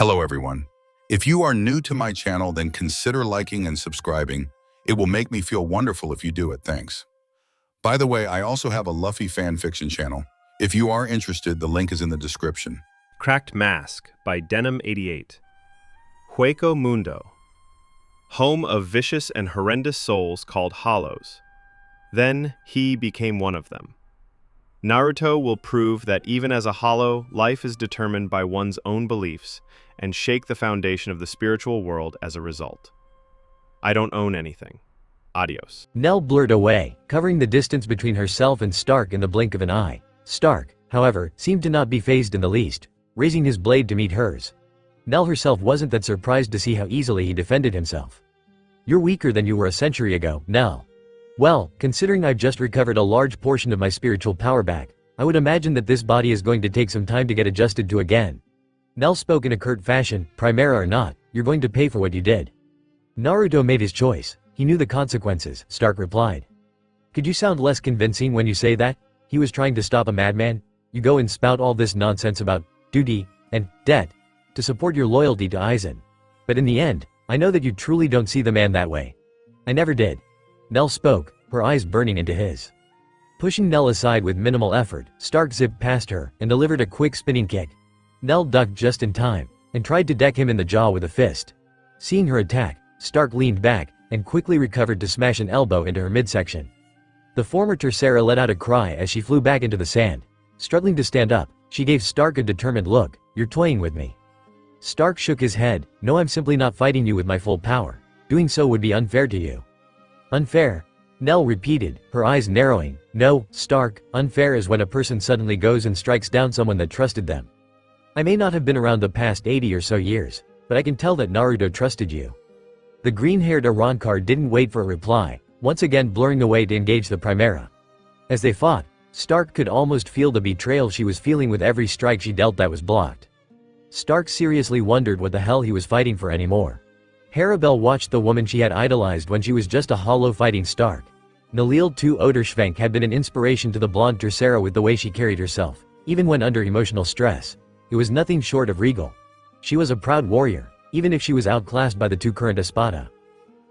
Hello everyone. If you are new to my channel, then consider liking and subscribing. It will make me feel wonderful if you do it. Thanks. By the way, I also have a Luffy fan fiction channel. If you are interested, the link is in the description. Cracked Mask by Denim88. Hueco Mundo. Home of vicious and horrendous souls called hollows. Then he became one of them. Naruto will prove that even as a hollow, life is determined by one's own beliefs and shake the foundation of the spiritual world as a result. I don't own anything. Adios. Nell blurred away, covering the distance between herself and Stark in the blink of an eye. Stark, however, seemed to not be fazed in the least, raising his blade to meet hers. Nell herself wasn't that surprised to see how easily he defended himself. "You're weaker than you were a century ago, Nell. Well, considering I've just recovered a large portion of my spiritual power back, I would imagine that this body is going to take some time to get adjusted to again." Nell spoke in a curt fashion, "Primera or not, you're going to pay for what you did." Naruto made his choice. He knew the consequences, Stark replied. "Could you sound less convincing when you say that? He was trying to stop a madman? You go and spout all this nonsense about duty and debt to support your loyalty to Aizen. But in the end, I know that you truly don't see the man that way." "I never did." Nell spoke, her eyes burning into his. Pushing Nell aside with minimal effort, Stark zipped past her and delivered a quick spinning kick. Nell ducked just in time and tried to deck him in the jaw with a fist. Seeing her attack, Stark leaned back and quickly recovered to smash an elbow into her midsection. The former Tercera let out a cry as she flew back into the sand. Struggling to stand up, she gave Stark a determined look. "You're toying with me." Stark shook his head. "No, I'm simply not fighting you with my full power. Doing so would be unfair to you." "Unfair?" Nell repeated, her eyes narrowing. "No, Stark, unfair is when a person suddenly goes and strikes down someone that trusted them. I may not have been around the past 80 or so years, but I can tell that Naruto trusted you." The green-haired Arrancar didn't wait for a reply, once again blurring the way to engage the Primera. As they fought, Stark could almost feel the betrayal she was feeling with every strike she dealt that was blocked. Stark seriously wondered what the hell he was fighting for anymore. Harabel watched the woman she had idolized when she was just a hollow fighting Stark. Nalil II Oderschwenk had been an inspiration to the blonde Tercera with the way she carried herself, even when under emotional stress. It was nothing short of regal. She was a proud warrior, even if she was outclassed by the two current Espada.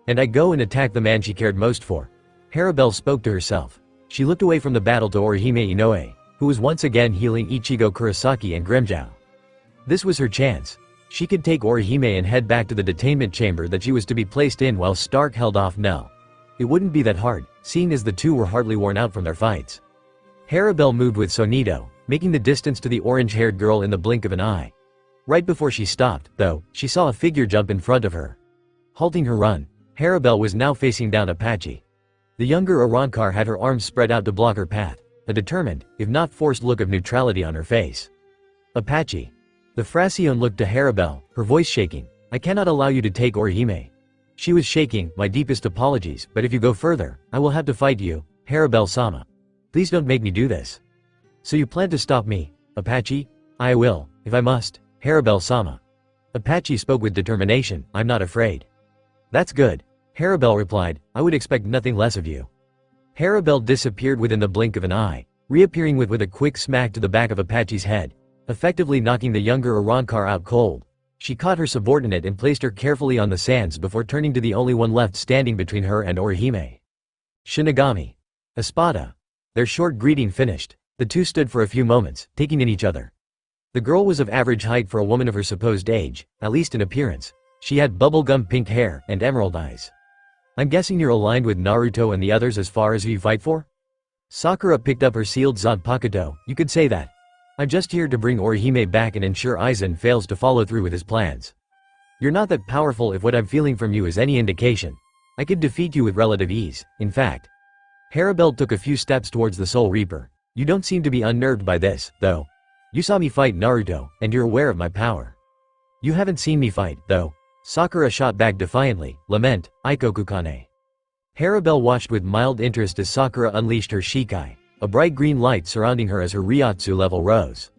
"And I go and attack the man she cared most for." Harabel spoke to herself. She looked away from the battle to Orihime Inoue, who was once again healing Ichigo Kurosaki and Grimmjow. This was her chance. She could take Orihime and head back to the detainment chamber that she was to be placed in while Stark held off Nell. It wouldn't be that hard, seeing as the two were hardly worn out from their fights. Harabel moved with Sonito, making the distance to the orange-haired girl in the blink of an eye. Right before she stopped, though, she saw a figure jump in front of her. Halting her run, Harabel was now facing down Apache. The younger Arrancar had her arms spread out to block her path, a determined, if not forced look of neutrality on her face. "Apache." The Fraccione looked to Harabel, her voice shaking. "I cannot allow you to take Orihime." She was shaking. "My deepest apologies, but if you go further, I will have to fight you, Harabel-sama. Please don't make me do this." "So you plan to stop me, Apache?" "I will, if I must, Harabel-sama." Apache spoke with determination. "I'm not afraid." "That's good," Harabel replied. "I would expect nothing less of you." Harabel disappeared within the blink of an eye, reappearing with a quick smack to the back of Apache's head, effectively knocking the younger Arrancar out cold. She caught her subordinate and placed her carefully on the sands before turning to the only one left standing between her and Orihime. "Shinigami. Espada." Their short greeting finished, the two stood for a few moments, taking in each other. The girl was of average height for a woman of her supposed age, at least in appearance. She had bubblegum pink hair and emerald eyes. "I'm guessing you're aligned with Naruto and the others as far as who you fight for?" Sakura picked up her sealed Zanpakuto. "You could say that. I'm just here to bring Orihime back and ensure Aizen fails to follow through with his plans. You're not that powerful if what I'm feeling from you is any indication. I could defeat you with relative ease, in fact." Harabel took a few steps towards the Soul Reaper. "You don't seem to be unnerved by this, though. You saw me fight Naruto, and you're aware of my power. You haven't seen me fight, though." Sakura shot back defiantly. "Lament, Ikokukane." Harabel watched with mild interest as Sakura unleashed her Shikai, a bright green light surrounding her as her Ryotsu level rose.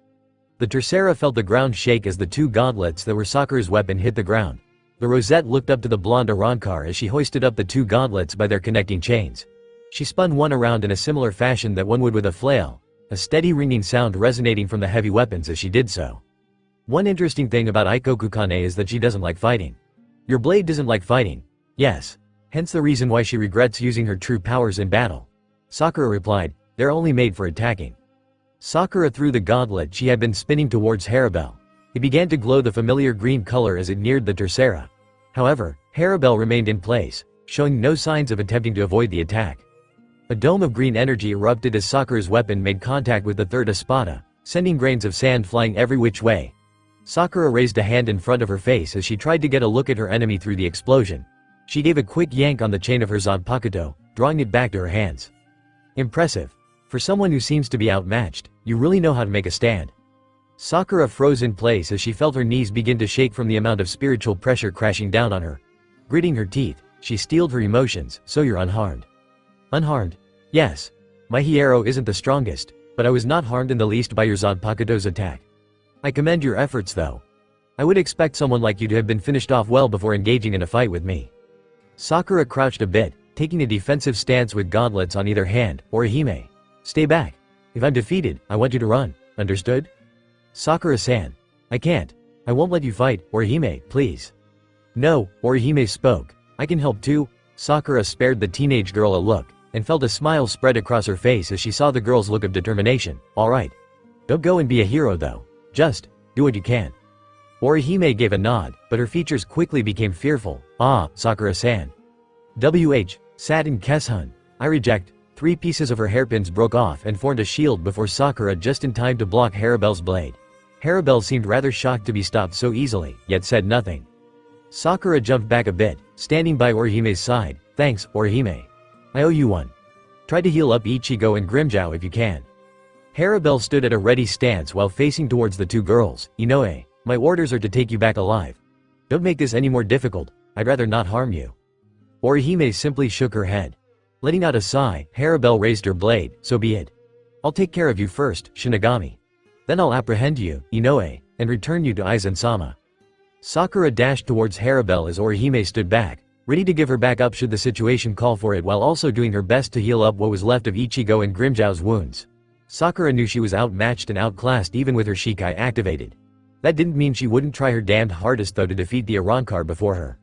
The Tercera felt the ground shake as the two gauntlets that were Sakura's weapon hit the ground. The Rosette looked up to the blonde Arrancar as she hoisted up the two gauntlets by their connecting chains. She spun one around in a similar fashion that one would with a flail, a steady ringing sound resonating from the heavy weapons as she did so. One interesting thing about Ikokukane is that she doesn't like fighting. Your blade doesn't like fighting. Yes. Hence the reason why she regrets using her true powers in battle. Sakura replied, they're only made for attacking. Sakura threw the gauntlet she had been spinning towards Harabel. It began to glow the familiar green color as it neared the tercera. However, Harabel remained in place, showing no signs of attempting to avoid the attack. A dome of green energy erupted as Sakura's weapon made contact with the third espada, sending grains of sand flying every which way. Sakura raised a hand in front of her face as she tried to get a look at her enemy through the explosion. She gave a quick yank on the chain of her Zanpakuto, drawing it back to her hands. Impressive. For someone who seems to be outmatched, you really know how to make a stand. Sakura froze in place as she felt her knees begin to shake from the amount of spiritual pressure crashing down on her. Gritting her teeth, she steeled her emotions, so you're unharmed. Unharmed? Yes. My Hiero isn't the strongest, but I was not harmed in the least by your Zanpakuto's attack. I commend your efforts though. I would expect someone like you to have been finished off well before engaging in a fight with me. Sakura crouched a bit, taking a defensive stance with gauntlets on either hand. Orihime. Stay back. If I'm defeated, I want you to run, understood? Sakura-san. I can't. I won't let you fight, Orihime, please. No, Orihime spoke. I can help too. Sakura spared the teenage girl a look, and felt a smile spread across her face as she saw the girl's look of determination. Alright. Don't go and be a hero though. Just, do what you can. Orihime gave a nod, but her features quickly became fearful. Ah, Sakura-san. Satin Keshun. I reject. 3 pieces of her hairpins broke off and formed a shield before Sakura just in time to block Harabel's blade. Harabel seemed rather shocked to be stopped so easily, yet said nothing. Sakura jumped back a bit, standing by Orihime's side. Thanks, Orihime. I owe you one. Try to heal up Ichigo and Grimmjow if you can. Harabel stood at a ready stance while facing towards the 2 girls. Inoue, my orders are to take you back alive. Don't make this any more difficult, I'd rather not harm you. Orihime simply shook her head. Letting out a sigh, Harabel raised her blade. So be it. I'll take care of you first, Shinigami. Then I'll apprehend you, Inoue, and return you to Aizen-sama. Sakura dashed towards Harabel as Orihime stood back, ready to give her back up should the situation call for it, while also doing her best to heal up what was left of Ichigo and Grimmjow's wounds. Sakura knew she was outmatched and outclassed even with her Shikai activated. That didn't mean she wouldn't try her damned hardest though to defeat the Arrancar before her.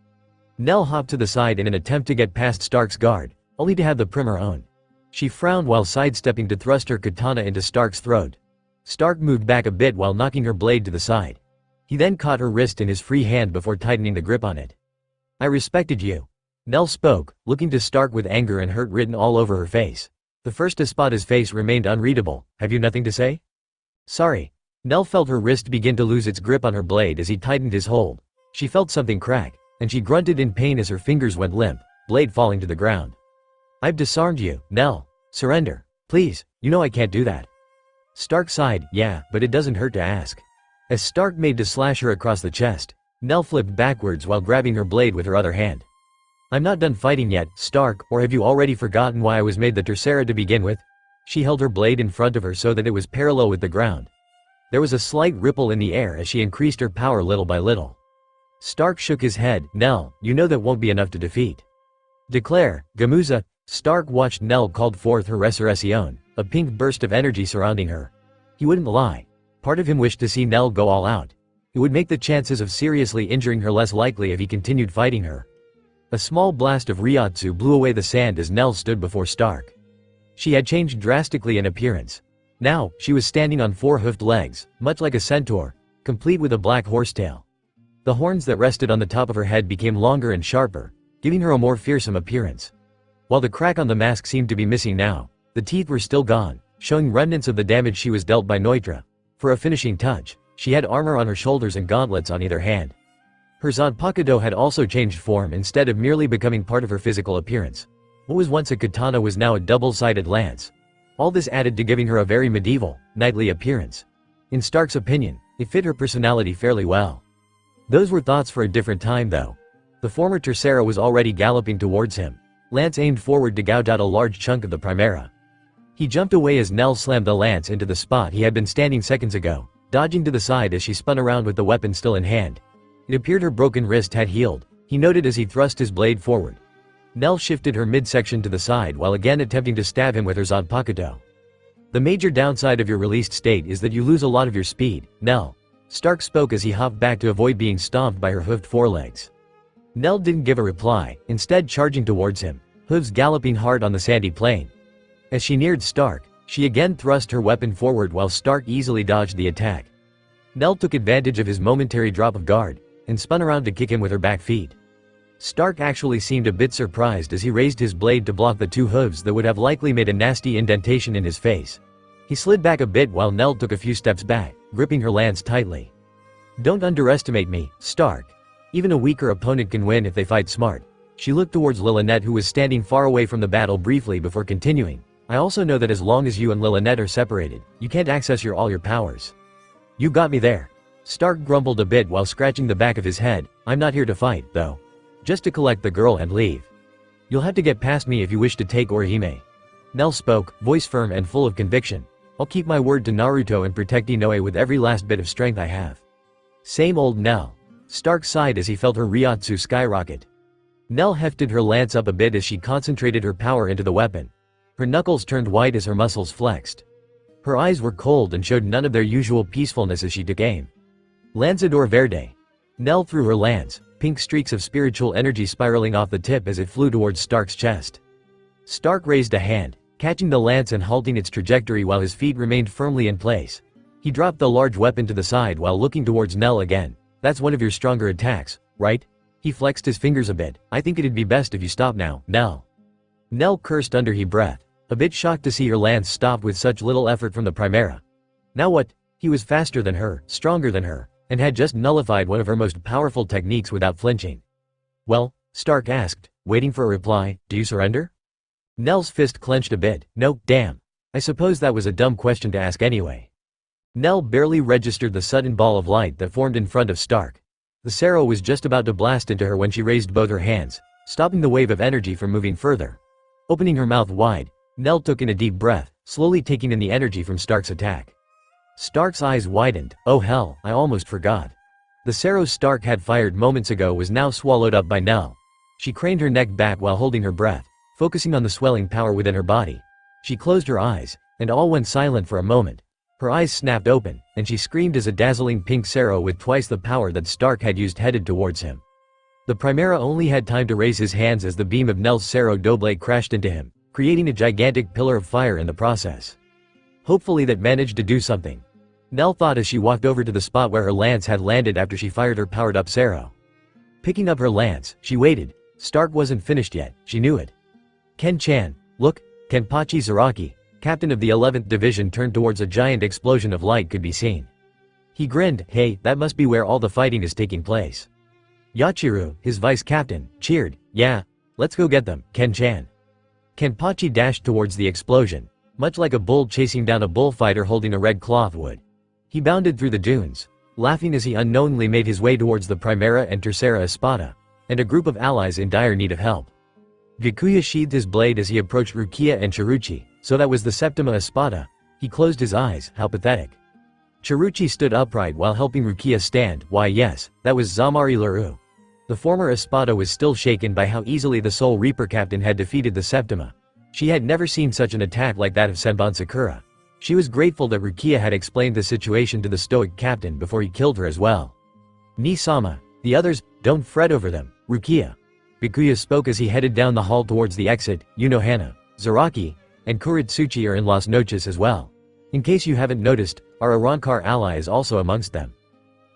Nell hopped to the side in an attempt to get past Stark's guard, only to have the primer own. She frowned while sidestepping to thrust her katana into Stark's throat. Stark moved back a bit while knocking her blade to the side. He then caught her wrist in his free hand before tightening the grip on it. I respected you. Nell spoke, looking to Stark with anger and hurt written all over her face. The first Espada's face remained unreadable. Have you nothing to say? Sorry. Nell felt her wrist begin to lose its grip on her blade as he tightened his hold. She felt something crack, and she grunted in pain as her fingers went limp, blade falling to the ground. I've disarmed you, Nell. Surrender. Please, you know I can't do that. Stark sighed, yeah, but it doesn't hurt to ask. As Stark made to slash her across the chest, Nell flipped backwards while grabbing her blade with her other hand. I'm not done fighting yet, Stark, or have you already forgotten why I was made the Tercera to begin with? She held her blade in front of her so that it was parallel with the ground. There was a slight ripple in the air as she increased her power little by little. Stark shook his head. Nell, you know that won't be enough to defeat. Declare, Gamuza. Stark watched Nell called forth her resurrection, a pink burst of energy surrounding her. He wouldn't lie. Part of him wished to see Nell go all out. It would make the chances of seriously injuring her less likely if he continued fighting her. A small blast of Ryotsu blew away the sand as Nell stood before Stark. She had changed drastically in appearance. Now, she was standing on 4 hoofed legs, much like a centaur, complete with a black horsetail. The horns that rested on the top of her head became longer and sharper, giving her a more fearsome appearance. While the crack on the mask seemed to be missing now, the teeth were still gone, showing remnants of the damage she was dealt by Neutra. For a finishing touch, she had armor on her shoulders and gauntlets on either hand. Her Zanpakuto had also changed form instead of merely becoming part of her physical appearance. What was once a katana was now a double-sided lance. All this added to giving her a very medieval, knightly appearance. In Stark's opinion, it fit her personality fairly well. Those were thoughts for a different time though. The former Tercera was already galloping towards him. Lance aimed forward to gouge out a large chunk of the Primera. He jumped away as Nell slammed the lance into the spot he had been standing seconds ago, dodging to the side as she spun around with the weapon still in hand. It appeared her broken wrist had healed, he noted as he thrust his blade forward. Nell shifted her midsection to the side while again attempting to stab him with her Zanpakuto. The major downside of your released state is that you lose a lot of your speed, Nell. Stark spoke as he hopped back to avoid being stomped by her hoofed forelegs. Nell didn't give a reply, instead charging towards him, hooves galloping hard on the sandy plain. As she neared Stark, she again thrust her weapon forward while Stark easily dodged the attack. Nell took advantage of his momentary drop of guard, and spun around to kick him with her back feet. Stark actually seemed a bit surprised as he raised his blade to block the two hooves that would have likely made a nasty indentation in his face. He slid back a bit while Nell took a few steps back, gripping her lance tightly. "Don't underestimate me, Stark. Even a weaker opponent can win if they fight smart." She looked towards Lilynette, who was standing far away from the battle, briefly before continuing. "I also know that as long as you and Lilynette are separated, you can't access all your powers." "You got me there." Stark grumbled a bit while scratching the back of his head. "I'm not here to fight, though. Just to collect the girl and leave. You'll have to get past me if you wish to take Orihime." Nell spoke, voice firm and full of conviction. "I'll keep my word to Naruto and protect Inoue with every last bit of strength I have." Same old Nell. Stark sighed as he felt her Ryotsu skyrocket. Nell hefted her lance up a bit as she concentrated her power into the weapon. Her knuckles turned white as her muscles flexed. Her eyes were cold and showed none of their usual peacefulness as she took aim. Lanzador Verde. Nell threw her lance, pink streaks of spiritual energy spiraling off the tip as it flew towards Stark's chest. Stark raised a hand, catching the lance and halting its trajectory while his feet remained firmly in place. He dropped the large weapon to the side while looking towards Nell again. "That's one of your stronger attacks, right?" He flexed his fingers a bit. "I think it'd be best if you stop now, Nell." Nell cursed under her breath, a bit shocked to see her lance stop with such little effort from the Primera. Now what? He was faster than her, stronger than her, and had just nullified one of her most powerful techniques without flinching. "Well?" Stark asked, waiting for a reply. "Do you surrender?" Nell's fist clenched a bit. "No, damn. I suppose that was a dumb question to ask anyway." Nell barely registered the sudden ball of light that formed in front of Stark. The Sero was just about to blast into her when she raised both her hands, stopping the wave of energy from moving further. Opening her mouth wide, Nell took in a deep breath, slowly taking in the energy from Stark's attack. Stark's eyes widened. "Oh hell, I almost forgot." The Sero Stark had fired moments ago was now swallowed up by Nell. She craned her neck back while holding her breath, focusing on the swelling power within her body. She closed her eyes, and all went silent for a moment. Her eyes snapped open, and she screamed as a dazzling pink Sero with twice the power that Stark had used headed towards him. The Primera only had time to raise his hands as the beam of Nell's Sero Doble crashed into him, creating a gigantic pillar of fire in the process. Hopefully that managed to do something, Nell thought as she walked over to the spot where her lance had landed after she fired her powered-up Sero. Picking up her lance, she waited. Stark wasn't finished yet, she knew it. "Ken-chan, look." Kenpachi Zaraki, captain of the 11th Division, turned towards a giant explosion of light could be seen. He grinned. "Hey, that must be where all the fighting is taking place." Yachiru, his vice-captain, cheered. "Yeah, let's go get them, Ken-chan." Kenpachi dashed towards the explosion, much like a bull chasing down a bullfighter holding a red cloth would. He bounded through the dunes, laughing as he unknowingly made his way towards the Primera and Tercera Espada, and a group of allies in dire need of help. Gakuya sheathed his blade as he approached Rukia and Chiruchi, so that was the Septima Espada. He closed his eyes. How pathetic. Chiruchi stood upright while helping Rukia stand. Why yes, that was Zamari Laru. The former Espada was still shaken by how easily the Soul Reaper captain had defeated the Septima. She had never seen such an attack like that of Senbon Sakura. She was grateful that Rukia had explained the situation to the stoic captain before he killed her as well. "Ni-sama, the others, don't fret over them, Rukia." Gakuya spoke as he headed down the hall towards the exit. "Unohana, Zaraki, and Kuritsuchi are in Las Noches as well. In case you haven't noticed, our Arrancar ally is also amongst them."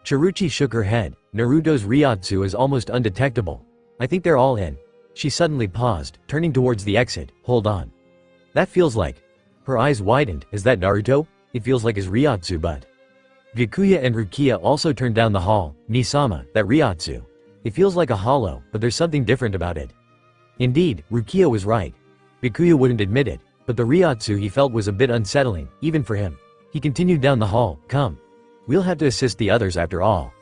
Chiruchi shook her head. "Naruto's Ryotsu is almost undetectable. I think they're all in." She suddenly paused, turning towards the exit. "Hold on. That feels like..." Her eyes widened. "Is that Naruto? It feels like his Ryotsu, but..." Gakuya and Rukia also turned down the hall. "Ni-sama, that Ryotsu. It feels like a hollow, but there's something different about it." Indeed, Rukia was right. Gakuya wouldn't admit it, but the Ryotsu he felt was a bit unsettling, even for him. He continued down the hall. "Come. We'll have to assist the others after all."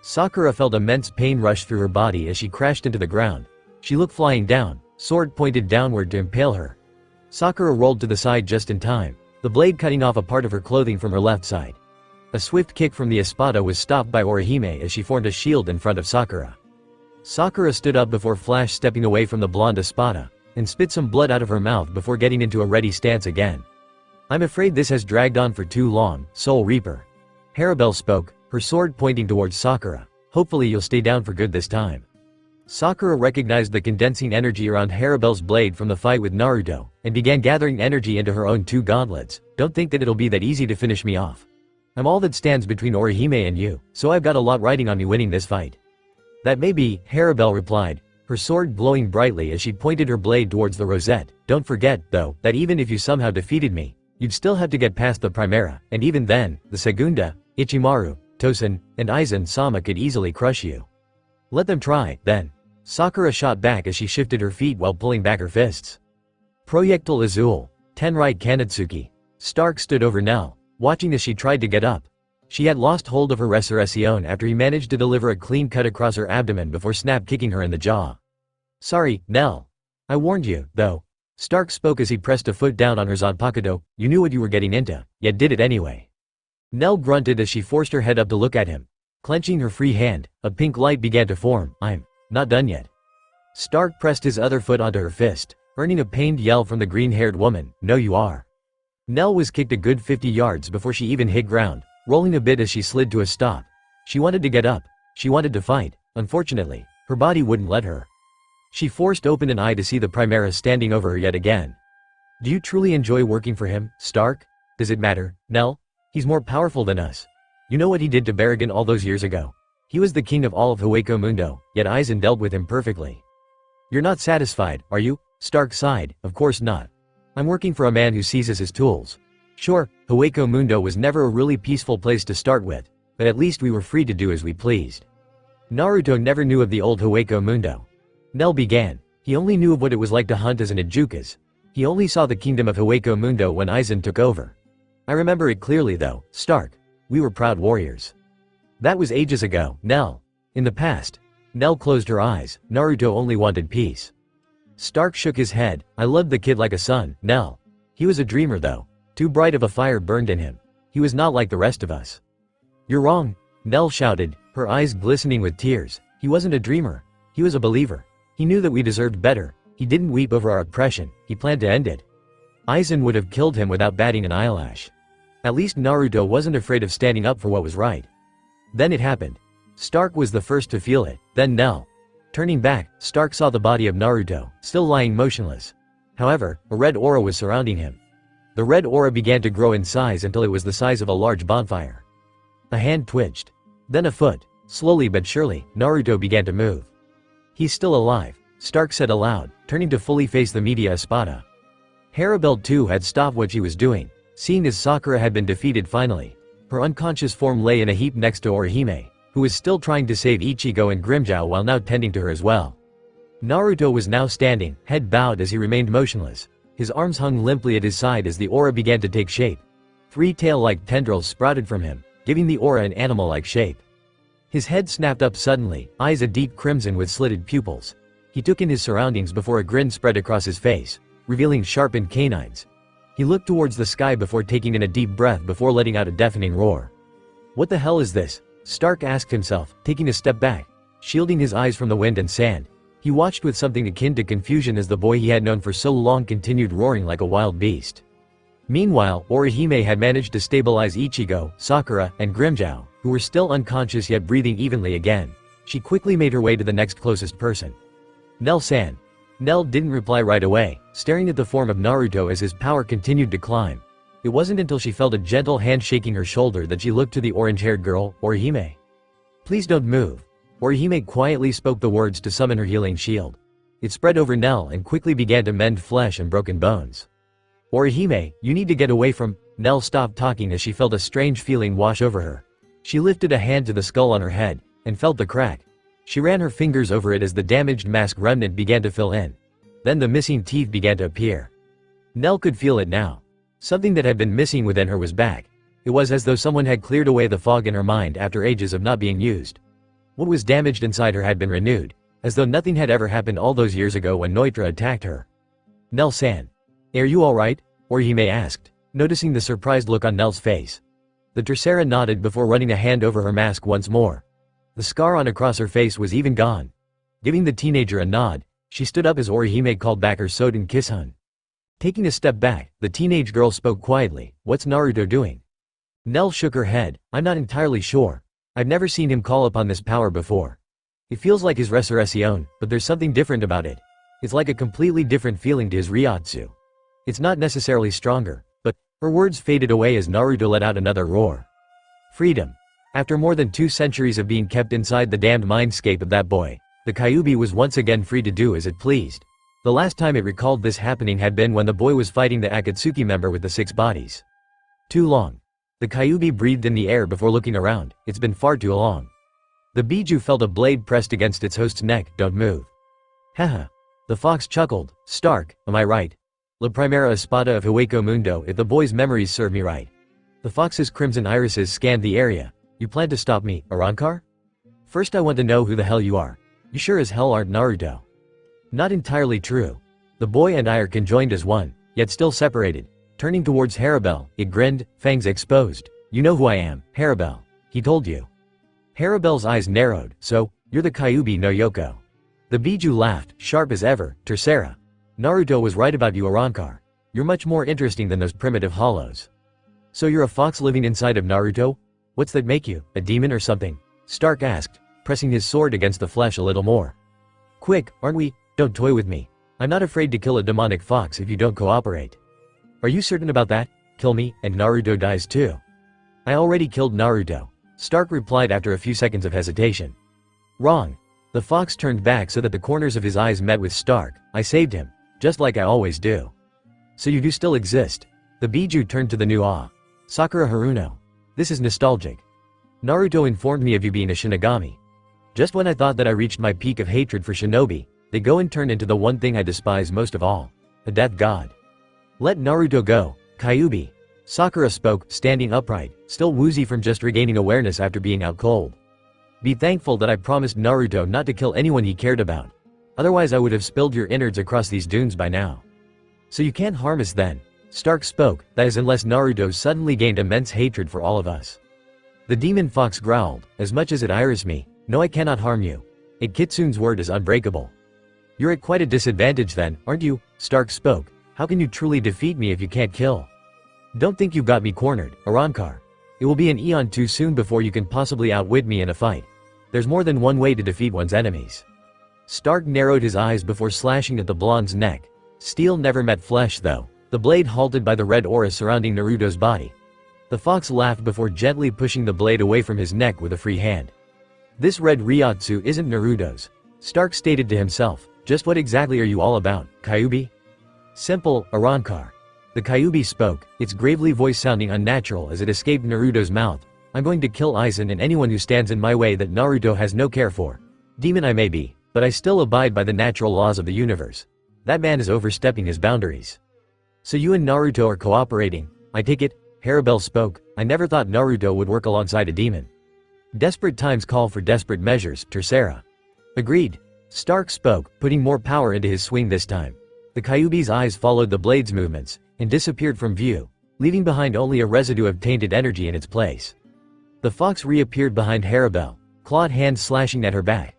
Sakura felt immense pain rush through her body as she crashed into the ground. She looked flying down, sword pointed downward to impale her. Sakura rolled to the side just in time, the blade cutting off a part of her clothing from her left side. A swift kick from the Espada was stopped by Orihime as she formed a shield in front of Sakura. Sakura stood up before flash stepping away from the blonde Espada, and spit some blood out of her mouth before getting into a ready stance again. "I'm afraid this has dragged on for too long, Soul Reaper." Harabel spoke, her sword pointing towards Sakura. "Hopefully you'll stay down for good this time." Sakura recognized the condensing energy around Harabelle's blade from the fight with Naruto, and began gathering energy into her own two gauntlets. "Don't think that it'll be that easy to finish me off. I'm all that stands between Orihime and you, so I've got a lot riding on me winning this fight." "That may be," Harabelle replied, her sword glowing brightly as she pointed her blade towards the rosette. "Don't forget, though, that even if you somehow defeated me, you'd still have to get past the Primera, and even then, the Segunda, Ichimaru, Tosen, and Aizen-sama could easily crush you." "Let them try, then." Sakura shot back as she shifted her feet while pulling back her fists. Projectile Azul, Tenrai Kanatsuki. Stark stood over Nell, watching as she tried to get up. She had lost hold of her resurrection after he managed to deliver a clean cut across her abdomen before snap kicking her in the jaw. "Sorry, Nell. I warned you, though." Stark spoke as he pressed a foot down on her Zanpakuto. "You knew what you were getting into, yet did it anyway." Nell grunted as she forced her head up to look at him. Clenching her free hand, a pink light began to form. "I'm not done yet." Stark pressed his other foot onto her fist, earning a pained yell from the green-haired woman. "No you are." Nell was kicked a good 50 yards before she even hit ground, rolling a bit as she slid to a stop. She wanted to get up. She wanted to fight. Unfortunately, her body wouldn't let her. She forced open an eye to see the Primera standing over her yet again. "Do you truly enjoy working for him, Stark? Does it matter, Nell? He's more powerful than us. You know what he did to Berrigan all those years ago? He was the king of all of Hueco Mundo, yet Aizen dealt with him perfectly." "You're not satisfied, are you?" Stark sighed. "Of course not. I'm working for a man who sees us as tools. Sure, Hueco Mundo was never a really peaceful place to start with, but at least we were free to do as we pleased." Naruto never knew of the old Hueco Mundo. Nell began. He only knew of what it was like to hunt as an Ajukas. He only saw the kingdom of Hueco Mundo when Aizen took over. "I remember it clearly though, Stark. We were proud warriors." "That was ages ago, Nell. In the past." Nell closed her eyes. Naruto only wanted peace. Stark shook his head. "I loved the kid like a son, Nell. He was a dreamer though. Too bright of a fire burned in him. He was not like the rest of us." "You're wrong," Nell shouted, her eyes glistening with tears. "He wasn't a dreamer. He was a believer. He knew that we deserved better. He didn't weep over our oppression. He planned to end it. Aizen would have killed him without batting an eyelash. At least Naruto wasn't afraid of standing up for what was right." Then it happened. Stark was the first to feel it, then Nell. Turning back, Stark saw the body of Naruto, still lying motionless. However, a red aura was surrounding him. The red aura began to grow in size until it was the size of a large bonfire. A hand twitched. Then a foot. Slowly but surely, Naruto began to move. "He's still alive," Stark said aloud, turning to fully face the media espada. Harabelle too had stopped what she was doing, seeing as Sakura had been defeated finally. Her unconscious form lay in a heap next to Orihime, who was still trying to save Ichigo and Grimmjow while now tending to her as well. Naruto was now standing, head bowed as he remained motionless. His arms hung limply at his side as the aura began to take shape. 3 tail-like tendrils sprouted from him, giving the aura an animal-like shape. His head snapped up suddenly, eyes a deep crimson with slitted pupils. He took in his surroundings before a grin spread across his face, revealing sharpened canines. He looked towards the sky before taking in a deep breath before letting out a deafening roar. "What the hell is this?" Stark asked himself, taking a step back. Shielding his eyes from the wind and sand, he watched with something akin to confusion as the boy he had known for so long continued roaring like a wild beast. Meanwhile, Orihime had managed to stabilize Ichigo, Sakura, and Grimmjow, who were still unconscious yet breathing evenly again. She quickly made her way to the next closest person. "Nell-san." Nell didn't reply right away, staring at the form of Naruto as his power continued to climb. It wasn't until she felt a gentle hand shaking her shoulder that she looked to the orange-haired girl, Orihime. "Please don't move." Orihime quietly spoke the words to summon her healing shield. It spread over Nell and quickly began to mend flesh and broken bones. "Orihime, you need to get away from—" Nell stopped talking as she felt a strange feeling wash over her. She lifted a hand to the skull on her head, and felt the crack. She ran her fingers over it as the damaged mask remnant began to fill in. Then the missing teeth began to appear. Nell could feel it now. Something that had been missing within her was back. It was as though someone had cleared away the fog in her mind after ages of not being used. What was damaged inside her had been renewed, as though nothing had ever happened all those years ago when Neutra attacked her. "Nell-san. Are you alright?" Orihime asked, noticing the surprised look on Nell's face. The Dressera nodded before running a hand over her mask once more. The scar on across her face was even gone. Giving the teenager a nod, she stood up as Orihime called back her Soden Kishun. Taking a step back, the teenage girl spoke quietly. "What's Naruto doing?" Nell shook her head. "I'm not entirely sure. I've never seen him call upon this power before. It feels like his resurrection, but there's something different about it. It's like a completely different feeling to his Ryotsu. It's not necessarily stronger, but her words faded away as Naruto let out another roar. Freedom. After more than 2 centuries of being kept inside the damned mindscape of that boy, the Kyuubi was once again free to do as it pleased. The last time it recalled this happening had been when the boy was fighting the Akatsuki member with the 6 bodies. Too long. The Kyuubi breathed in the air before looking around. It's been far too long. The Biju felt a blade pressed against its host's neck. Don't move. Haha. The fox chuckled. Stark, am I right? La primera espada of Hueco Mundo if the boy's memories serve me right. The fox's crimson irises scanned the area. You plan to stop me, Arrancar? First I want to know who the hell you are. You sure as hell aren't Naruto. Not entirely true. The boy and I are conjoined as one, yet still separated. Turning towards Harabel, it grinned, fangs exposed. You know who I am, Harabel. He told you. Harabel's eyes narrowed. So, you're the Kyuubi no Yoko. The Biju laughed, sharp as ever. Tercera. Naruto was right about you, Arrancar. You're much more interesting than those primitive hollows. So you're a fox living inside of Naruto? What's that make you, a demon or something? Stark asked, pressing his sword against the flesh a little more. Quick, aren't we? Don't toy with me. I'm not afraid to kill a demonic fox if you don't cooperate. Are you certain about that? Kill me, and Naruto dies too. I already killed Naruto. Stark replied after a few seconds of hesitation. Wrong. The fox turned back so that the corners of his eyes met with Stark. I saved him. Just like I always do. So you do still exist. The Biju turned to the new Sakura Haruno. This is nostalgic. Naruto informed me of you being a Shinigami. Just when I thought that I reached my peak of hatred for shinobi, they go and turn into the one thing I despise most of all. A death god. Let Naruto go, Kyuubi. Sakura spoke, standing upright, still woozy from just regaining awareness after being out cold. Be thankful that I promised Naruto not to kill anyone he cared about. Otherwise I would have spilled your innards across these dunes by now. So you can't harm us then. Stark spoke, that is unless Naruto suddenly gained immense hatred for all of us. The demon fox growled, as much as it ires me, no I cannot harm you. A Kitsune's word is unbreakable. You're at quite a disadvantage then, aren't you? Stark spoke, how can you truly defeat me if you can't kill? Don't think you've got me cornered, Arrancar. It will be an eon too soon before you can possibly outwit me in a fight. There's more than one way to defeat one's enemies. Stark narrowed his eyes before slashing at the blonde's neck. Steel never met flesh though. The blade halted by the red aura surrounding Naruto's body. The fox laughed before gently pushing the blade away from his neck with a free hand. This red Ryotsu isn't Naruto's. Stark stated to himself, just what exactly are you all about, Kyuubi? Simple, Arrancar. The Kyuubi spoke, its gravely voice sounding unnatural as it escaped Naruto's mouth. I'm going to kill Aizen and anyone who stands in my way that Naruto has no care for. Demon I may be, but I still abide by the natural laws of the universe. That man is overstepping his boundaries. So you and Naruto are cooperating, I take it? Harabel spoke, I never thought Naruto would work alongside a demon. Desperate times call for desperate measures, Tercera. Agreed. Stark spoke, putting more power into his swing this time. The Kyuubi's eyes followed the blade's movements, and disappeared from view, leaving behind only a residue of tainted energy in its place. The fox reappeared behind Harabel, clawed hands slashing at her back.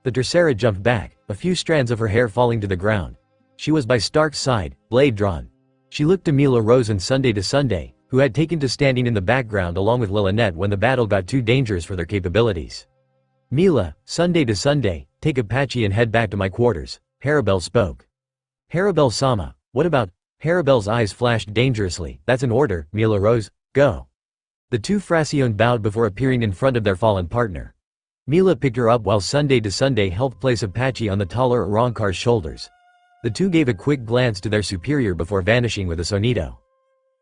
The Tercera jumped back, a few strands of her hair falling to the ground. She was by Stark's side, blade drawn. She looked to Mila Rose and Sunday to Sunday, who had taken to standing in the background along with Lilynette when the battle got too dangerous for their capabilities. Mila, Sunday to Sunday, take Apache and head back to my quarters, Harabel spoke. Harabel-sama, what about? Harabel's eyes flashed dangerously. That's an order, Mila Rose, go. The two Fraccione bowed before appearing in front of their fallen partner. Mila picked her up while Sunday to Sunday helped place Apache on the taller Arrancar's shoulders. The two gave a quick glance to their superior before vanishing with a sonito.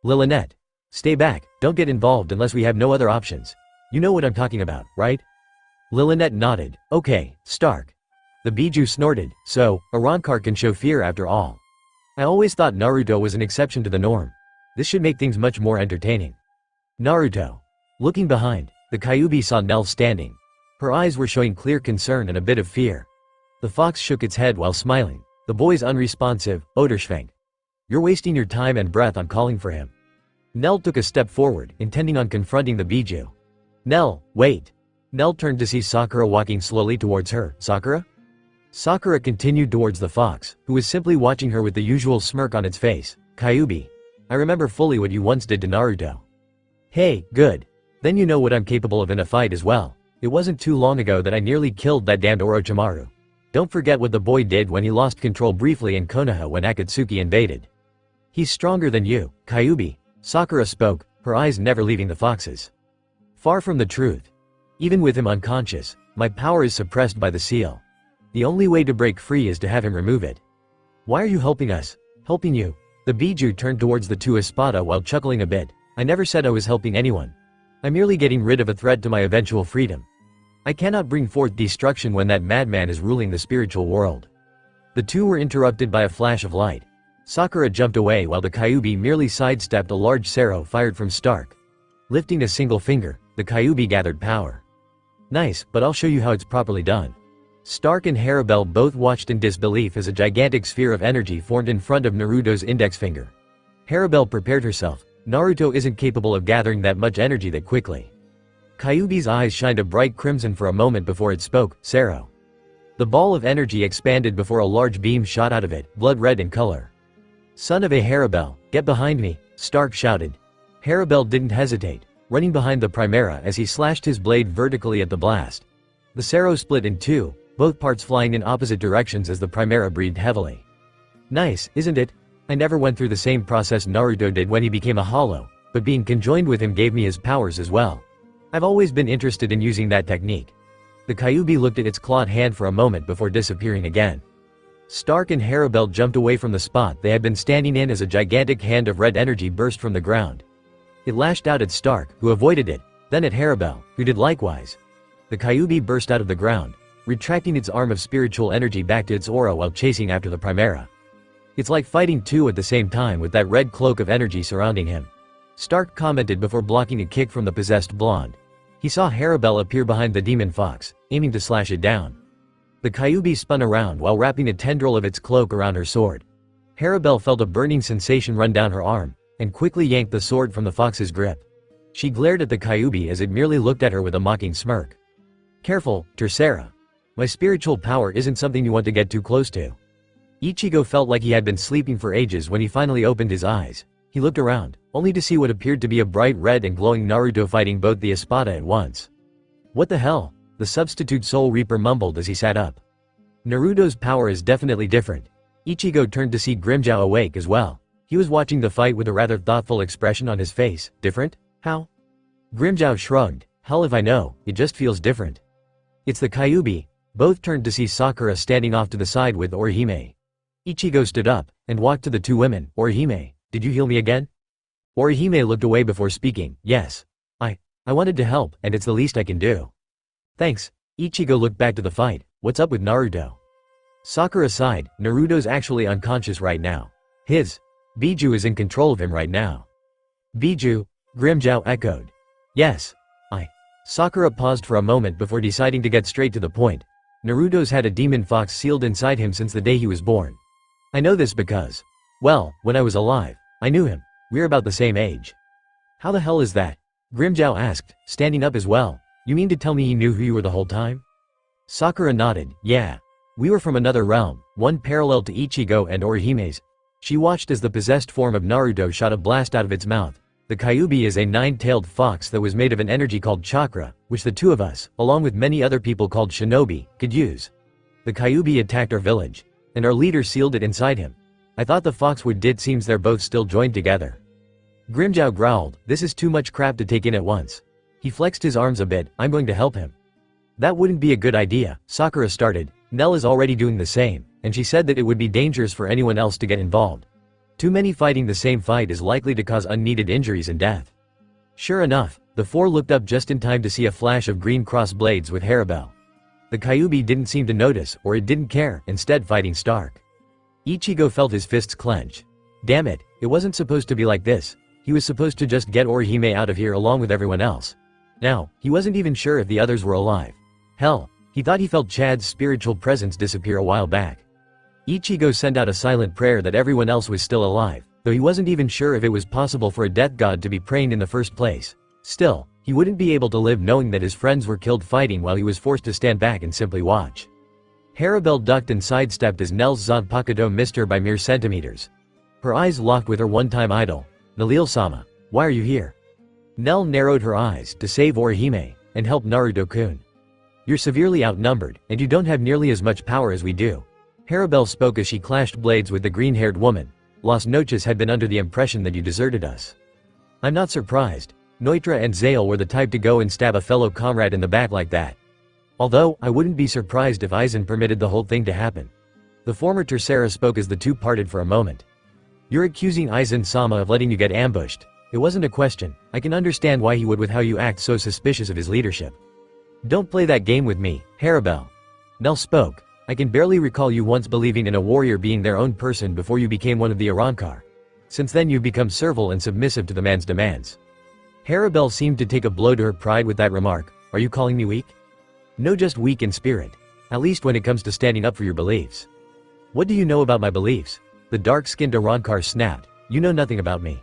Lilynette. Stay back, don't get involved unless we have no other options. You know what I'm talking about, right? Lilynette nodded. Okay, Stark. The Biju snorted, so, Arrancar can show fear after all. I always thought Naruto was an exception to the norm. This should make things much more entertaining. Naruto. Looking behind, the Kyuubi saw Nell standing. Her eyes were showing clear concern and a bit of fear. The fox shook its head while smiling. The boy's unresponsive, Oderschwenk. You're wasting your time and breath on calling for him. Nell took a step forward, intending on confronting the Biju. Nell, wait. Nell turned to see Sakura walking slowly towards her. Sakura? Sakura continued towards the fox, who was simply watching her with the usual smirk on its face. Kyuubi. I remember fully what you once did to Naruto. Hey, good. Then you know what I'm capable of in a fight as well. It wasn't too long ago that I nearly killed that damned Orochimaru. Don't forget what the boy did when he lost control briefly in Konoha when Akatsuki invaded. He's stronger than you, Kyuubi. Sakura spoke, her eyes never leaving the foxes. Far from the truth. Even with him unconscious, my power is suppressed by the seal. The only way to break free is to have him remove it. Why are you helping us? Helping you? The Biju turned towards the two Espada while chuckling a bit. I never said I was helping anyone. I'm merely getting rid of a threat to my eventual freedom. I cannot bring forth destruction when that madman is ruling the spiritual world. The two were interrupted by a flash of light. Sakura jumped away while the Kyuubi merely sidestepped a large arrow fired from Stark. Lifting a single finger, the Kyuubi gathered power. Nice, but I'll show you how it's properly done. Stark and Harabel both watched in disbelief as a gigantic sphere of energy formed in front of Naruto's index finger. Harabel prepared herself. Naruto isn't capable of gathering that much energy that quickly. Kyuubi's eyes shined a bright crimson for a moment before it spoke, Sero. The ball of energy expanded before a large beam shot out of it, blood red in color. Son of a Harabel, get behind me, Stark shouted. Harabel didn't hesitate, running behind the Primera as he slashed his blade vertically at the blast. The Sero split in two, both parts flying in opposite directions as the Primera breathed heavily. Nice, isn't it? I never went through the same process Naruto did when he became a hollow, but being conjoined with him gave me his powers as well. I've always been interested in using that technique. The Kyuubi looked at its clawed hand for a moment before disappearing again. Stark and Harabel jumped away from the spot they had been standing in as a gigantic hand of red energy burst from the ground. It lashed out at Stark, who avoided it, then at Harabel, who did likewise. The Kyuubi burst out of the ground, retracting its arm of spiritual energy back to its aura while chasing after the Primera. It's like fighting two at the same time with that red cloak of energy surrounding him. Stark commented before blocking a kick from the possessed blonde. He saw Harabel appear behind the demon fox, aiming to slash it down. The Kyuubi spun around while wrapping a tendril of its cloak around her sword. Harabel felt a burning sensation run down her arm, and quickly yanked the sword from the fox's grip. She glared at the Kyuubi as it merely looked at her with a mocking smirk. Careful, Tercera. My spiritual power isn't something you want to get too close to. Ichigo felt like he had been sleeping for ages when he finally opened his eyes. He looked around, only to see what appeared to be a bright red and glowing Naruto fighting both the Espada at once. What the hell? The substitute Soul Reaper mumbled as he sat up. Naruto's power is definitely different. Ichigo turned to see Grimmjow awake as well. He was watching the fight with a rather thoughtful expression on his face. Different? How? Grimmjow shrugged. Hell if I know, it just feels different. It's the Kyuubi. Both turned to see Sakura standing off to the side with Orihime. Ichigo stood up, and walked to the two women. Orihime, did you heal me again? Orihime looked away before speaking. Yes. I wanted to help, and it's the least I can do. Thanks. Ichigo looked back to the fight. What's up with Naruto? Sakura sighed. Naruto's actually unconscious right now. Biju is in control of him right now. Biju? Grimmjow echoed. Yes. Sakura paused for a moment before deciding to get straight to the point. Naruto's had a demon fox sealed inside him since the day he was born. I know this because, well, when I was alive, I knew him. We're about the same age. How the hell is that? Grimmjow asked, standing up as well. You mean to tell me he knew who you were the whole time? Sakura nodded. Yeah. We were from another realm, one parallel to Ichigo and Orihime's. She watched as the possessed form of Naruto shot a blast out of its mouth. The Kyuubi is a nine-tailed fox that was made of an energy called chakra, which the two of us, along with many other people called shinobi, could use. The Kyuubi attacked our village, and our leader sealed it inside him. I thought the fox would did seems they're both still joined together. Grimmjow growled, this is too much crap to take in at once. He flexed his arms a bit, I'm going to help him. That wouldn't be a good idea, Sakura started. Nell is already doing the same, and she said that it would be dangerous for anyone else to get involved. Too many fighting the same fight is likely to cause unneeded injuries and death. Sure enough, the four looked up just in time to see a flash of green cross blades with Harabel. The Kyuubi didn't seem to notice, or it didn't care, instead fighting Stark. Ichigo felt his fists clench. Damn it, it wasn't supposed to be like this. He was supposed to just get Orihime out of here along with everyone else. Now, he wasn't even sure if the others were alive. Hell, he thought he felt Chad's spiritual presence disappear a while back. Ichigo sent out a silent prayer that everyone else was still alive, though he wasn't even sure if it was possible for a death god to be praying in the first place. Still, he wouldn't be able to live knowing that his friends were killed fighting while he was forced to stand back and simply watch. Harabel ducked and sidestepped as Nell's Zanpakuto missed her by mere centimeters. Her eyes locked with her one-time idol. Nalil-sama, why are you here? Nell narrowed her eyes to save Orihime and help Naruto-kun. You're severely outnumbered, and you don't have nearly as much power as we do. Harabel spoke as she clashed blades with the green-haired woman. Las Noches had been under the impression that you deserted us. I'm not surprised. Neutra and Zale were the type to go and stab a fellow comrade in the back like that. Although, I wouldn't be surprised if Aizen permitted the whole thing to happen. The former Tercera spoke as the two parted for a moment. You're accusing Aizen-sama of letting you get ambushed. It wasn't a question. I can understand why he would with how you act so suspicious of his leadership. Don't play that game with me, Harabel. Nell spoke. I can barely recall you once believing in a warrior being their own person before you became one of the Arrancar. Since then you've become servile and submissive to the man's demands. Harabel seemed to take a blow to her pride with that remark. Are you calling me weak? No, just weak in spirit. At least when it comes to standing up for your beliefs. What do you know about my beliefs? The dark-skinned Arrancar snapped. You know nothing about me.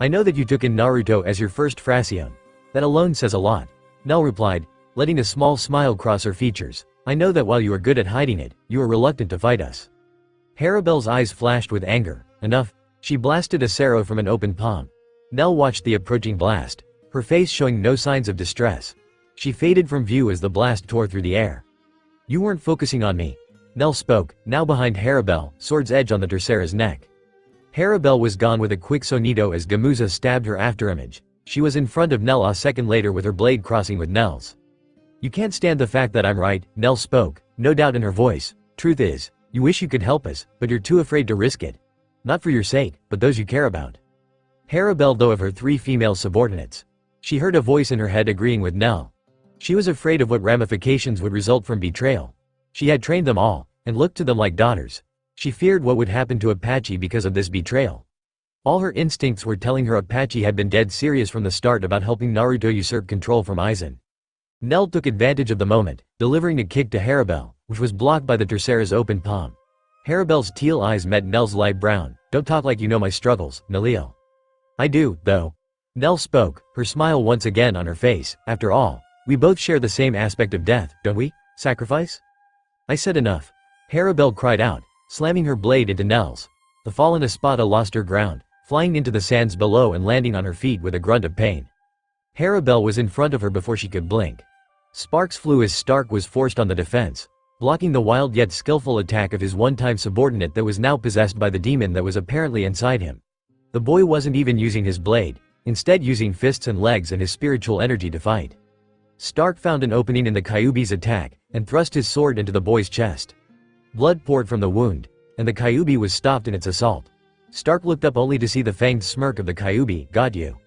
I know that you took in Naruto as your first Fracione. That alone says a lot. Nell replied, letting a small smile cross her features. I know that while you are good at hiding it, you are reluctant to fight us. Harabel's eyes flashed with anger. Enough. She blasted a Sero from an open palm. Nell watched the approaching blast, her face showing no signs of distress. She faded from view as the blast tore through the air. You weren't focusing on me. Nell spoke, now behind Harabel, sword's edge on the Tercera's neck. Harabel was gone with a quick sonito as Gamuza stabbed her afterimage. She was in front of Nell a second later with her blade crossing with Nell's. You can't stand the fact that I'm right, Nell spoke, no doubt in her voice. Truth is, you wish you could help us, but you're too afraid to risk it. Not for your sake, but those you care about. Harabel though of her three female subordinates. She heard a voice in her head agreeing with Nell. She was afraid of what ramifications would result from betrayal. She had trained them all, and looked to them like daughters. She feared what would happen to Apache because of this betrayal. All her instincts were telling her Apache had been dead serious from the start about helping Naruto usurp control from Aizen. Nell took advantage of the moment, delivering a kick to Harabel, which was blocked by the Tercera's open palm. Harabel's teal eyes met Nell's light brown. Don't talk like you know my struggles, Nalil. I do, though. Nell spoke, her smile once again on her face. After all, we both share the same aspect of death, don't we? Sacrifice? I said enough. Harabel cried out, slamming her blade into Nell's. The fallen Espada lost her ground, flying into the sands below and landing on her feet with a grunt of pain. Harabel was in front of her before she could blink. Sparks flew as Stark was forced on the defense, blocking the wild yet skillful attack of his one-time subordinate that was now possessed by the demon that was apparently inside him. The boy wasn't even using his blade, instead using fists and legs and his spiritual energy to fight. Stark found an opening in the Kyuubi's attack, and thrust his sword into the boy's chest. Blood poured from the wound, and the Kyuubi was stopped in its assault. Stark looked up only to see the fanged smirk of the Kyuubi. Got you.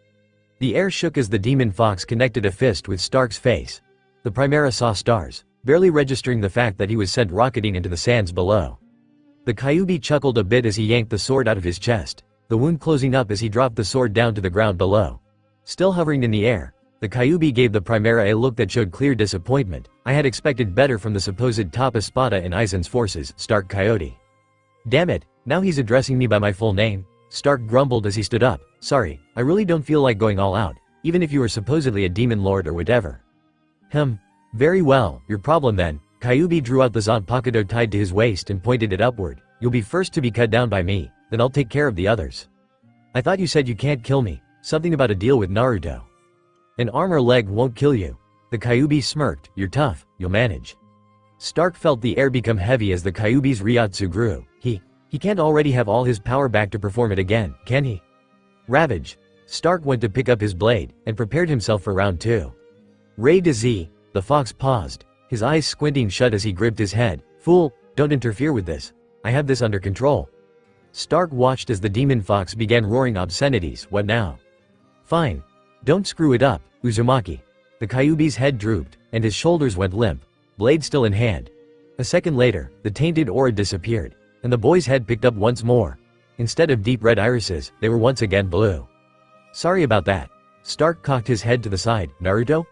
The air shook as the demon fox connected a fist with Stark's face. The Primera saw stars, barely registering the fact that he was sent rocketing into the sands below. The Kyuubi chuckled a bit as he yanked the sword out of his chest, the wound closing up as he dropped the sword down to the ground below. Still hovering in the air, the Kyuubi gave the Primera a look that showed clear disappointment. I had expected better from the supposed top espada in Aizen's forces, Stark Coyote. Damn it, now he's addressing me by my full name. Stark grumbled as he stood up. Sorry, I really don't feel like going all out, even if you were supposedly a demon lord or whatever. Very well, your problem then. Kyuubi drew out the zanpakuto tied to his waist and pointed it upward. You'll be first to be cut down by me, then I'll take care of the others. I thought you said you can't kill me, something about a deal with Naruto. An arm or leg won't kill you. The Kyuubi smirked. You're tough, you'll manage. Stark felt the air become heavy as the Kyuubi's Ryatsu grew. He can't already have all his power back to perform it again, can he? Ravage. Stark went to pick up his blade, and prepared himself for round 2. Ray de Z. The fox paused, his eyes squinting shut as he gripped his head. Fool, don't interfere with this. I have this under control. Stark watched as the demon fox began roaring obscenities. What now? Fine. Don't screw it up, Uzumaki. The Kyuubi's head drooped, and his shoulders went limp, blade still in hand. A second later, the tainted aura disappeared, and the boy's head picked up once more. Instead of deep red irises, they were once again blue. Sorry about that. Stark cocked his head to the side. Naruto?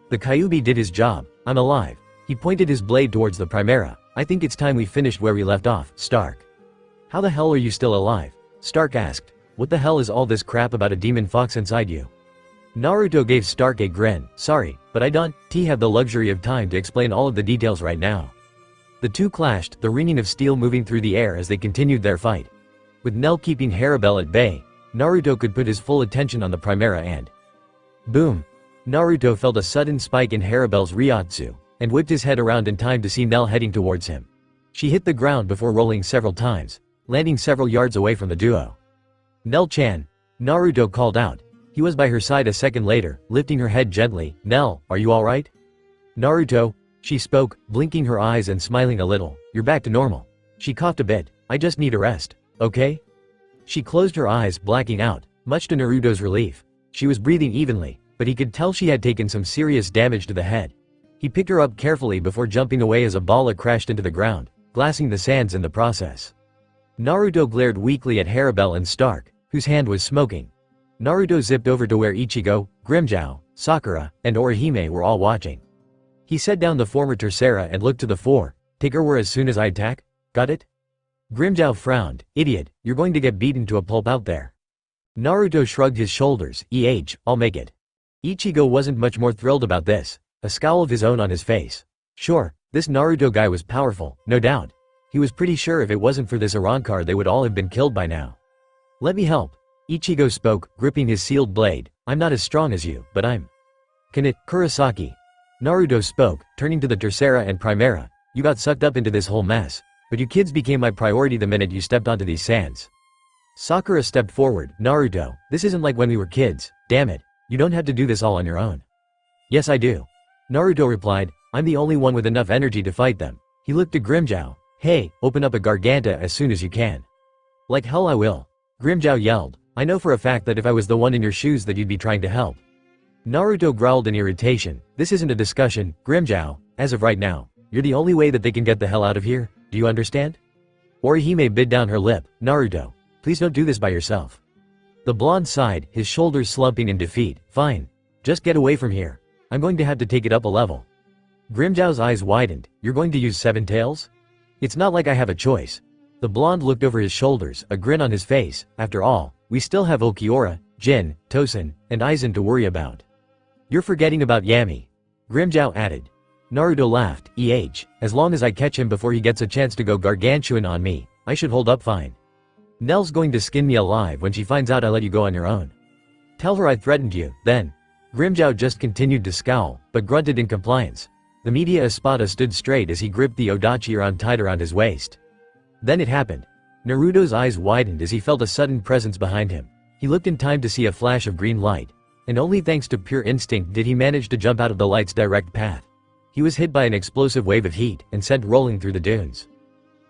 The Kyuubi did his job. I'm alive. He pointed his blade towards the Primera. I think it's time we finished where we left off, Stark. How the hell are you still alive? Stark asked. What the hell is all this crap about a demon fox inside you? Naruto gave Stark a grin. Sorry, but I don't have the luxury of time to explain all of the details right now. The two clashed, the ringing of steel moving through the air as they continued their fight. With Nell keeping Harabel at bay, Naruto could put his full attention on the Primera and... Boom! Naruto felt a sudden spike in Harabel's Ryatsu. and whipped his head around in time to see Nell heading towards him. She hit the ground before rolling several times, landing several yards away from the duo. "Nell-chan," Naruto called out. He was by her side a second later, lifting her head gently. "Nell, are you alright?" "Naruto," she spoke, blinking her eyes and smiling a little. "You're back to normal." She coughed a bit. "I just need a rest, okay?" She closed her eyes, blacking out, much to Naruto's relief. She was breathing evenly, but he could tell she had taken some serious damage to the head. He picked her up carefully before jumping away as a balla crashed into the ground, glassing the sands in the process. Naruto glared weakly at Harabel and Stark, whose hand was smoking. Naruto zipped over to where Ichigo, Grimmjow, Sakura, and Orihime were all watching. He set down the former Tercera and looked to the fore. "Take her where as soon as I attack? Got it?" Grimmjow frowned. "Idiot, you're going to get beaten to a pulp out there." Naruto shrugged his shoulders. I'll make it." Ichigo wasn't much more thrilled about this, a scowl of his own on his face. Sure, this Naruto guy was powerful, no doubt. He was pretty sure if it wasn't for this Arrancar they would all have been killed by now. "Let me help." Ichigo spoke, gripping his sealed blade. "I'm not as strong as you, but I'm Kurosaki." Naruto spoke, turning to the Tercera and Primera. "You got sucked up into this whole mess, but you kids became my priority the minute you stepped onto these sands." Sakura stepped forward. "Naruto, this isn't like when we were kids, damn it. You don't have to do this all on your own." "Yes I do." Naruto replied. "I'm the only one with enough energy to fight them." He looked to Grimmjow. "Hey, open up a Garganta as soon as you can." "Like hell I will." Grimmjow yelled. "I know for a fact that if I was the one in your shoes that you'd be trying to help." Naruto growled in irritation. "This isn't a discussion, Grimmjow. As of right now, you're the only way that they can get the hell out of here, do you understand?" Orihime bit down her lip. "Naruto, please don't do this by yourself." The blonde sighed, his shoulders slumping in defeat. "Fine. Just get away from here. I'm going to have to take it up a level." Grimmjow's eyes widened. "You're going to use Seven Tails? It's not like I have a choice." The blonde looked over his shoulders, a grin on his face. "After all, we still have Ulquiorra, Jin, Tosen, and Aizen to worry about." "You're forgetting about Yami," Grimmjow added. Naruto laughed. As long as I catch him before he gets a chance to go gargantuan on me, I should hold up fine. Nell's going to skin me alive when she finds out I let you go on your own. Tell her I threatened you, then." Grimmjow just continued to scowl, but grunted in compliance. The media espada stood straight as he gripped the odachi tied around his waist. Then it happened. Naruto's eyes widened as he felt a sudden presence behind him. He looked in time to see a flash of green light, and only thanks to pure instinct did he manage to jump out of the light's direct path. He was hit by an explosive wave of heat and sent rolling through the dunes.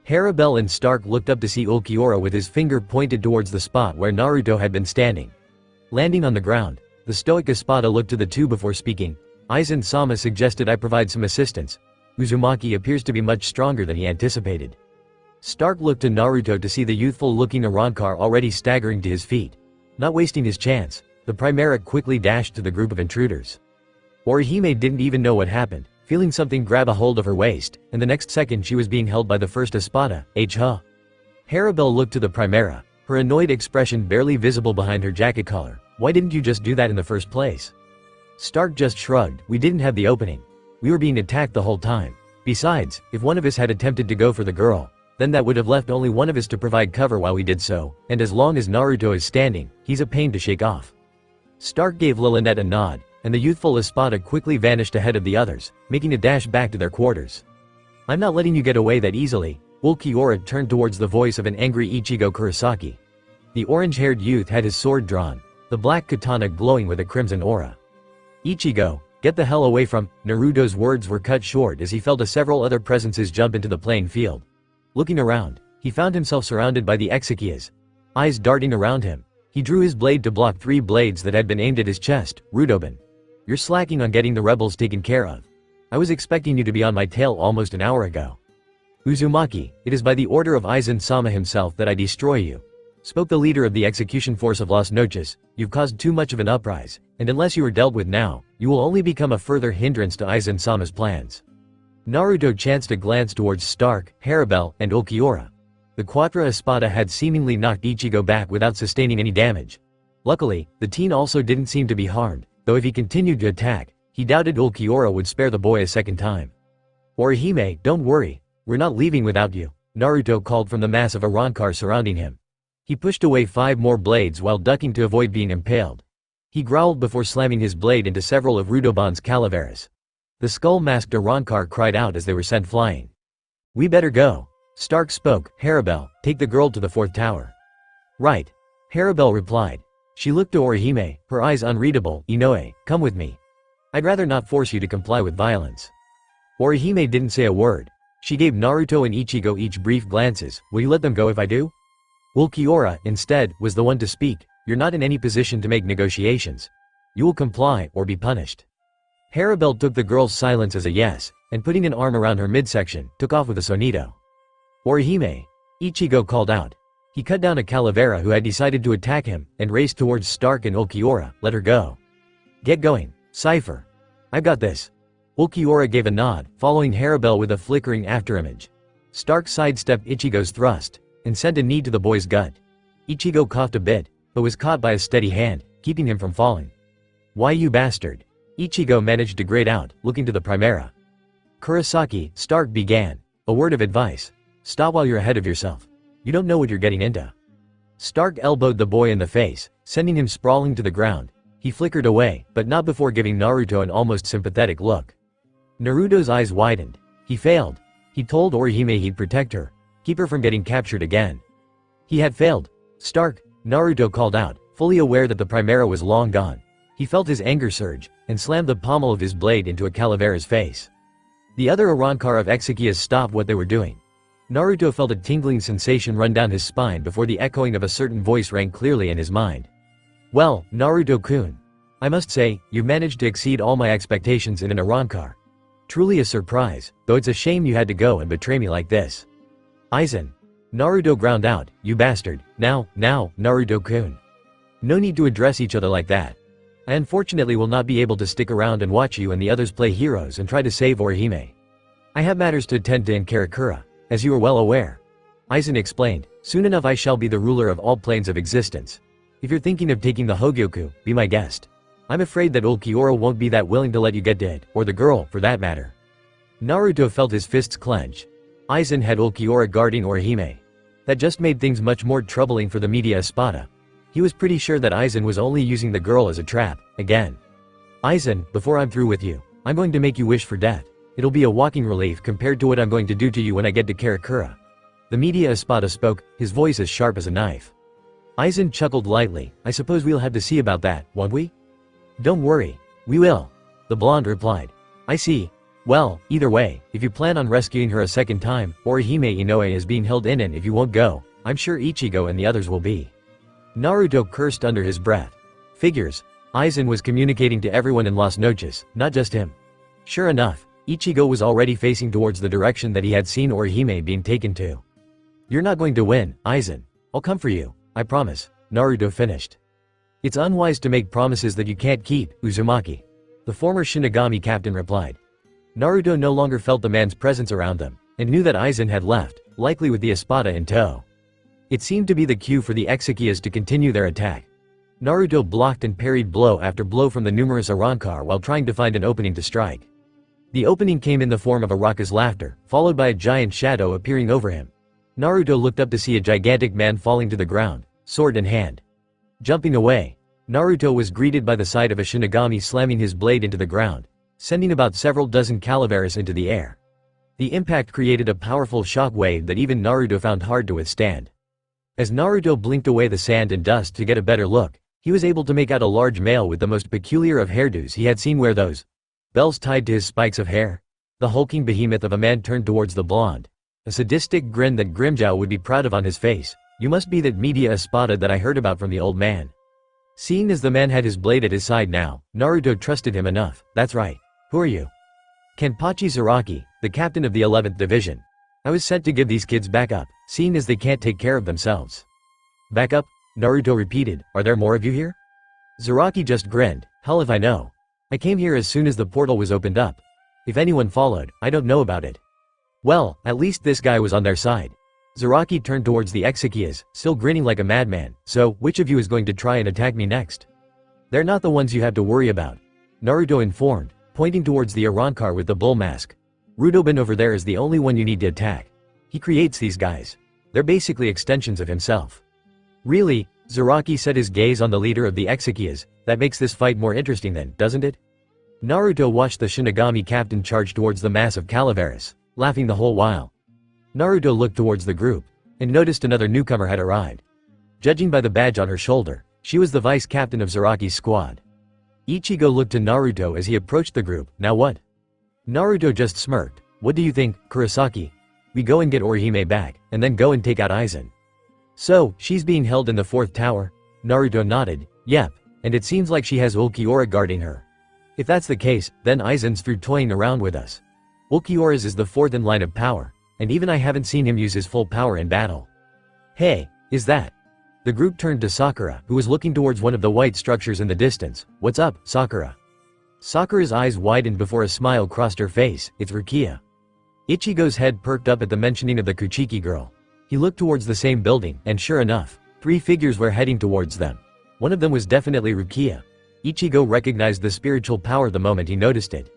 Harabel and Stark looked up to see Ulquiorra with his finger pointed towards the spot where Naruto had been standing. Landing on the ground, the stoic espada looked to the two before speaking. "Aizen-sama suggested I provide some assistance. Uzumaki appears to be much stronger than he anticipated." Stark looked to Naruto to see the youthful-looking Arrancar already staggering to his feet. Not wasting his chance, the Primera quickly dashed to the group of intruders. Orihime didn't even know what happened, feeling something grab a hold of her waist, and the next second she was being held by the first espada, H-ha. Harabel looked to the Primera, her annoyed expression barely visible behind her jacket collar. "Why didn't you just do that in the first place?" Stark just shrugged. "We didn't have the opening. We were being attacked the whole time. Besides, if one of us had attempted to go for the girl, then that would have left only one of us to provide cover while we did so, and as long as Naruto is standing, he's a pain to shake off." Stark gave Lilynette a nod, and the youthful espada quickly vanished ahead of the others, making a dash back to their quarters. "I'm not letting you get away that easily." Ulquiorra turned towards the voice of an angry Ichigo Kurosaki. The orange-haired youth had his sword drawn, the black katana glowing with a crimson aura. "Ichigo, get the hell away from—" Naruto's words were cut short as he felt several other presences jump into the playing field. Looking around, he found himself surrounded by the Exekias, eyes darting around him. He drew his blade to block 3 blades that had been aimed at his chest. "Rudoban, you're slacking on getting the rebels taken care of. I was expecting you to be on my tail almost an hour ago." "Uzumaki, it is by the order of Aizen-sama himself that I destroy you," spoke the leader of the execution force of Las Noches. "You've caused too much of an uprise, and unless you are dealt with now, you will only become a further hindrance to Aizen-sama's plans." Naruto chanced a glance towards Stark, Harabel, and Ulquiorra. The Quattro Espada had seemingly knocked Ichigo back without sustaining any damage. Luckily, the teen also didn't seem to be harmed, though if he continued to attack, he doubted Ulquiorra would spare the boy a second time. "Orihime, don't worry, we're not leaving without you," Naruto called from the mass of Arrancar surrounding him. He pushed away 5 more blades while ducking to avoid being impaled. He growled before slamming his blade into several of Rudoban's calaveras. The skull-masked Arrancar cried out as they were sent flying. "We better go." Stark spoke. "Harabel, take the girl to the 4th tower." "Right." Harabel replied. She looked to Orihime, her eyes unreadable. "Inoue, come with me. I'd rather not force you to comply with violence." Orihime didn't say a word. She gave Naruto and Ichigo each brief glances. "Will you let them go if I do?" Ulquiorra, instead, was the one to speak. "You're not in any position to make negotiations. You will comply, or be punished." Harabel took the girl's silence as a yes, and putting an arm around her midsection, took off with a sonito. "Orihime!" Ichigo called out. He cut down a calavera who had decided to attack him, and raced towards Stark and Ulquiorra. "Let her go." "Get going, Cypher. I've got this." Ulquiorra gave a nod, following Harabel with a flickering afterimage. Stark sidestepped Ichigo's thrust, and sent a knee to the boy's gut. Ichigo coughed a bit, but was caught by a steady hand, keeping him from falling. "Why, you bastard?" Ichigo managed to grate out, looking to the Primera. "Kurosaki," Stark began. "A word of advice. Stop while you're ahead of yourself. You don't know what you're getting into." Stark elbowed the boy in the face, sending him sprawling to the ground. He flickered away, but not before giving Naruto an almost sympathetic look. Naruto's eyes widened. He failed. He told Orihime he'd protect her, keep her from getting captured again. He had failed. "Stark," Naruto called out, fully aware that the Primera was long gone. He felt his anger surge, and slammed the pommel of his blade into a calavera's face. The other Arrancar of Exekias stopped what they were doing. Naruto felt a tingling sensation run down his spine before the echoing of a certain voice rang clearly in his mind. "Well, Naruto-kun. I must say, you've managed to exceed all my expectations in an Arrancar. Truly a surprise, though it's a shame you had to go and betray me like this." "Aizen." Naruto ground out. "You bastard. Now, Naruto-kun. No need to address each other like that. I unfortunately will not be able to stick around and watch you and the others play heroes and try to save Orihime. I have matters to attend to in Karakura, as you are well aware." Aizen explained. "Soon enough I shall be the ruler of all planes of existence. If you're thinking of taking the Hogyoku, be my guest. I'm afraid that Ulquiorra won't be that willing to let you get dead, or the girl, for that matter." Naruto felt his fists clench. Aizen had Ulquiorra guarding Orihime. That just made things much more troubling for the Media Espada. He was pretty sure that Aizen was only using the girl as a trap, again. "Aizen, before I'm through with you, I'm going to make you wish for death. It'll be a walking relief compared to what I'm going to do to you when I get to Karakura." The Media Espada spoke, his voice as sharp as a knife. Aizen chuckled lightly. "I suppose we'll have to see about that, won't we?" "Don't worry. We will," the blonde replied. "I see. Well, either way, if you plan on rescuing her a second time, Orihime Inoue is being held in, and if you won't go, I'm sure Ichigo and the others will be." Naruto cursed under his breath. Figures. Aizen was communicating to everyone in Las Noches, not just him. Sure enough, Ichigo was already facing towards the direction that he had seen Orihime being taken to. "You're not going to win, Aizen. I'll come for you, I promise," Naruto finished. "It's unwise to make promises that you can't keep, Uzumaki," the former Shinigami captain replied. Naruto no longer felt the man's presence around them, and knew that Aizen had left, likely with the Espada in tow. It seemed to be the cue for the Exekias to continue their attack. Naruto blocked and parried blow after blow from the numerous Arrancar while trying to find an opening to strike. The opening came in the form of Araka's laughter, followed by a giant shadow appearing over him. Naruto looked up to see a gigantic man falling to the ground, sword in hand. Jumping away, Naruto was greeted by the sight of a Shinigami slamming his blade into the ground, sending about several dozen calaveras into the air. The impact created a powerful shock wave that even Naruto found hard to withstand. As Naruto blinked away the sand and dust to get a better look, he was able to make out a large male with the most peculiar of hairdos he had seen wear those bells tied to his spikes of hair. The hulking behemoth of a man turned towards the blonde, a sadistic grin that Grimmjow would be proud of on his face. "You must be that Media Espada that I heard about from the old man." Seeing as the man had his blade at his side now, Naruto trusted him enough. "That's right. Who are you?" "Kenpachi Zaraki, the captain of the 11th Division. I was sent to give these kids backup, seeing as they can't take care of themselves." "Backup?" Naruto repeated. "Are there more of you here?" Zaraki just grinned. "Hell if I know. I came here as soon as the portal was opened up. If anyone followed, I don't know about it." "Well, at least this guy was on their side." Zaraki turned towards the Exekias, still grinning like a madman. "So, which of you is going to try and attack me next?" "They're not the ones you have to worry about," Naruto informed, pointing towards the Arrancar with the bull mask. "Rudobin over there is the only one you need to attack. He creates these guys. They're basically extensions of himself." "Really?" Zaraki set his gaze on the leader of the Exekias. "That makes this fight more interesting then, doesn't it?" Naruto watched the Shinigami captain charge towards the mass of Calaveras, laughing the whole while. Naruto looked towards the group, and noticed another newcomer had arrived. Judging by the badge on her shoulder, she was the vice captain of Zaraki's squad. Ichigo looked to Naruto as he approached the group. Now what? Naruto just smirked. What do you think, Kurosaki? We go and get Orihime back, and then go and take out Aizen. So, she's being held in the 4th tower? Naruto nodded. Yep, and it seems like she has Ulquiorra guarding her. If that's the case, then Aizen's through toying around with us. Ulquiorra's is the 4th in line of power, and even I haven't seen him use his full power in battle. Hey, is that? The group turned to Sakura, who was looking towards one of the white structures in the distance. What's up, Sakura? Sakura's eyes widened before a smile crossed her face. It's Rukia. Ichigo's head perked up at the mentioning of the Kuchiki girl. He looked towards the same building, and sure enough, 3 figures were heading towards them. One of them was definitely Rukia. Ichigo recognized the spiritual power the moment he noticed it.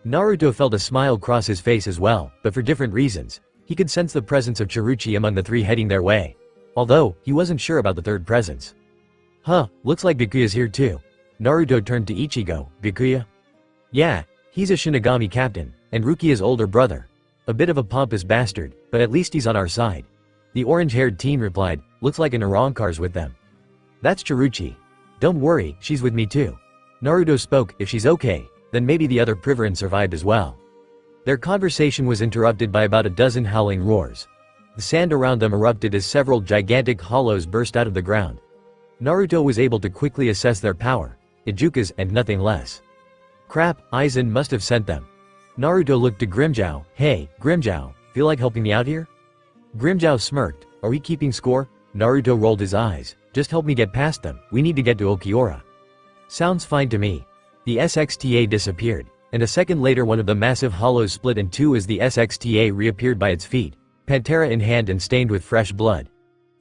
Naruto felt a smile cross his face as well, but for different reasons. He could sense the presence of Chiruchi among the 3 heading their way. Although, he wasn't sure about the 3rd presence. Huh, looks like Bikuya's here too. Naruto turned to Ichigo. Bikuya? Yeah, he's a Shinigami captain, and Rukia's older brother. A bit of a pompous bastard, but at least he's on our side. The orange-haired teen replied, looks like an Arrancar's with them. That's Chiruchi. Don't worry, she's with me too. Naruto spoke. If she's okay, then maybe the other Privarin survived as well. Their conversation was interrupted by about a dozen howling roars. The sand around them erupted as several gigantic hollows burst out of the ground. Naruto was able to quickly assess their power. Ijukas and nothing less. Crap, Aizen must have sent them. Naruto looked to Grimmjow. Hey, Grimmjow, feel like helping me out here? Grimmjow smirked. Are we keeping score? Naruto rolled his eyes. Just help me get past them, we need to get to Ulquiorra. Sounds fine to me. The SXTA disappeared, and a second later one of the massive hollows split in 2 as the SXTA reappeared by its feet, Pantera in hand and stained with fresh blood.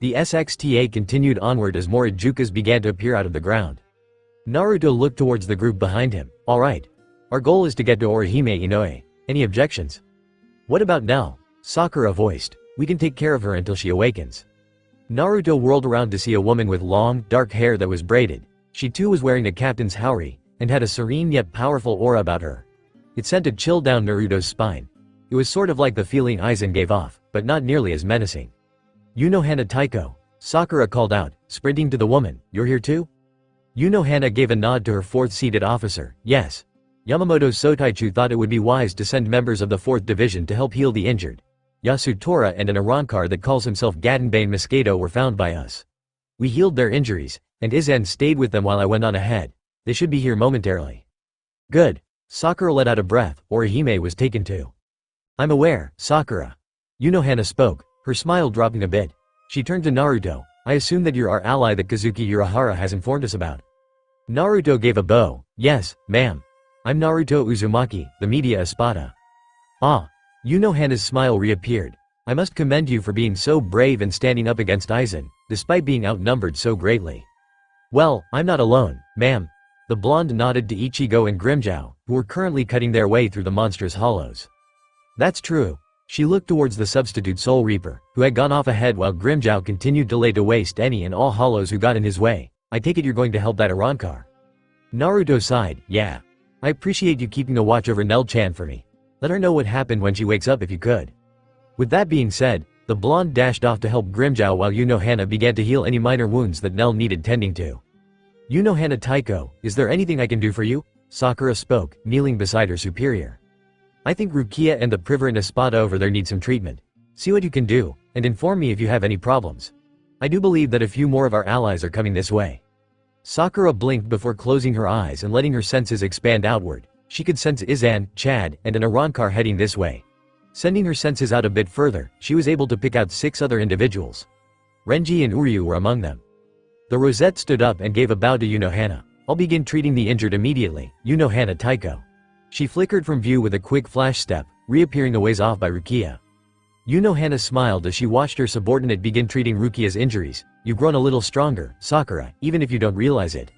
The SXTA continued onward as more Ijukas began to appear out of the ground. Naruto looked towards the group behind him. Alright. Our goal is to get to Orihime Inoue. Any objections? What about Nell? Sakura voiced. We can take care of her until she awakens. Naruto whirled around to see a woman with long, dark hair that was braided. She too was wearing a captain's haori, and had a serene yet powerful aura about her. It sent a chill down Naruto's spine. It was sort of like the feeling Aizen gave off, but not nearly as menacing. Hana Taiko. Sakura called out, sprinting to the woman. You're here too? Hana gave a nod to her 4th-seated officer. Yes. Yamamoto Sotaichu thought it would be wise to send members of the 4th Division to help heal the injured. Yasutora and an Arrancar that calls himself Gatenbane Mosquito were found by us. We healed their injuries, and Izen stayed with them while I went on ahead. They should be here momentarily. Good. Sakura let out a breath. Orihime was taken too. I'm aware, Sakura. Hana spoke, her smile dropping a bit. She turned to Naruto. I assume that you're our ally that Kazuki Urahara has informed us about. Naruto gave a bow. Yes, ma'am. I'm Naruto Uzumaki, the media Espada. Ah. Hana's smile reappeared. I must commend you for being so brave and standing up against Aizen, despite being outnumbered so greatly. Well, I'm not alone, ma'am. The blonde nodded to Ichigo and Grimmjow, who were currently cutting their way through the monstrous hollows. That's true. She looked towards the substitute Soul Reaper, who had gone off ahead while Grimmjow continued to lay to waste any and all hollows who got in his way. I take it you're going to help that Arrancar. Naruto sighed. Yeah. I appreciate you keeping a watch over Nell-chan for me. Let her know what happened when she wakes up if you could. With that being said, the blonde dashed off to help Grimmjow while Hana began to heal any minor wounds that Nell needed tending to. Hana Taiko, is there anything I can do for you? Sakura spoke, kneeling beside her superior. I think Rukia and the Privarin Espada over there need some treatment. See what you can do, and inform me if you have any problems. I do believe that a few more of our allies are coming this way. Sakura blinked before closing her eyes and letting her senses expand outward. She could sense Izan, Chad, and an Arrancar heading this way. Sending her senses out a bit further, she was able to pick out 6 other individuals. Renji and Uryu were among them. The Rosette stood up and gave a bow to Hana. I'll begin treating the injured immediately, Hana Taiko. She flickered from view with a quick flash step, reappearing a ways off by Rukia. Hana smiled as she watched her subordinate begin treating Rukia's injuries. You've grown a little stronger, Sakura, even if you don't realize it.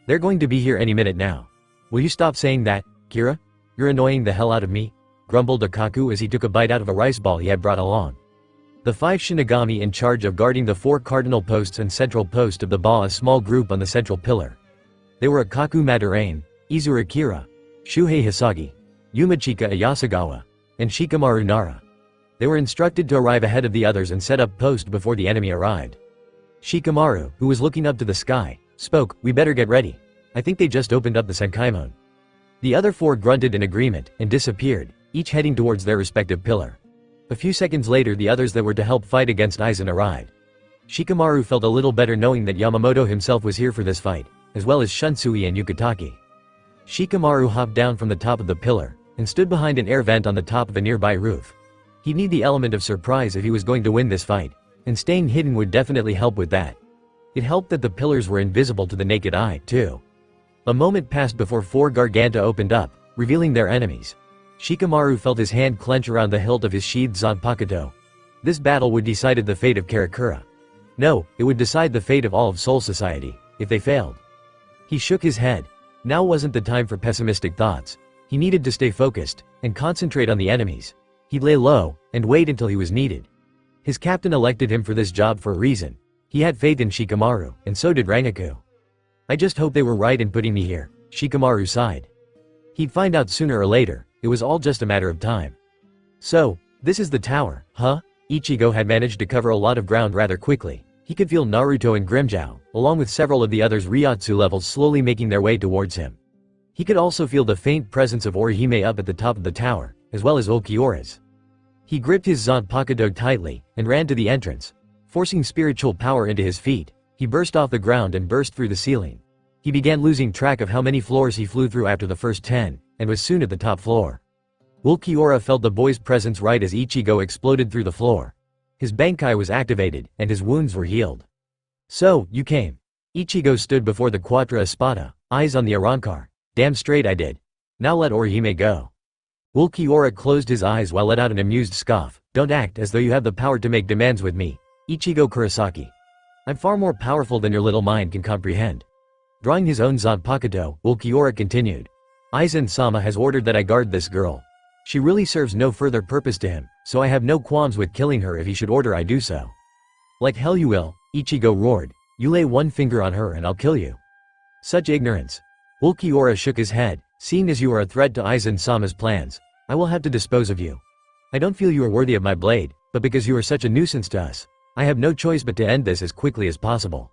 They're going to be here any minute now. Will you stop saying that, Kira? You're annoying the hell out of me, grumbled Akaku as he took a bite out of a rice ball he had brought along. The 5 Shinigami in charge of guarding the 4 cardinal posts and central post of the Ba, a small group on the central pillar. They were Akaku Madarain, Izuru Kira, Shuhei Hisagi, Yumachika Ayasagawa, and Shikamaru Nara. They were instructed to arrive ahead of the others and set up post before the enemy arrived. Shikamaru, who was looking up to the sky, spoke, "We better get ready. I think they just opened up the Senkaimon." The other four grunted in agreement and disappeared, each heading towards their respective pillar. A few seconds later the others that were to help fight against Aizen arrived. Shikamaru felt a little better knowing that Yamamoto himself was here for this fight, as well as Shunsui and Yukitake. Shikamaru hopped down from the top of the pillar, and stood behind an air vent on the top of a nearby roof. He'd need the element of surprise if he was going to win this fight, and staying hidden would definitely help with that. It helped that the pillars were invisible to the naked eye, too. A moment passed before four Garganta opened up, revealing their enemies. Shikamaru felt his hand clench around the hilt of his sheathed Zanpakuto. This battle would decide the fate of Karakura. No, it would decide the fate of all of Soul Society, if they failed. He shook his head. Now wasn't the time for pessimistic thoughts. He needed to stay focused, and concentrate on the enemies. He'd lay low, and wait until he was needed. His captain elected him for this job for a reason. He had faith in Shikamaru, and so did Rengoku. "I just hope they were right in putting me here," Shikamaru sighed. He'd find out sooner or later, it was all just a matter of time. "So, this is the tower, huh?" Ichigo had managed to cover a lot of ground rather quickly. He could feel Naruto and Grimmjow, along with several of the others' Ryotsu levels slowly making their way towards him. He could also feel the faint presence of Orihime up at the top of the tower, as well as Ulquiorra's. He gripped his Zanpakuto tightly, and ran to the entrance. Forcing spiritual power into his feet, he burst off the ground and burst through the ceiling. He began losing track of how many floors he flew through after the first 10, and was soon at the top floor. Ulquiorra felt the boy's presence right as Ichigo exploded through the floor. His Bankai was activated, and his wounds were healed. "So, you came." Ichigo stood before the Quattro Espada, eyes on the Arrancar. "Damn straight I did. Now let Orihime go." Ulquiorra closed his eyes while let out an amused scoff. "Don't act as though you have the power to make demands with me, Ichigo Kurosaki. I'm far more powerful than your little mind can comprehend." Drawing his own Zanpakuto, Ulquiorra continued. "Aizen-sama has ordered that I guard this girl. She really serves no further purpose to him, so I have no qualms with killing her if he should order I do so." "Like hell you will," Ichigo roared. "You lay one finger on her and I'll kill you." "Such ignorance." Ulquiorra shook his head. "Seeing as you are a threat to Aizen-sama's plans, I will have to dispose of you. I don't feel you are worthy of my blade, but because you are such a nuisance to us, I have no choice but to end this as quickly as possible."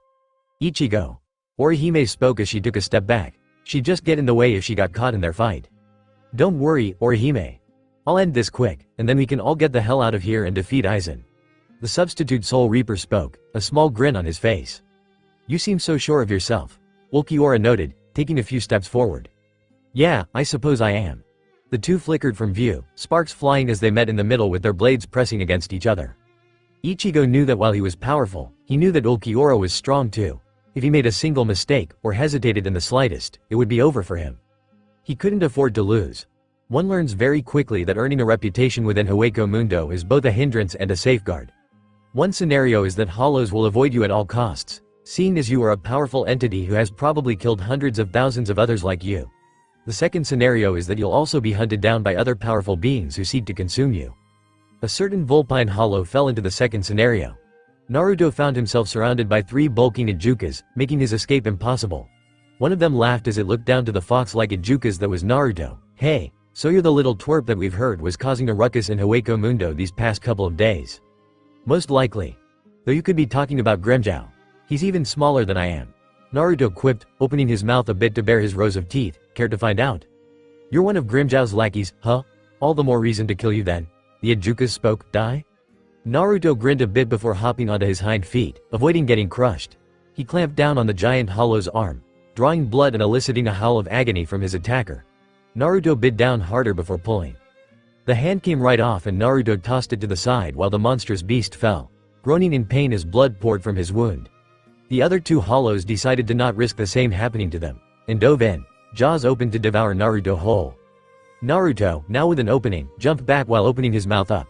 "Ichigo." Orihime spoke as she took a step back. She'd just get in the way if she got caught in their fight. "Don't worry, Orihime. I'll end this quick, and then we can all get the hell out of here and defeat Aizen." The substitute Soul Reaper spoke, a small grin on his face. "You seem so sure of yourself," Ulquiorra noted, taking a few steps forward. "Yeah, I suppose I am." The two flickered from view, sparks flying as they met in the middle with their blades pressing against each other. Ichigo knew that while he was powerful, he knew that Ulquiorra was strong too. If he made a single mistake, or hesitated in the slightest, it would be over for him. He couldn't afford to lose. One learns very quickly that earning a reputation within Hueco Mundo is both a hindrance and a safeguard. One scenario is that hollows will avoid you at all costs, seeing as you are a powerful entity who has probably killed hundreds of thousands of others like you. The second scenario is that you'll also be hunted down by other powerful beings who seek to consume you. A certain Vulpine hollow fell into the second scenario. Naruto found himself surrounded by 3 bulking Ijukas, making his escape impossible. One of them laughed as it looked down to the fox-like Ijukas that was Naruto. "Hey, so you're the little twerp that we've heard was causing a ruckus in Hueco Mundo these past couple of days." "Most likely. Though you could be talking about Grimmjow. He's even smaller than I am." Naruto quipped, opening his mouth a bit to bare his rows of teeth. "Care to find out?" "You're one of Grimmjow's lackeys, huh? All the more reason to kill you then." The Ijukas spoke. "Die?" Naruto grinned a bit before hopping onto his hind feet, avoiding getting crushed. He clamped down on the giant hollow's arm, drawing blood and eliciting a howl of agony from his attacker. Naruto bit down harder before pulling. The hand came right off and Naruto tossed it to the side while the monstrous beast fell, groaning in pain as blood poured from his wound. The other 2 hollows decided to not risk the same happening to them, and dove in, jaws open to devour Naruto whole. Naruto, now with an opening, jumped back while opening his mouth up.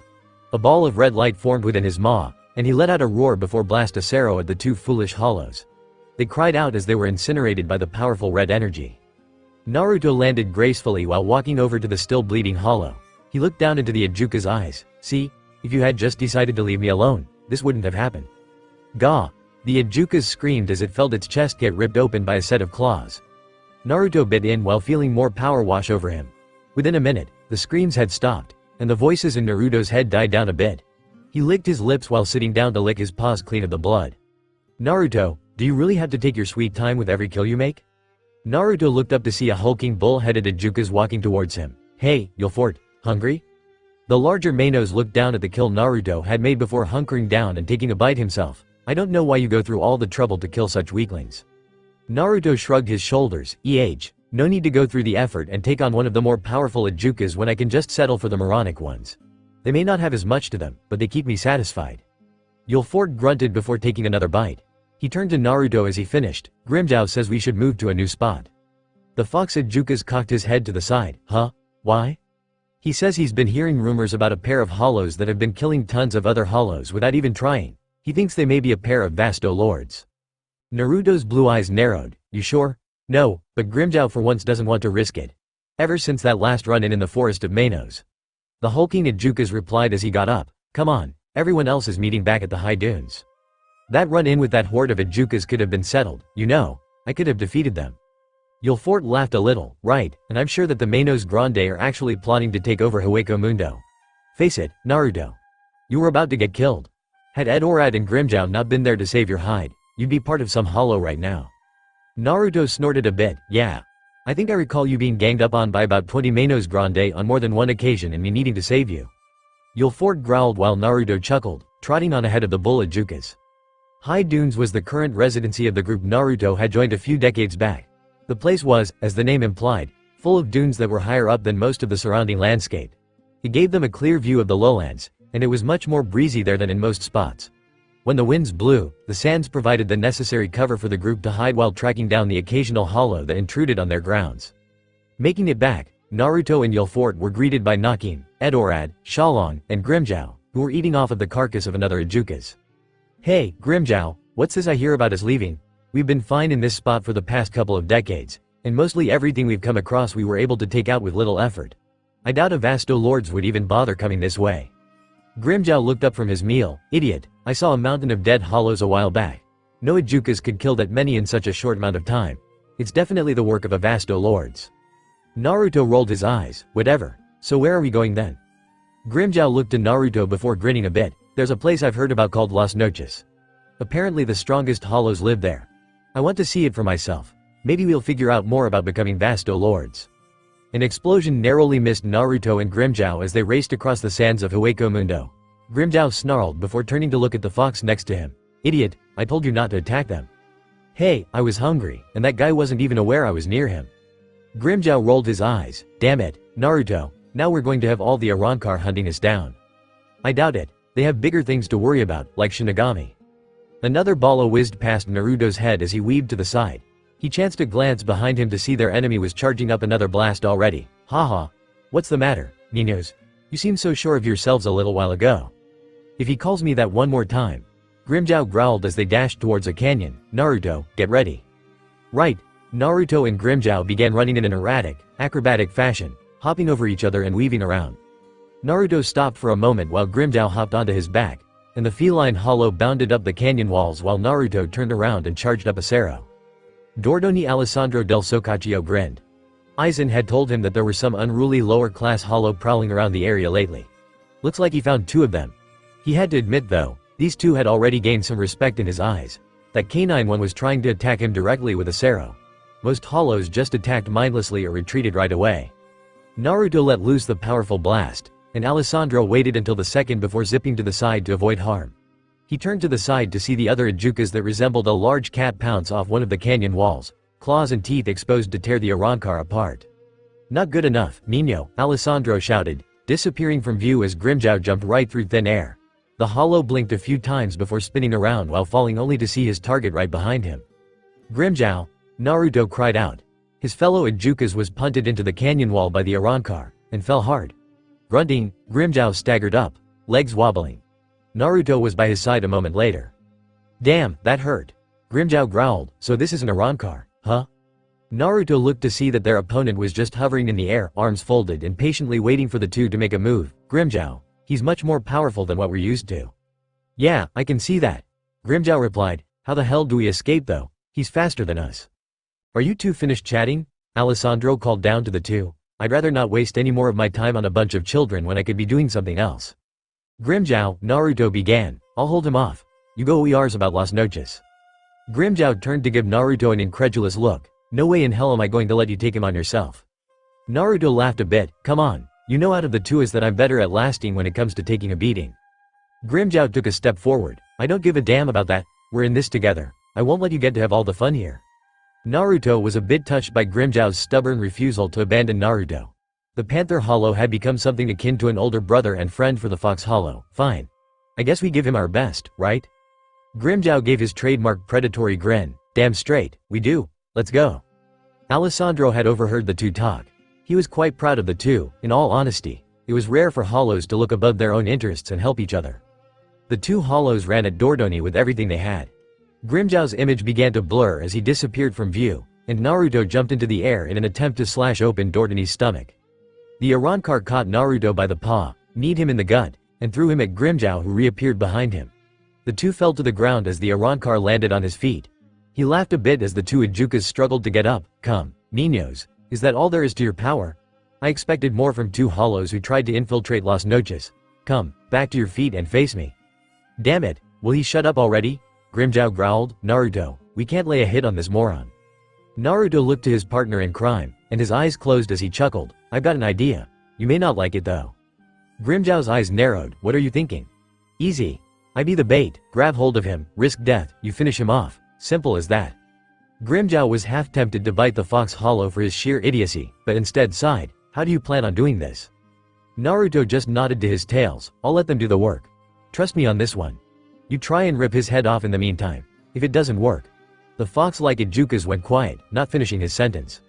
A ball of red light formed within his maw, and he let out a roar before blast a Sero at the 2 foolish hollows. They cried out as they were incinerated by the powerful red energy. Naruto landed gracefully while walking over to the still bleeding hollow. He looked down into the Ijuka's eyes. "See, if you had just decided to leave me alone, this wouldn't have happened." "Gah!" The Ijukas screamed as it felt its chest get ripped open by a set of claws. Naruto bit in while feeling more power wash over him. Within a minute, the screams had stopped, and the voices in Naruto's head died down a bit. He licked his lips while sitting down to lick his paws clean of the blood. Naruto, do you really have to take your sweet time with every kill you make? Naruto looked up to see a hulking bull-headed Uchiha walking towards him. Hey, Ulfort, hungry? The larger Manos looked down at the kill Naruto had made before hunkering down and taking a bite himself. I don't know why you go through all the trouble to kill such weaklings. Naruto shrugged his shoulders. No need to go through the effort and take on one of the more powerful Uchikas when I can just settle for the moronic ones. They may not have as much to them, but they keep me satisfied. Ulfort grunted before taking another bite. He turned to Naruto as he finished. Grimmjow says we should move to a new spot. The fox Uchiha cocked his head to the side. Huh? Why? He says he's been hearing rumors about a pair of hollows that have been killing tons of other hollows without even trying. He thinks they may be a pair of Vasto lords. Naruto's blue eyes narrowed. You sure? No, but Grimmjow for once doesn't want to risk it. Ever since that last run-in the forest of Manos. The hulking Uchiha replied as he got up. Come on, everyone else is meeting back at the high dunes. That run-in with that horde of Uchiha could have been settled, you know. I could have defeated them. Ulfort laughed a little. Right, and I'm sure that the Manos Grande are actually plotting to take over Hueco Mundo. Face it, Naruto. You were about to get killed. Had Edorad and Grimmjow not been there to save your hide, you'd be part of some hollow right now. Naruto snorted a bit. Yeah. I think I recall you being ganged up on by about 20 Manos Grande on more than one occasion and me needing to save you. Ulfort growled while Naruto chuckled, trotting on ahead of the bull Uchiha. High Dunes was the current residency of the group Naruto had joined a few decades back. The place was, as the name implied, full of dunes that were higher up than most of the surrounding landscape. It gave them a clear view of the lowlands, and it was much more breezy there than in most spots. When the winds blew, the sands provided the necessary cover for the group to hide while tracking down the occasional hollow that intruded on their grounds. Making it back, Naruto and Ulfort were greeted by Nakin, Edorad, Shalong, and Grimmjow, who were eating off of the carcass of another Uchiha. Hey, Grimmjow, what's this I hear about us leaving? We've been fine in this spot for the past couple of decades, and mostly everything we've come across we were able to take out with little effort. I doubt a Vasto lords would even bother coming this way. Grimmjow looked up from his meal. Idiot, I saw a mountain of dead hollows a while back. No Uchiha could kill that many in such a short amount of time. It's definitely the work of a Vasto lords. Naruto rolled his eyes. Whatever. So where are we going then? Grimmjow looked to Naruto before grinning a bit. There's a place I've heard about called Las Noches. Apparently the strongest hollows live there. I want to see it for myself. Maybe we'll figure out more about becoming Vasto lords. An explosion narrowly missed Naruto and Grimmjow as they raced across the sands of Hueco Mundo. Grimmjow snarled before turning to look at the fox next to him. Idiot, I told you not to attack them. Hey, I was hungry, and that guy wasn't even aware I was near him. Grimmjow rolled his eyes. Damn it, Naruto, now we're going to have all the Arrancar hunting us down. I doubt it. They have bigger things to worry about, like Shinigami. Another balla whizzed past Naruto's head as he weaved to the side. He chanced to glance behind him to see their enemy was charging up another blast already. Haha. What's the matter, Ninos? You seemed so sure of yourselves a little while ago. If he calls me that one more time. Grimmjow growled as they dashed towards a canyon. Naruto, get ready. Right. Naruto and Grimmjow began running in an erratic, acrobatic fashion, hopping over each other and weaving around. Naruto stopped for a moment while Grimmjow hopped onto his back, and the feline hollow bounded up the canyon walls while Naruto turned around and charged up a Acero. Dordoni Alessandro del Socaccio grinned. Aizen had told him that there were some unruly lower-class hollow prowling around the area lately. Looks like he found two of them. He had to admit though, these two had already gained some respect in his eyes. That canine one was trying to attack him directly with a Acero. Most hollows just attacked mindlessly or retreated right away. Naruto let loose the powerful blast, and Alessandro waited until the second before zipping to the side to avoid harm. He turned to the side to see the other Uchiha that resembled a large cat pounce off one of the canyon walls, claws and teeth exposed to tear the Arrancar apart. Not good enough, Nino, Alessandro shouted, disappearing from view as Grimmjow jumped right through thin air. The hollow blinked a few times before spinning around while falling only to see his target right behind him. Grimmjow! Naruto cried out. His fellow Uchiha was punted into the canyon wall by the Arrancar, and fell hard. Grunting, Grimmjow staggered up, legs wobbling. Naruto was by his side a moment later. Damn, that hurt. Grimmjow growled, so this is an Arrancar, huh? Naruto looked to see that their opponent was just hovering in the air, arms folded and patiently waiting for the two to make a move. Grimmjow, he's much more powerful than what we're used to. Yeah, I can see that. Grimmjow replied, how the hell do we escape though? He's faster than us. Are you two finished chatting? Alessandro called down to the two. I'd rather not waste any more of my time on a bunch of children when I could be doing something else. Grimjow, Naruto began. I'll hold him off. You go ours about Las Noches. Grimjow turned to give Naruto an incredulous look. No way in hell am I going to let you take him on yourself. Naruto laughed a bit. Come on. You know out of the two is that I'm better at lasting when it comes to taking a beating. Grimjow took a step forward. I don't give a damn about that. We're in this together. I won't let you get to have all the fun here. Naruto was a bit touched by Grimjow's stubborn refusal to abandon Naruto. The Panther Hollow had become something akin to an older brother and friend for the Fox Hollow. Fine. I guess we give him our best, right? Grimjow gave his trademark predatory grin. Damn straight, we do. Let's go. Alessandro had overheard the two talk. He was quite proud of the two, in all honesty. It was rare for Hollows to look above their own interests and help each other. The two Hollows ran at Dordoni with everything they had. Grimjow's image began to blur as he disappeared from view, and Naruto jumped into the air in an attempt to slash open Dordoni's stomach. The Arrancar caught Naruto by the paw, kneed him in the gut, and threw him at Grimjow, who reappeared behind him. The two fell to the ground as the Arrancar landed on his feet. He laughed a bit as the two Ijukas struggled to get up. Come, niños, is that all there is to your power? I expected more from two Hollows who tried to infiltrate Las Noches. Come, back to your feet and face me. Damn it, will he shut up already? Grimjow growled. Naruto, we can't lay a hit on this moron. Naruto looked to his partner in crime, and his eyes closed as he chuckled. I've got an idea. You may not like it though. Grimjow's eyes narrowed. What are you thinking? Easy. I be the bait, grab hold of him, risk death, you finish him off. Simple as that. Grimjow was half tempted to bite the Fox Hollow for his sheer idiocy, but instead sighed. How do you plan on doing this? Naruto just nodded to his tails. I'll let them do the work. Trust me on this one. You try and rip his head off in the meantime. If it doesn't work. The fox-like Ijukas went quiet, not finishing his sentence.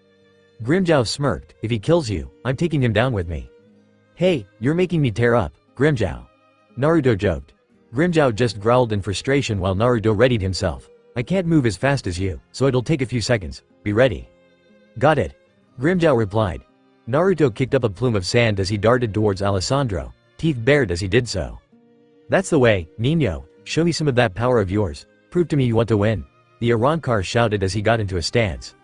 Grimjow smirked. If he kills you, I'm taking him down with me. Hey, you're making me tear up, Grimjow. Naruto joked. Grimjow just growled in frustration while Naruto readied himself. I can't move as fast as you, so it'll take a few seconds. Be ready. Got it. Grimjow replied. Naruto kicked up a plume of sand as he darted towards Alessandro, teeth bared as he did so. That's the way, Niño. Show me some of that power of yours. Prove to me you want to win. The Arrancar shouted as he got into a stance.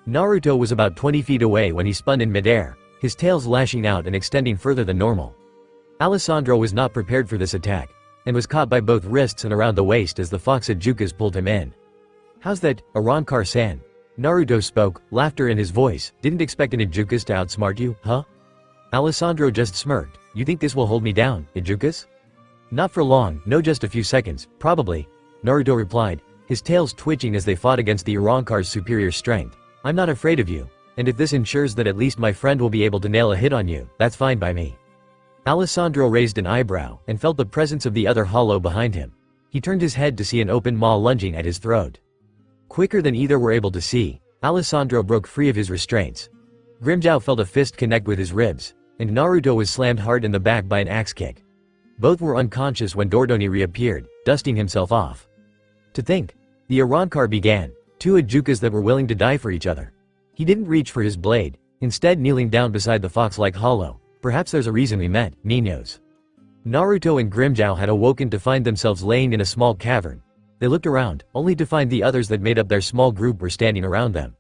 Naruto was about 20 feet away when he spun in midair, his tails lashing out and extending further than normal. Alessandro was not prepared for this attack, and was caught by both wrists and around the waist as the Fox Ijukas pulled him in. How's that, Arrancar-san? Naruto spoke, laughter in his voice. Didn't expect an Ijukas to outsmart you, huh? Alessandro just smirked. You think this will hold me down, Ijukas? Not for long, no, just a few seconds, probably. Naruto replied, his tails twitching as they fought against the Arrancar's superior strength. I'm not afraid of you, and if this ensures that at least my friend will be able to nail a hit on you, that's fine by me. Alessandro raised an eyebrow and felt the presence of the other Hollow behind him. He turned his head to see an open maw lunging at his throat. Quicker than either were able to see, Alessandro broke free of his restraints. Grimjow felt a fist connect with his ribs, and Naruto was slammed hard in the back by an axe kick. Both were unconscious when Dordoni reappeared, dusting himself off. To think. The Arrancar began, two Ijukas that were willing to die for each other. He didn't reach for his blade, instead kneeling down beside the fox-like Hollow. Perhaps there's a reason we met, niños. Naruto and Grimjow had awoken to find themselves laying in a small cavern. They looked around, only to find the others that made up their small group were standing around them.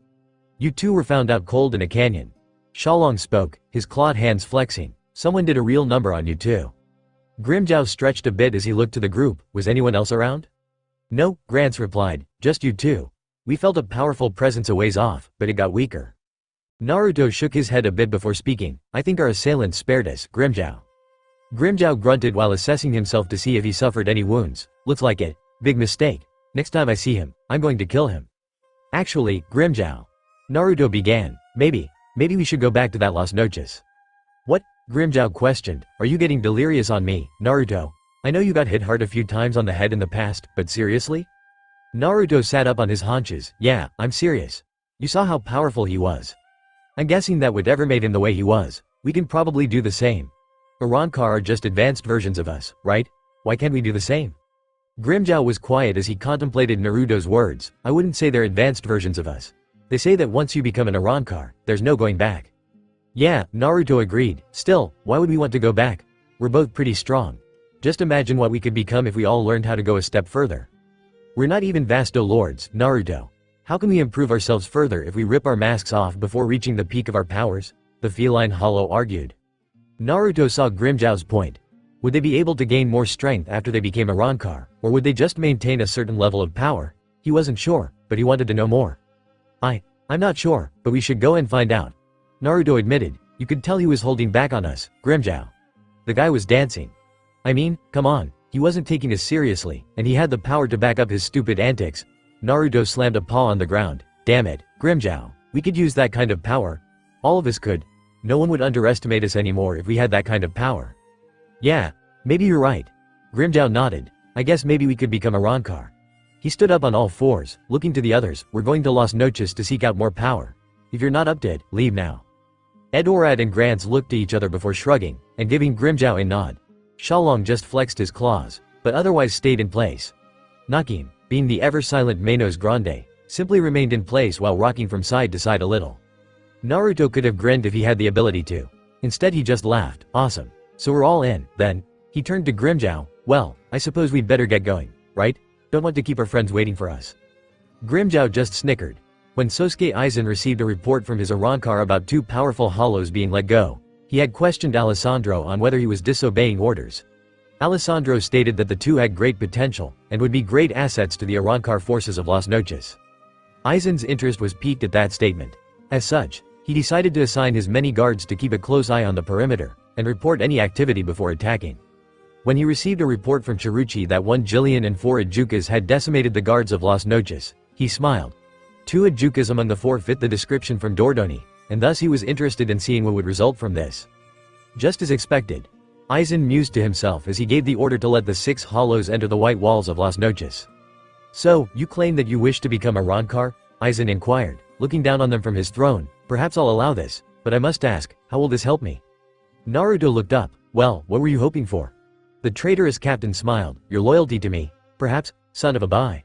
You two were found out cold in a canyon. Shalong spoke, his clawed hands flexing. Someone did a real number on you too. Grimjow stretched a bit as he looked to the group. Was anyone else around? No, Grants replied, just you two. We felt a powerful presence a ways off, but it got weaker. Naruto shook his head a bit before speaking. I think our assailants spared us, Grimjow. Grimjow grunted while assessing himself to see if he suffered any wounds. Looks like it. Big mistake. Next time I see him, I'm going to kill him. Actually, Grimjow. Naruto began. Maybe we should go back to that Las Noches. What? Grimjow questioned. Are you getting delirious on me, Naruto? I know you got hit hard a few times on the head in the past, but seriously? Naruto sat up on his haunches. Yeah, I'm serious. You saw how powerful he was. I'm guessing that whatever made him the way he was, we can probably do the same. Arrancar are just advanced versions of us, right? Why can't we do the same? Grimjow was quiet as he contemplated Naruto's words. I wouldn't say they're advanced versions of us. They say that once you become an Arrancar, there's no going back. Yeah, Naruto agreed. Still, why would we want to go back? We're both pretty strong. Just imagine what we could become if we all learned how to go a step further. We're not even Vasto Lords, Naruto. How can we improve ourselves further if we rip our masks off before reaching the peak of our powers? The feline hollow argued. Naruto saw Grimmjow's point. Would they be able to gain more strength after they became a Rankar, or would they just maintain a certain level of power? He wasn't sure, but he wanted to know more. I'm not sure, but we should go and find out. Naruto admitted. You could tell he was holding back on us, Grimmjow. The guy was dancing. I mean, come on, he wasn't taking us seriously, and he had the power to back up his stupid antics. Naruto slammed a paw on the ground. Damn it, Grimmjow, we could use that kind of power. All of us could. No one would underestimate us anymore if we had that kind of power. Yeah, maybe you're right. Grimmjow nodded. I guess maybe we could become a Rankar. He stood up on all fours, looking to the others. We're going to Las Noches to seek out more power. If you're not up to it, leave now. Edorad and Grants looked to each other before shrugging, and giving Grimmjow a nod. Shalong just flexed his claws, but otherwise stayed in place. Nakim, being the ever-silent Manos Grande, simply remained in place while rocking from side to side a little. Naruto could have grinned if he had the ability to. Instead he just laughed. Awesome. So we're all in, then. He turned to Grimmjow. Well, I suppose we'd better get going, right? Don't want to keep our friends waiting for us. Grimmjow just snickered. When Sasuke Aizen received a report from his Arankar about two powerful hollows being let go, he had questioned Alessandro on whether he was disobeying orders. Alessandro stated that the two had great potential, and would be great assets to the Arankar forces of Las Noches. Aizen's interest was piqued at that statement. As such, he decided to assign his many guards to keep a close eye on the perimeter, and report any activity before attacking. When he received a report from Chiruchi that 1 Jillion and 4 Ajukas had decimated the guards of Las Noches, he smiled. 2 Ajukas among the 4 fit the description from Dordoni, and thus he was interested in seeing what would result from this. Just as expected, Aizen mused to himself as he gave the order to let the 6 hollows enter the white walls of Las Noches. So, you claim that you wish to become a Rankar? Aizen inquired, looking down on them from his throne. Perhaps I'll allow this, but I must ask, how will this help me? Naruto looked up. Well, what were you hoping for? The traitorous captain smiled. Your loyalty to me, perhaps, son of a bai.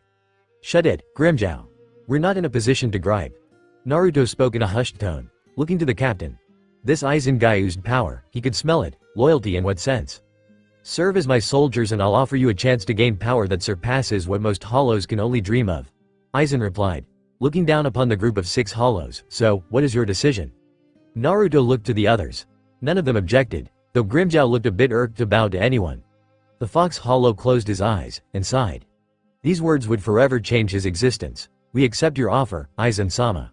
Shut it, Grimmjow. We're not in a position to gripe. Naruto spoke in a hushed tone, looking to the captain. This Aizen guy oozed power, he could smell it. Loyalty in what sense? Serve as my soldiers and I'll offer you a chance to gain power that surpasses what most hollows can only dream of. Aizen replied, looking down upon the group of 6 hollows. So, what is your decision? Naruto looked to the others. None of them objected, though Grimmjow looked a bit irked to bow to anyone. The fox hollow closed his eyes, and sighed. These words would forever change his existence. We accept your offer, Aizen-sama.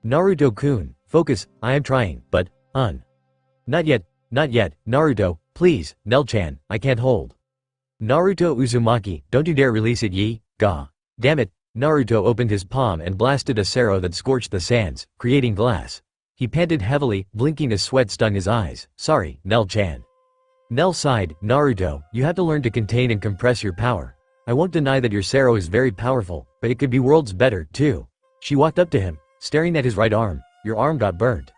Naruto-kun, focus, I am trying, but, Not yet, Naruto, please, Nel-chan, I can't hold. Naruto Uzumaki, don't you dare release it ye, ga. Damn it, Naruto opened his palm and blasted a Sero that scorched the sands, creating glass. He panted heavily, blinking as sweat stung his eyes. Sorry, Nel-chan. Nel sighed. Naruto, you have to learn to contain and compress your power. I won't deny that your Sero is very powerful, but it could be worlds better, too. She walked up to him, staring at his right arm. Your arm got burnt.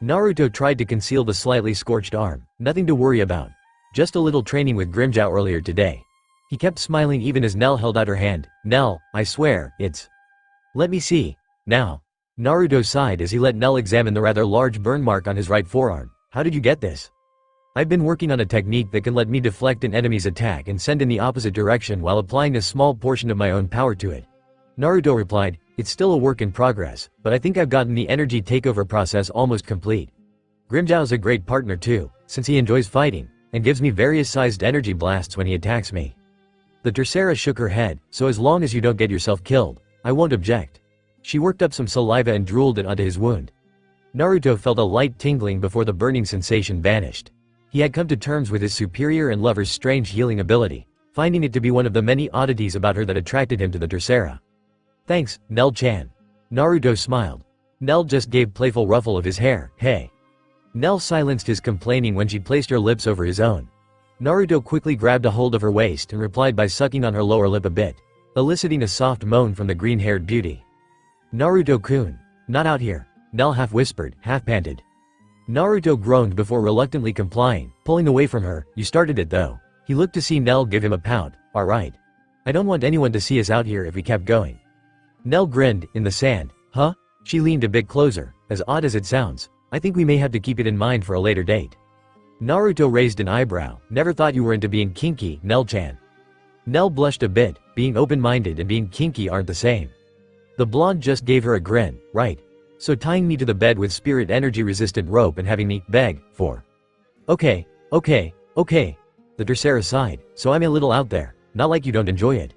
Naruto tried to conceal the slightly scorched arm. Nothing to worry about. Just a little training with Grimmjow earlier today. He kept smiling even as Nel held out her hand. Nel, I swear, it's... Let me see. Now. Naruto sighed as he let Nel examine the rather large burn mark on his right forearm. How did you get this? I've been working on a technique that can let me deflect an enemy's attack and send in the opposite direction while applying a small portion of my own power to it. Naruto replied, it's still a work in progress, but I think I've gotten the energy takeover process almost complete. Grimmjow's a great partner too, since he enjoys fighting, and gives me various sized energy blasts when he attacks me. The Tercera shook her head, so as long as you don't get yourself killed, I won't object. She worked up some saliva and drooled it onto his wound. Naruto felt a light tingling before the burning sensation vanished. He had come to terms with his superior and lover's strange healing ability, finding it to be one of the many oddities about her that attracted him to the Tercera. Thanks, Nel-chan. Naruto smiled. Nel just gave playful ruffle of his hair. Hey. Nel silenced his complaining when she placed her lips over his own. Naruto quickly grabbed a hold of her waist and replied by sucking on her lower lip a bit, eliciting a soft moan from the green-haired beauty. Naruto-kun. Not out here. Nel half whispered, half panted. Naruto groaned before reluctantly complying, pulling away from her. You started it though. He looked to see Nel give him a pout. Alright. I don't want anyone to see us out here if we kept going. Nel grinned, in the sand. Huh? She leaned a bit closer. As odd as it sounds, I think we may have to keep it in mind for a later date. Naruto raised an eyebrow. Never thought you were into being kinky, Nel-chan. Nel blushed a bit. Being open-minded and being kinky aren't the same. The blonde just gave her a grin, right? So tying me to the bed with spirit energy resistant rope and having me beg for. Okay. The Tercera sighed, so I'm a little out there, not like you don't enjoy it.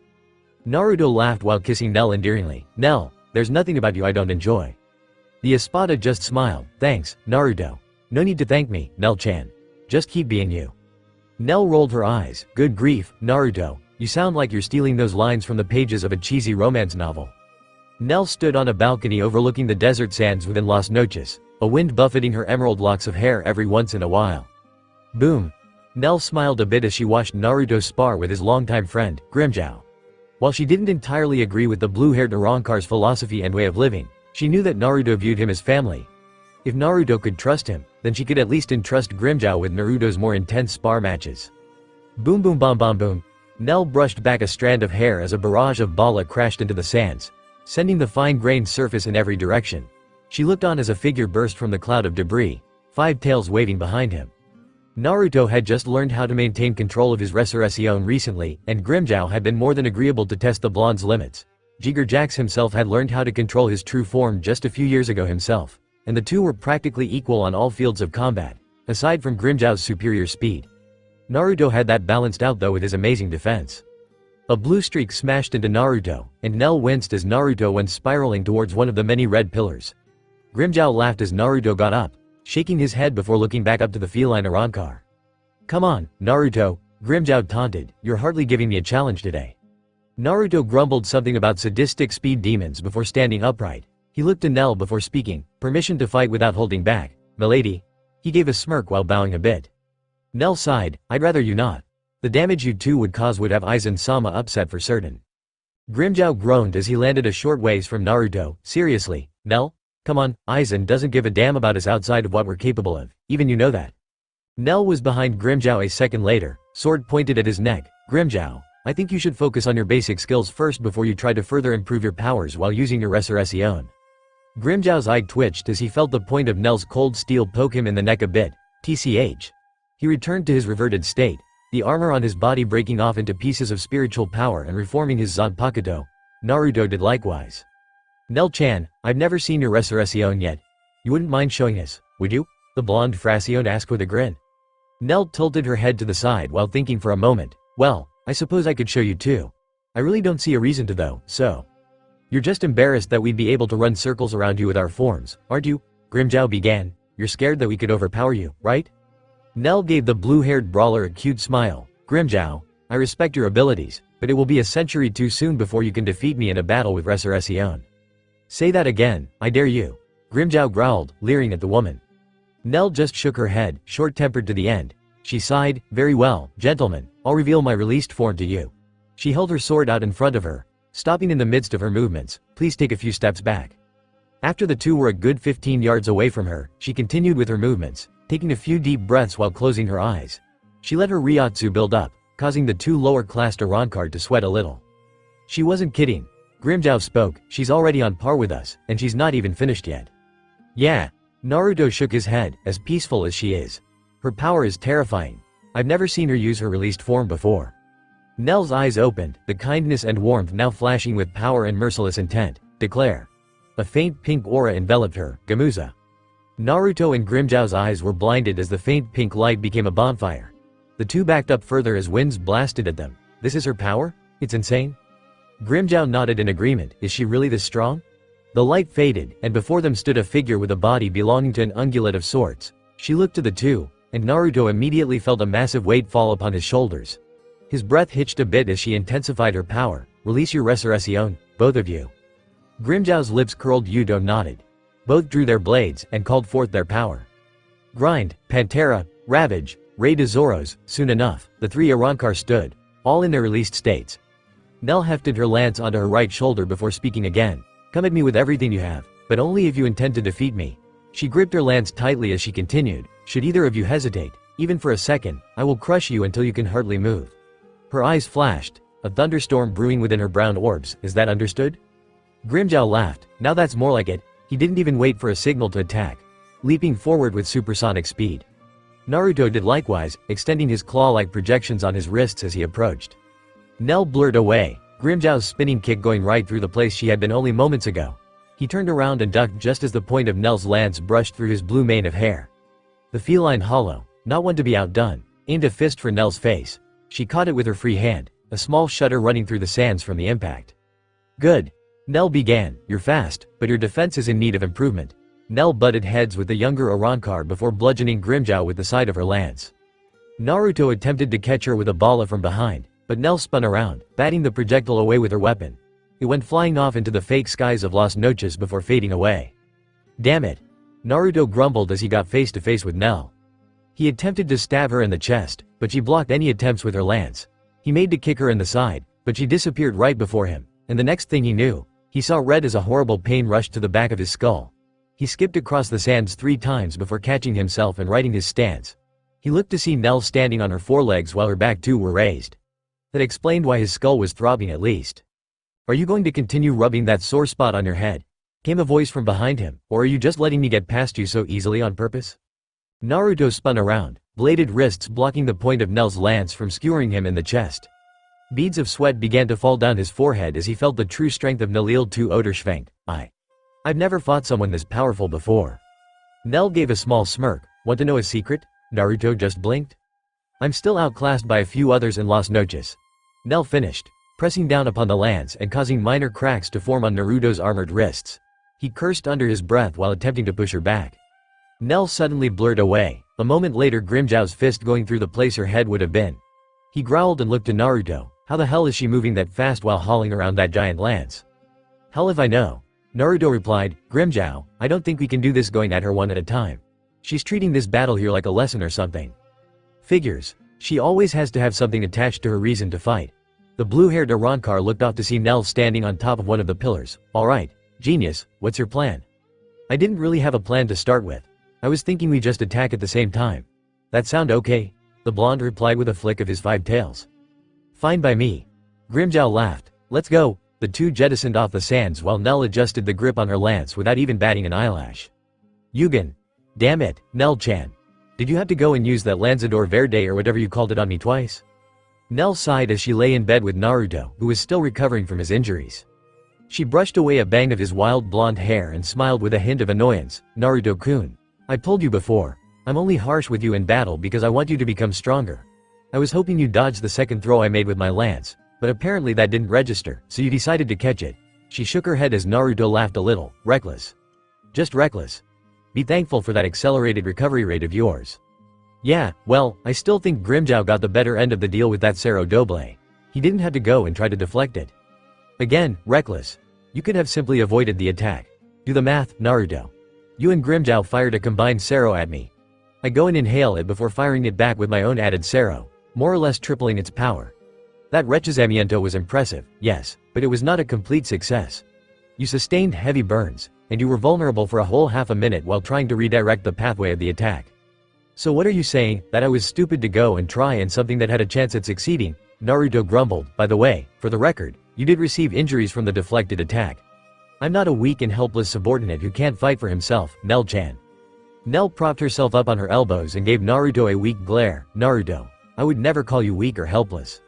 Naruto laughed while kissing Nell endearingly. Nell, there's nothing about you I don't enjoy. The Espada just smiled. Thanks, Naruto. No need to thank me, Nell-chan. Just keep being you. Nell rolled her eyes. Good grief, Naruto, you sound like you're stealing those lines from the pages of a cheesy romance novel. Nell stood on a balcony overlooking the desert sands within Las Noches, a wind buffeting her emerald locks of hair every once in a while. Boom. Nell smiled a bit as she watched Naruto spar with his longtime friend, Grimmjow. While she didn't entirely agree with the blue-haired Arrancar's philosophy and way of living, she knew that Naruto viewed him as family. If Naruto could trust him, then she could at least entrust Grimmjow with Naruto's more intense spar matches. Boom boom bom bom boom. Nell brushed back a strand of hair as a barrage of bala crashed into the sands, sending the fine-grained surface in every direction. She looked on as a figure burst from the cloud of debris, 5 tails waving behind him. Naruto had just learned how to maintain control of his resurrection recently, and Grimmjow had been more than agreeable to test the blonde's limits. Jiger Jax himself had learned how to control his true form just a few years ago himself, and the two were practically equal on all fields of combat, aside from Grimmjow's superior speed. Naruto had that balanced out though with his amazing defense. A blue streak smashed into Naruto, and Nell winced as Naruto went spiraling towards one of the many red pillars. Grimmjow laughed as Naruto got up, shaking his head before looking back up to the feline Arrancar. Come on, Naruto, Grimmjow taunted, you're hardly giving me a challenge today. Naruto grumbled something about sadistic speed demons before standing upright. He looked to Nell before speaking, permission to fight without holding back, milady. He gave a smirk while bowing a bit. Nell sighed, I'd rather you not. The damage you two would cause would have Aizen-sama upset for certain. Grimmjow groaned as he landed a short ways from Naruto. Seriously, Nell? Come on, Aizen doesn't give a damn about us outside of what we're capable of, even you know that. Nell was behind Grimmjow a second later, sword pointed at his neck. Grimmjow, I think you should focus on your basic skills first before you try to further improve your powers while using your resurrection. Grimmjow's eye twitched as he felt the point of Nell's cold steel poke him in the neck a bit. TCH. He returned to his reverted state, the armor on his body breaking off into pieces of spiritual power and reforming his Zanpakuto. Naruto did likewise. Nell-chan, I've never seen your resurrection yet. You wouldn't mind showing us, would you? The blonde Fracione asked with a grin. Nell tilted her head to the side while thinking for a moment. Well, I suppose I could show you too. I really don't see a reason to though, so. You're just embarrassed that we'd be able to run circles around you with our forms, aren't you? Grimmjow began. You're scared that we could overpower you, right? Nell gave the blue-haired brawler a cute smile. Grimmjow, I respect your abilities, but it will be a century too soon before you can defeat me in a battle with resurrection. Say that again, I dare you. Grimmjow growled, leering at the woman. Nell just shook her head, short-tempered to the end. She sighed, very well, gentlemen, I'll reveal my released form to you. She held her sword out in front of her, stopping in the midst of her movements. Please take a few steps back. After the two were a good 15 yards away from her, she continued with her movements, taking a few deep breaths while closing her eyes. She let her Ryotsu build up, causing the two lower-classed Arrancar to sweat a little. She wasn't kidding. Grimmjow spoke, she's already on par with us, and she's not even finished yet. Yeah. Naruto shook his head, as peaceful as she is. Her power is terrifying. I've never seen her use her released form before. Nell's eyes opened, the kindness and warmth now flashing with power and merciless intent. Declare. A faint pink aura enveloped her, Gamuza. Naruto and Grimmjow's eyes were blinded as the faint pink light became a bonfire. The two backed up further as winds blasted at them. This is her power? It's insane. Grimmjow nodded in agreement. Is she really this strong? The light faded, and before them stood a figure with a body belonging to an ungulate of sorts. She looked to the two, and Naruto immediately felt a massive weight fall upon his shoulders. His breath hitched a bit as she intensified her power. Release your resurrection, both of you. Grimmjow's lips curled. Yudo nodded. Both drew their blades, and called forth their power. Grind, Pantera, Ravage, Rey de Zoros. Soon enough, the three Arrancar stood, all in their released states. Nell hefted her lance onto her right shoulder before speaking again. Come at me with everything you have, but only if you intend to defeat me. She gripped her lance tightly as she continued. Should either of you hesitate, even for a second, I will crush you until you can hardly move. Her eyes flashed, a thunderstorm brewing within her brown orbs. Is that understood? Grimmjow laughed. Now that's more like it. He didn't even wait for a signal to attack, leaping forward with supersonic speed. Naruto did likewise, extending his claw-like projections on his wrists as he approached. Nell blurred away. Grimjao's spinning kick going right through the place she had been only moments ago. He turned around and ducked just as the point of Nell's lance brushed through his blue mane of hair. The feline hollow, not one to be outdone, aimed a fist for Nell's face. She caught it with her free hand, a small shudder running through the sands from the impact. Good. Nell began, you're fast, but your defense is in need of improvement. Nell butted heads with the younger Arrancar before bludgeoning Grimjao with the side of her lance. Naruto attempted to catch her with a bala from behind, but Nell spun around, batting the projectile away with her weapon. It went flying off into the fake skies of Las Noches before fading away. Damn it! Naruto grumbled as he got face to face with Nell. He attempted to stab her in the chest, but she blocked any attempts with her lance. He made to kick her in the side, but she disappeared right before him, and the next thing he knew, he saw red as a horrible pain rushed to the back of his skull. He skipped across the sands 3 times before catching himself and righting his stance. He looked to see Nell standing on her forelegs while her back too were raised. That explained why his skull was throbbing at least. Are you going to continue rubbing that sore spot on your head? Came a voice from behind him, or are you just letting me get past you so easily on purpose? Naruto spun around, bladed wrists blocking the point of Nell's lance from skewering him in the chest. Beads of sweat began to fall down his forehead as he felt the true strength of Nalil to Oderschwenk. I've never fought someone this powerful before. Nell gave a small smirk. Want to know a secret? Naruto just blinked. I'm still outclassed by a few others in Las Noches. Nell finished, pressing down upon the lance and causing minor cracks to form on Naruto's armored wrists. He cursed under his breath while attempting to push her back. Nell suddenly blurred away, a moment later Grimjao's fist going through the place her head would have been. He growled and looked to Naruto. How the hell is she moving that fast while hauling around that giant lance? Hell if I know. Naruto replied, Grimjao, I don't think we can do this going at her one at a time. She's treating this battle here like a lesson or something. Figures. She always has to have something attached to her reason to fight. The blue-haired Arrancar looked off to see Nell standing on top of one of the pillars. Alright, genius, what's your plan? I didn't really have a plan to start with. I was thinking we just attack at the same time. That sound okay? The blonde replied with a flick of his 5 tails. Fine by me. Grimjao laughed. Let's go. The two jettisoned off the sands while Nell adjusted the grip on her lance without even batting an eyelash. Yugen. Damn it, Nell-chan. Did you have to go and use that Lanzador Verde or whatever you called it on me twice? Nell sighed as she lay in bed with Naruto, who was still recovering from his injuries. She brushed away a bang of his wild blonde hair and smiled with a hint of annoyance. Naruto-kun. I told you before, I'm only harsh with you in battle because I want you to become stronger. I was hoping you dodged the second throw I made with my lance, but apparently that didn't register, so you decided to catch it. She shook her head as Naruto laughed a little. Reckless. Just reckless. Be thankful for that accelerated recovery rate of yours. Yeah, well, I still think Grimjao got the better end of the deal with that Sero Doble. He didn't have to go and try to deflect it. Again, reckless. You could have simply avoided the attack. Do the math, Naruto. You and Grimjao fired a combined Sero at me. I go and inhale it before firing it back with my own added Sero, more or less tripling its power. That rechazamiento was impressive, yes, but it was not a complete success. You sustained heavy burns, and you were vulnerable for a whole half a minute while trying to redirect the pathway of the attack. So what are you saying, that I was stupid to go and try and something that had a chance at succeeding? Naruto grumbled. By the way, for the record, you did receive injuries from the deflected attack. I'm not a weak and helpless subordinate who can't fight for himself, Nell-chan. Nell propped herself up on her elbows and gave Naruto a weak glare. Naruto, I would never call you weak or helpless.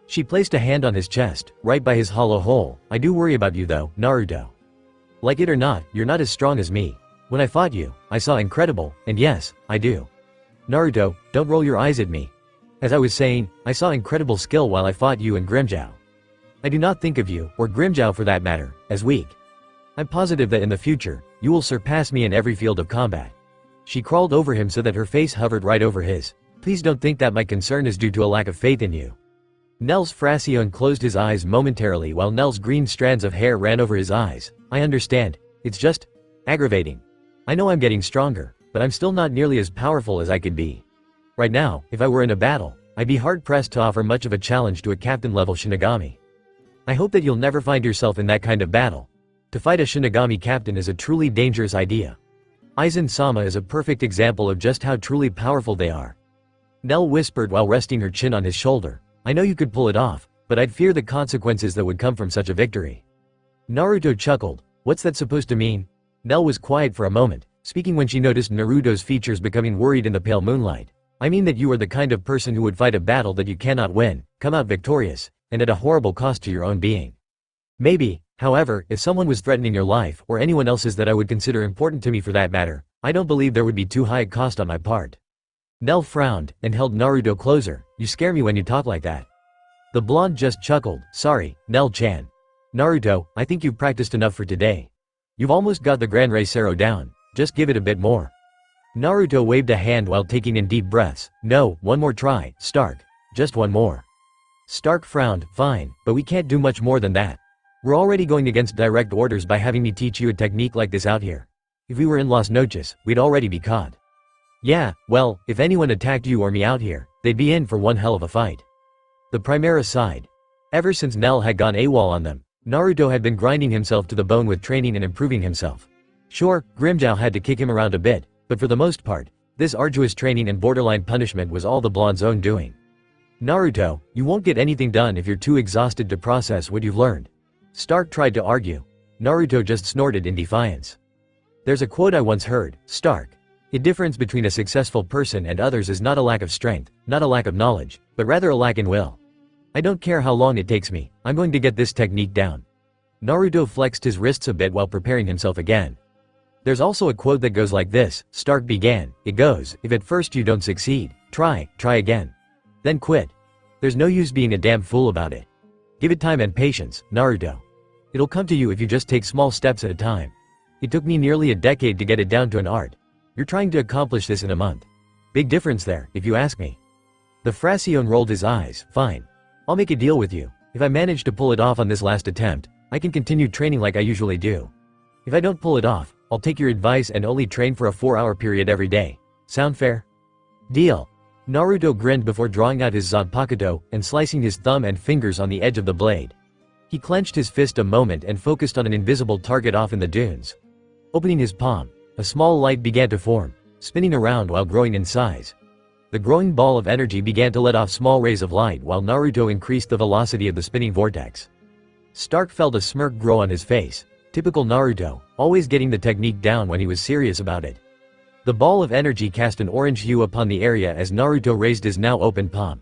She placed a hand on his chest, right by his hollow hole. I do worry about you though, Naruto. Like it or not, you're not as strong as me. When I fought you, I saw incredible, and yes, I do. Naruto, don't roll your eyes at me. As I was saying, I saw incredible skill while I fought you and Grimjao. I do not think of you, or Grimjao for that matter, as weak. I'm positive that in the future, you will surpass me in every field of combat. She crawled over him so that her face hovered right over his. Please don't think that my concern is due to a lack of faith in you. Nell's Fraccione closed his eyes momentarily while Nell's green strands of hair ran over his eyes. I understand. It's just aggravating. I know I'm getting stronger, but I'm still not nearly as powerful as I could be. Right now, if I were in a battle, I'd be hard-pressed to offer much of a challenge to a captain-level Shinigami. I hope that you'll never find yourself in that kind of battle. To fight a Shinigami captain is a truly dangerous idea. Aizen-sama is a perfect example of just how truly powerful they are. Nell whispered while resting her chin on his shoulder. I know you could pull it off, but I'd fear the consequences that would come from such a victory. Naruto chuckled. What's that supposed to mean? Nell was quiet for a moment, speaking when she noticed Naruto's features becoming worried in the pale moonlight. I mean that you are the kind of person who would fight a battle that you cannot win, come out victorious, and at a horrible cost to your own being. Maybe, however, if someone was threatening your life, or anyone else's that I would consider important to me for that matter, I don't believe there would be too high a cost on my part. Nell frowned, and held Naruto closer. You scare me when you talk like that. The blonde just chuckled. Sorry, Nell-chan. Naruto, I think you've practiced enough for today. You've almost got the Gran Rey Sero down, just give it a bit more. Naruto waved a hand while taking in deep breaths. No, one more try, Stark. Just one more. Stark frowned. Fine, but we can't do much more than that. We're already going against direct orders by having me teach you a technique like this out here. If we were in Las Noches, we'd already be caught. Yeah, well, if anyone attacked you or me out here, they'd be in for one hell of a fight. The Primera sighed. Ever since Nell had gone AWOL on them, Naruto had been grinding himself to the bone with training and improving himself. Sure, Grimmjow had to kick him around a bit, but for the most part, this arduous training and borderline punishment was all the blonde's own doing. Naruto, you won't get anything done if you're too exhausted to process what you've learned. Stark tried to argue. Naruto just snorted in defiance. There's a quote I once heard, Stark. The difference between a successful person and others is not a lack of strength, not a lack of knowledge, but rather a lack in will. I don't care how long it takes me, I'm going to get this technique down. Naruto flexed his wrists a bit while preparing himself again. There's also a quote that goes like this, Stark began, it goes, if at first you don't succeed, try again. Then quit. There's no use being a damn fool about it. Give it time and patience, Naruto. It'll come to you if you just take small steps at a time. It took me nearly a decade to get it down to an art. You're trying to accomplish this in a month. Big difference there, if you ask me. The Fraccione rolled his eyes. Fine. I'll make a deal with you. If I manage to pull it off on this last attempt, I can continue training like I usually do. If I don't pull it off, I'll take your advice and only train for a 4-hour period every day. Sound fair? Deal. Naruto grinned before drawing out his Zanpakuto and slicing his thumb and fingers on the edge of the blade. He clenched his fist a moment and focused on an invisible target off in the dunes. Opening his palm, a small light began to form, spinning around while growing in size. The growing ball of energy began to let off small rays of light while Naruto increased the velocity of the spinning vortex. Stark felt a smirk grow on his face. Typical Naruto, always getting the technique down when he was serious about it. The ball of energy cast an orange hue upon the area as Naruto raised his now open palm.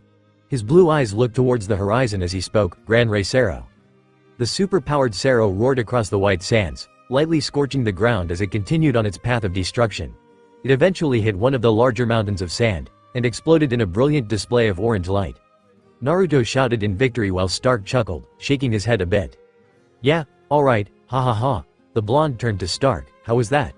His blue eyes looked towards the horizon as he spoke, Gran Rey Sero. The super-powered Sero roared across the white sands, lightly scorching the ground as it continued on its path of destruction. It eventually hit one of the larger mountains of sand, and exploded in a brilliant display of orange light. Naruto shouted in victory while Stark chuckled, shaking his head a bit. Yeah, alright, ha ha ha. The blonde turned to Stark, how was that?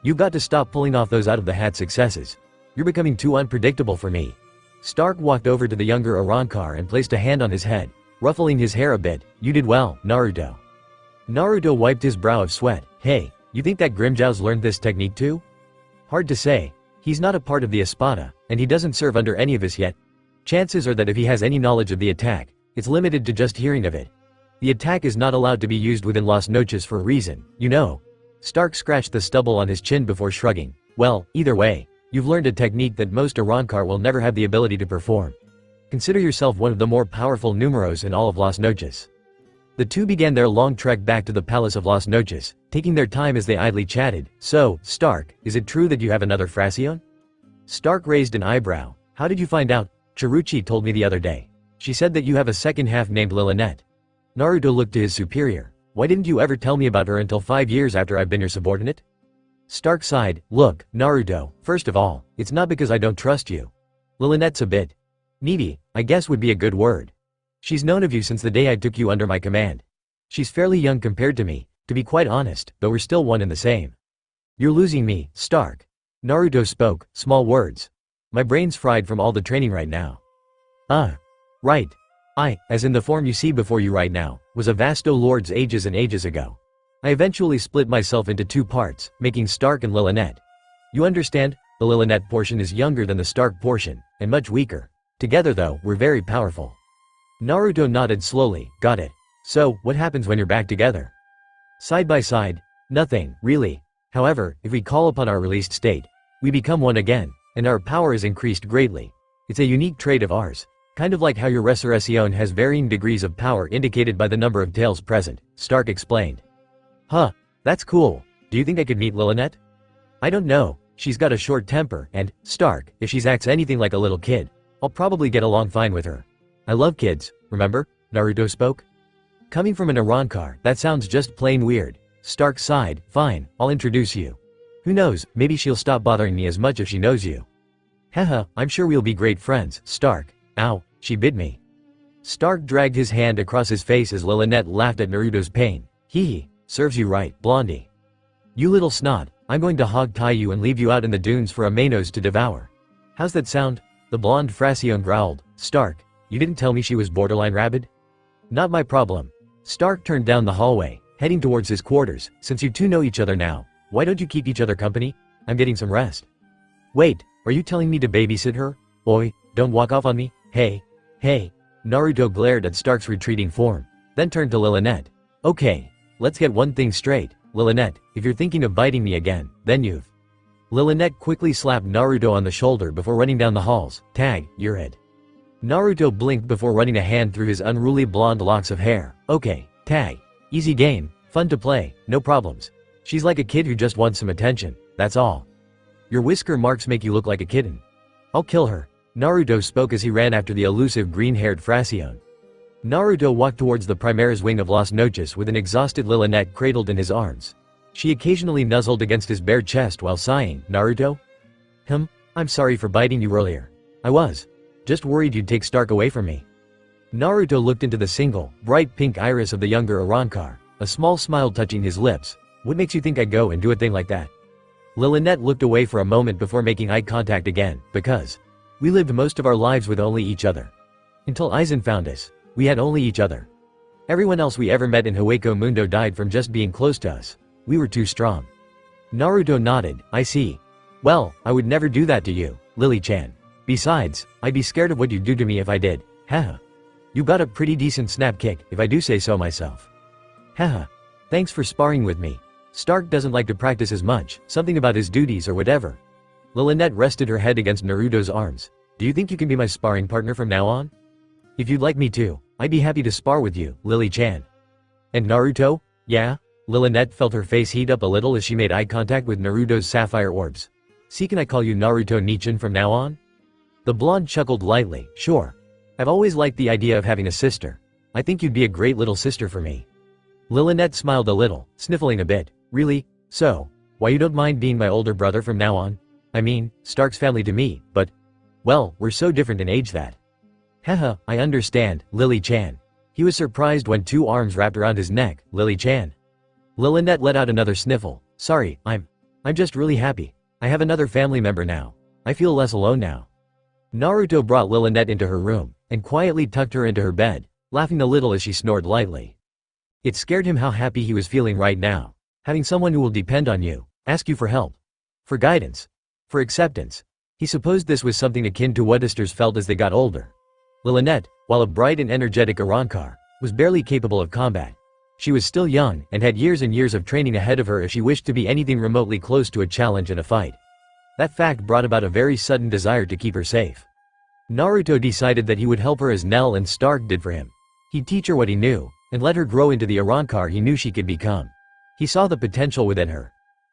You got to stop pulling off those out-of-the-hat successes. You're becoming too unpredictable for me. Stark walked over to the younger Arrancar and placed a hand on his head, ruffling his hair a bit. You did well, Naruto. Naruto wiped his brow of sweat. Hey, you think that Grimmjow's learned this technique too? Hard to say. He's not a part of the Espada, and he doesn't serve under any of us yet. Chances are that if he has any knowledge of the attack, it's limited to just hearing of it. The attack is not allowed to be used within Las Noches for a reason, you know. Stark scratched the stubble on his chin before shrugging. Well, either way, you've learned a technique that most Arrancar will never have the ability to perform. Consider yourself one of the more powerful numeros in all of Las Noches. The two began their long trek back to the Palace of Las Noches, taking their time as they idly chatted. So, Stark, is it true that you have another Fraccione? Stark raised an eyebrow. How did you find out? Chiruchi told me the other day. She said that you have a second half named Lillinette. Naruto looked to his superior. Why didn't you ever tell me about her until 5 years after I've been your subordinate? Stark sighed. Look, Naruto, first of all, it's not because I don't trust you. Lillinette's a bit needy, I guess would be a good word. She's known of you since the day I took you under my command. She's fairly young compared to me, to be quite honest, but we're still one and the same. You're losing me, Stark. Naruto spoke, small words. My brain's fried from all the training right now. Right. I, as in the form you see before you right now, was a Vasto Lords ages and ages ago. I eventually split myself into 2 parts, making Stark and Lillinette. You understand? The Lillinette portion is younger than the Stark portion, and much weaker. Together though, we're very powerful. Naruto nodded slowly. Got it. So, what happens when you're back together? Side by side? Nothing, really. However, if we call upon our released state, we become one again, and our power is increased greatly. It's a unique trait of ours. Kind of like how your Resurrection has varying degrees of power indicated by the number of tails present, Stark explained. Huh, that's cool. Do you think I could meet Lillinette? I don't know. She's got a short temper, and, Stark, if she acts anything like a little kid, I'll probably get along fine with her. I love kids, remember? Naruto spoke. Coming from an Arrancar, that sounds just plain weird. Stark sighed. Fine, I'll introduce you. Who knows, maybe she'll stop bothering me as much if she knows you. Haha, I'm sure we'll be great friends, Stark. Ow, she bit me. Stark dragged his hand across his face as Lilynette laughed at Naruto's pain. Hee, serves you right, Blondie. You little snot, I'm going to hog-tie you and leave you out in the dunes for a Manos to devour. How's that sound? The blonde Fraccione growled. Stark, you didn't tell me she was borderline rabid? Not my problem. Stark turned down the hallway, heading towards his quarters. Since you two know each other now, why don't you keep each other company? I'm getting some rest. Wait, are you telling me to babysit her? Oi, don't walk off on me. Hey. Naruto glared at Stark's retreating form, then turned to Lilynette. Okay, let's get one thing straight. Lilynette, if you're thinking of biting me again, then you've... Lilynette quickly slapped Naruto on the shoulder before running down the halls. Tag, you're it. Naruto blinked before running a hand through his unruly blonde locks of hair. Okay, tag. Easy game, fun to play, no problems. She's like a kid who just wants some attention, that's all. Your whisker marks make you look like a kitten. I'll kill her. Naruto spoke as he ran after the elusive green-haired Fraccione. Naruto walked towards the Primera's wing of Las Noches with an exhausted Lilynette cradled in his arms. She occasionally nuzzled against his bare chest while sighing. Naruto? I'm sorry for biting you earlier. I was just worried you'd take Stark away from me. Naruto looked into the single, bright pink iris of the younger Arrancar, a small smile touching his lips. What makes you think I'd go and do a thing like that? Lilynette looked away for a moment before making eye contact again. Because we lived most of our lives with only each other. Until Aizen found us, we had only each other. Everyone else we ever met in Hueco Mundo died from just being close to us. We were too strong. Naruto nodded. I see. Well, I would never do that to you, Lily-chan. Besides, I'd be scared of what you'd do to me if I did. Haha. You got a pretty decent snap kick, if I do say so myself. Haha. Thanks for sparring with me. Stark doesn't like to practice as much, something about his duties or whatever. Lilynette rested her head against Naruto's arms. Do you think you can be my sparring partner from now on? If you'd like me to, I'd be happy to spar with you, Lily-chan. And Naruto? Yeah? Lilynette felt her face heat up a little as she made eye contact with Naruto's sapphire orbs. See, can I call you Naruto Nichan from now on? The blonde chuckled lightly. Sure. I've always liked the idea of having a sister. I think you'd be a great little sister for me. Lilynette smiled a little, sniffling a bit. Really? So, why you don't mind being my older brother from now on? I mean, Stark's family to me, but... well, we're so different in age that... Haha, I understand, Lily-chan. He was surprised when two arms wrapped around his neck. Lily-chan. Lilynette let out another sniffle. Sorry, I'm just really happy. I have another family member now. I feel less alone now. Naruto brought Lilynette into her room, and quietly tucked her into her bed, laughing a little as she snored lightly. It scared him how happy he was feeling right now. Having someone who will depend on you, ask you for help, for guidance, for acceptance. He supposed this was something akin to what sisters felt as they got older. Lilynette, while a bright and energetic Arrancar, was barely capable of combat. She was still young and had years and years of training ahead of her if she wished to be anything remotely close to a challenge in a fight. That fact brought about a very sudden desire to keep her safe. Naruto decided that he would help her as Nell and Stark did for him. He'd teach her what he knew, and let her grow into the Arrancar he knew she could become. He saw the potential within her.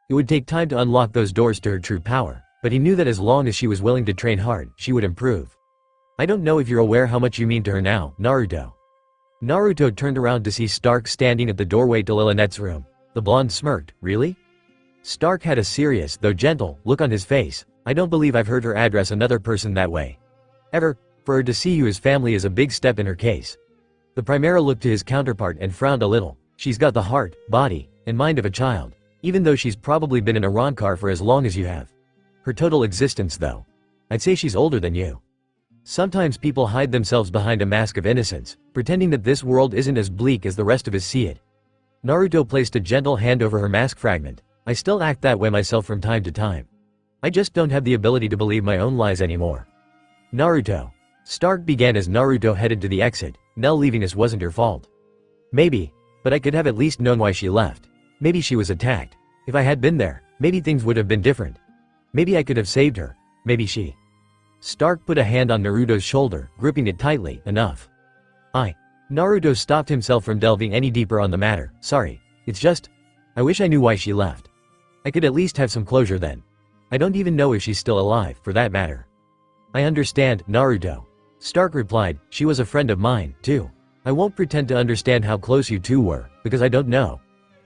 It would take time to unlock those doors to her true power, but he knew that as long as she was willing to train hard, she would improve. I don't know if you're aware how much you mean to her now, Naruto. Naruto turned around to see Stark standing at the doorway to Lilynette's room. The blonde smirked. Really? Stark had a serious, though gentle, look on his face. I don't believe I've heard her address another person that way. Ever. For her to see you as family is a big step in her case. The Primera looked to his counterpart and frowned a little. She's got the heart, body, and mind of a child, even though she's probably been an Arrancar for as long as you have. Her total existence though. I'd say she's older than you. Sometimes people hide themselves behind a mask of innocence, pretending that this world isn't as bleak as the rest of us see it. Naruto placed a gentle hand over her mask fragment. I still act that way myself from time to time. I just don't have the ability to believe my own lies anymore. Naruto. Stark began as Naruto headed to the exit. Nell leaving us wasn't her fault. Maybe, but I could have at least known why she left. Maybe she was attacked. If I had been there, maybe things would have been different. Maybe I could have saved her. Maybe she... Stark put a hand on Naruto's shoulder, gripping it tightly. Enough. Naruto stopped himself from delving any deeper on the matter. Sorry. It's just... I wish I knew why she left. I could at least have some closure then. I don't even know if she's still alive, for that matter. I understand, Naruto. Stark replied. She was a friend of mine, too. I won't pretend to understand how close you two were, because I don't know.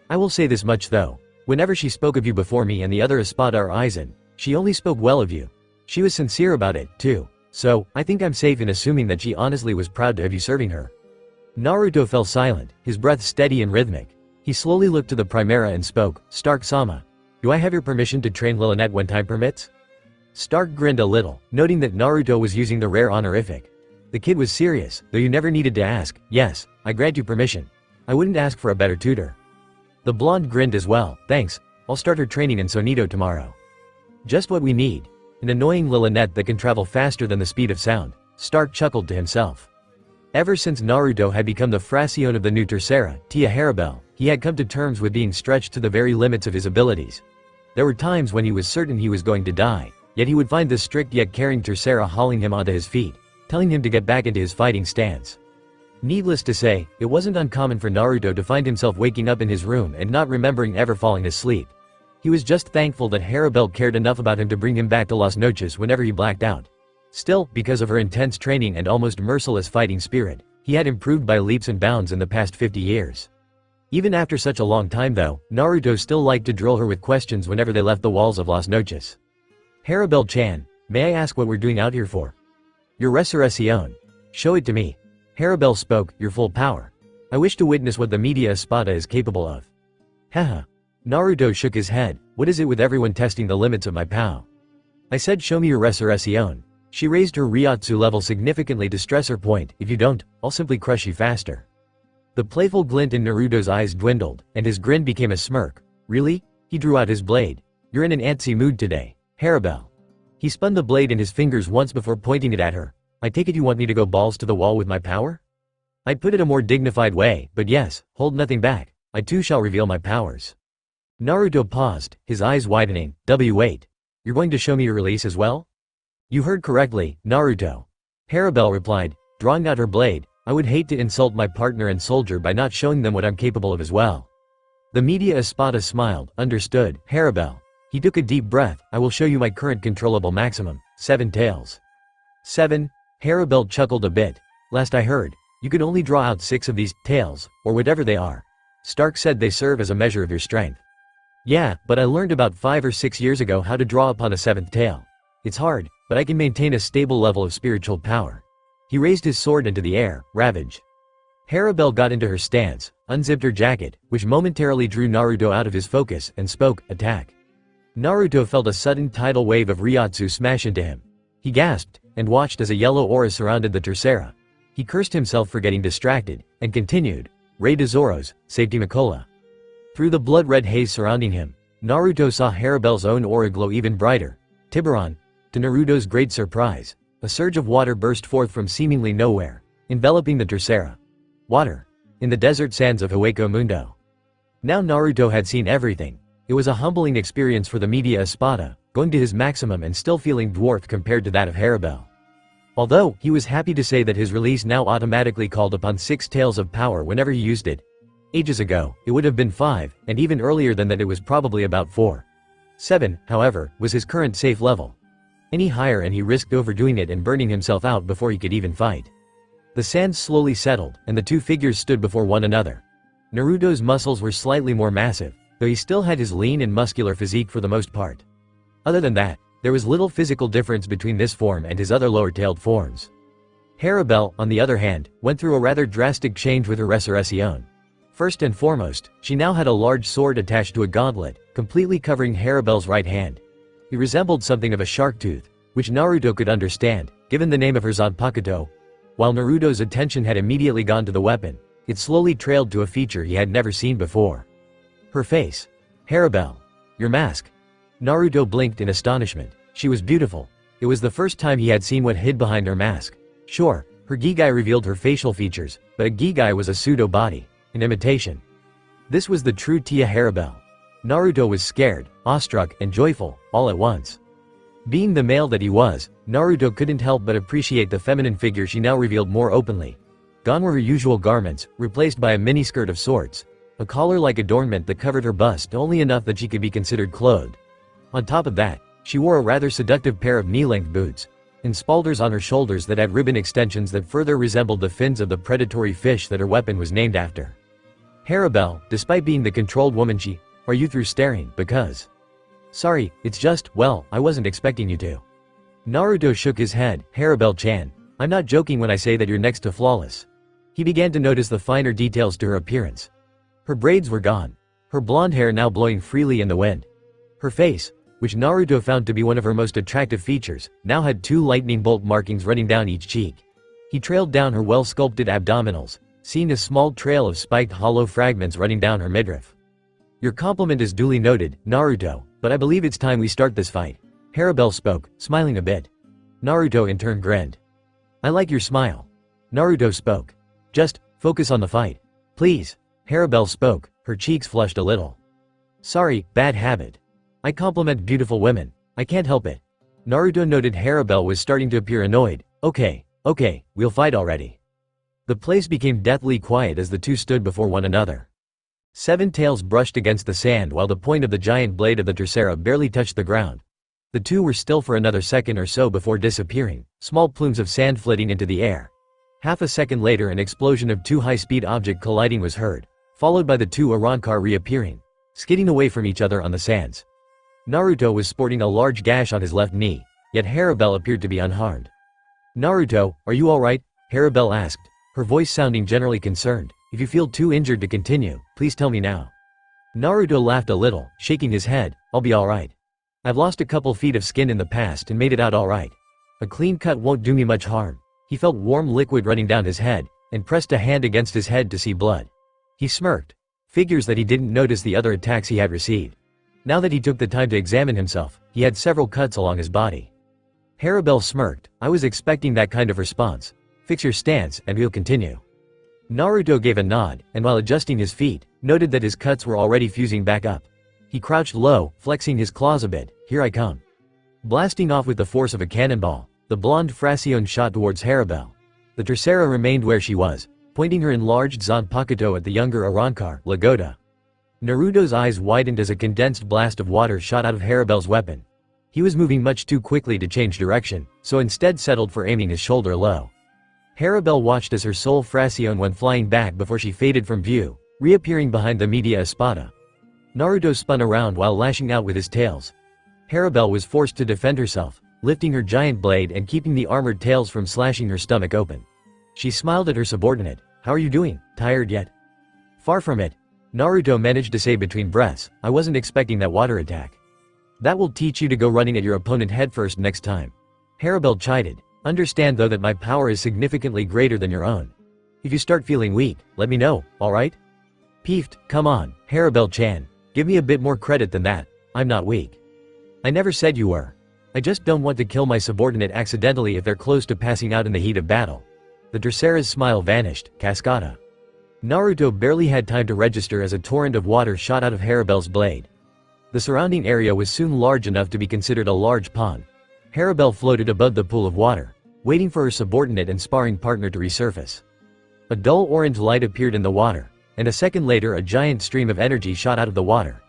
I will say this much though. Whenever she spoke of you before me and the other Espada or Aizen, she only spoke well of you. She was sincere about it, too. So, I think I'm safe in assuming that she honestly was proud to have you serving her. Naruto fell silent, his breath steady and rhythmic. He slowly looked to the Primera and spoke, Stark-sama. Do I have your permission to train Lilith when time permits? Stark grinned a little, noting that Naruto was using the rare honorific. The kid was serious, though you never needed to ask. Yes, I grant you permission. I wouldn't ask for a better tutor. The blonde grinned as well. Thanks, I'll start her training in Sonito tomorrow. Just what we need. An annoying Lilith that can travel faster than the speed of sound. Stark chuckled to himself. Ever since Naruto had become the Fracione of the new Tercera, Tia Haribel, he had come to terms with being stretched to the very limits of his abilities. There were times when he was certain he was going to die, yet he would find the strict yet caring Tercera hauling him onto his feet, telling him to get back into his fighting stance. Needless to say, it wasn't uncommon for Naruto to find himself waking up in his room and not remembering ever falling asleep. He was just thankful that Haribel cared enough about him to bring him back to Las Noches whenever he blacked out. Still, because of her intense training and almost merciless fighting spirit, he had improved by leaps and bounds in the past 50 years. Even after such a long time though, Naruto still liked to drill her with questions whenever they left the walls of Las Noches. Haribel-chan, may I ask what we're doing out here for? Your resurrección. Show it to me. Haribel spoke, your full power. I wish to witness what the media Espada is capable of. Haha. Naruto shook his head. What is it with everyone testing the limits of my POW? I said show me your resurrección. She raised her Ryotsu level significantly to stress her point. If you don't, I'll simply crush you faster. The playful glint in Naruto's eyes dwindled, and his grin became a smirk. Really? He drew out his blade. You're in an antsy mood today, Haribel. He spun the blade in his fingers once before pointing it at her. I take it you want me to go balls to the wall with my power? I'd put it a more dignified way, but yes, hold nothing back. I too shall reveal my powers. Naruto paused, his eyes widening. W8. You're going to show me your release as well? You heard correctly, Naruto. Haribel replied, drawing out her blade. I would hate to insult my partner and soldier by not showing them what I'm capable of as well. The media Espada smiled. Understood, Haribel. He took a deep breath. I will show you my current controllable maximum. 7 tails. 7? Haribel chuckled a bit. Last I heard, you could only draw out 6 of these tails, or whatever they are. Stark said they serve as a measure of your strength. Yeah, but I learned about 5 or 6 years ago how to draw upon a 7th tail. It's hard, but I can maintain a stable level of spiritual power. He raised his sword into the air. Ravage. Haribel got into her stance, unzipped her jacket, which momentarily drew Naruto out of his focus, and spoke, attack. Naruto felt a sudden tidal wave of Ryotsu smash into him. He gasped, and watched as a yellow aura surrounded the Tercera. He cursed himself for getting distracted, and continued, Rey de Zoros, Safety Makola. Through the blood-red haze surrounding him, Naruto saw Haribel's own aura glow even brighter. Tiburon. To Naruto's great surprise, a surge of water burst forth from seemingly nowhere, enveloping the Tercera. Water. In the desert sands of Hueco Mundo. Now Naruto had seen everything. It was a humbling experience for the media Espada, going to his maximum and still feeling dwarfed compared to that of Haribel. Although, he was happy to say that his release now automatically called upon 6 tails of power whenever he used it. Ages ago, it would have been 5, and even earlier than that it was probably about 4. 7, however, was his current safe level. Any higher and he risked overdoing it and burning himself out before he could even fight. The sands slowly settled, and the two figures stood before one another. Naruto's muscles were slightly more massive, though he still had his lean and muscular physique for the most part. Other than that, there was little physical difference between this form and his other lower-tailed forms. Haribel, on the other hand, went through a rather drastic change with her resurrección. First and foremost, she now had a large sword attached to a gauntlet, completely covering Haribel's right hand. He resembled something of a shark tooth, which Naruto could understand, given the name of her Zanpakuto. While Naruto's attention had immediately gone to the weapon, it slowly trailed to a feature he had never seen before. Her face. Haribel. Your mask. Naruto blinked in astonishment. She was beautiful. It was the first time he had seen what hid behind her mask. Sure, her Gigai revealed her facial features, but a Gigai was a pseudo-body, an imitation. This was the true Tia Haribel. Naruto was scared, awestruck, and joyful, all at once. Being the male that he was, Naruto couldn't help but appreciate the feminine figure she now revealed more openly. Gone were her usual garments, replaced by a miniskirt of sorts. A collar-like adornment that covered her bust only enough that she could be considered clothed. On top of that, she wore a rather seductive pair of knee-length boots. and spalders on her shoulders that had ribbon extensions that further resembled the fins of the predatory fish that her weapon was named after. Harabelle, despite being the controlled woman are you through staring? Because. Sorry, it's just, well, I wasn't expecting you to. Naruto shook his head. Harabelle-chan, I'm not joking when I say that you're next to flawless. He began to notice the finer details to her appearance. Her braids were gone. Her blonde hair now blowing freely in the wind. Her face, which Naruto found to be one of her most attractive features, now had 2 lightning bolt markings running down each cheek. He trailed down her well-sculpted abdominals, seeing a small trail of spiked hollow fragments running down her midriff. Your compliment is duly noted, Naruto, but I believe it's time we start this fight. Harabelle spoke, smiling a bit. Naruto in turn grinned. I like your smile. Naruto spoke. Just, focus on the fight. Please. Harabelle spoke, her cheeks flushed a little. Sorry, bad habit. I compliment beautiful women. I can't help it. Naruto noted Harabelle was starting to appear annoyed. Okay, we'll fight already. The place became deathly quiet as the two stood before one another. 7 tails brushed against the sand while the point of the giant blade of the Tercera barely touched the ground. The two were still for another second or so before disappearing, small plumes of sand flitting into the air. Half a second later an explosion of 2 high-speed objects colliding was heard, followed by the 2 Arrancar reappearing, skidding away from each other on the sands. Naruto was sporting a large gash on his left knee, yet Harabelle appeared to be unharmed. Naruto, are you alright? Harabelle asked, her voice sounding generally concerned. If you feel too injured to continue, please tell me now. Naruto laughed a little, shaking his head. I'll be alright. I've lost a couple feet of skin in the past and made it out alright. A clean cut won't do me much harm. He felt warm liquid running down his head, and pressed a hand against his head to see blood. He smirked. Figures that he didn't notice the other attacks he had received. Now that he took the time to examine himself, he had several cuts along his body. Harabelle smirked. I was expecting that kind of response. Fix your stance, and we'll continue. Naruto gave a nod, and while adjusting his feet, noted that his cuts were already fusing back up. He crouched low, flexing his claws a bit. Here I come. Blasting off with the force of a cannonball, the blonde Fraccione shot towards Harabelle. The Tercera remained where she was, pointing her enlarged Zanpakuto at the younger Arrancar, Lagoda. Naruto's eyes widened as a condensed blast of water shot out of Harabelle's weapon. He was moving much too quickly to change direction, so instead settled for aiming his shoulder low. Harabelle watched as her soul Fraccione went flying back before she faded from view, reappearing behind the media espada. Naruto spun around while lashing out with his tails. Harabelle was forced to defend herself, lifting her giant blade and keeping the armored tails from slashing her stomach open. She smiled at her subordinate. How are you doing? Tired yet? Far from it. Naruto managed to say between breaths, I wasn't expecting that water attack. That will teach you to go running at your opponent headfirst next time. Harabelle chided. Understand though that my power is significantly greater than your own. If you start feeling weak, let me know, alright? Peeved, come on, Harabelle-chan. Give me a bit more credit than that. I'm not weak. I never said you were. I just don't want to kill my subordinate accidentally if they're close to passing out in the heat of battle. The Tercera's smile vanished, cascada. Naruto barely had time to register as a torrent of water shot out of Harabelle's blade. The surrounding area was soon large enough to be considered a large pond. Harabelle floated above the pool of water, waiting for her subordinate and sparring partner to resurface. A dull orange light appeared in the water, and a second later a giant stream of energy shot out of the water.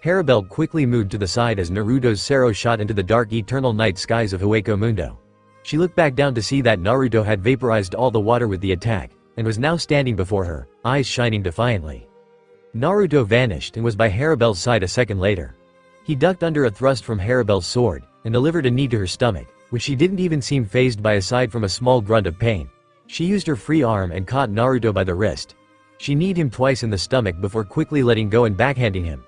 Harabelle quickly moved to the side as Naruto's Sero shot into the dark eternal night skies of Hueco Mundo. She looked back down to see that Naruto had vaporized all the water with the attack, and was now standing before her, eyes shining defiantly. Naruto vanished and was by Harabelle's side a second later. He ducked under a thrust from Harabelle's sword, and delivered a knee to her stomach, which she didn't even seem fazed by aside from a small grunt of pain. She used her free arm and caught Naruto by the wrist. She kneed him twice in the stomach before quickly letting go and backhanding him.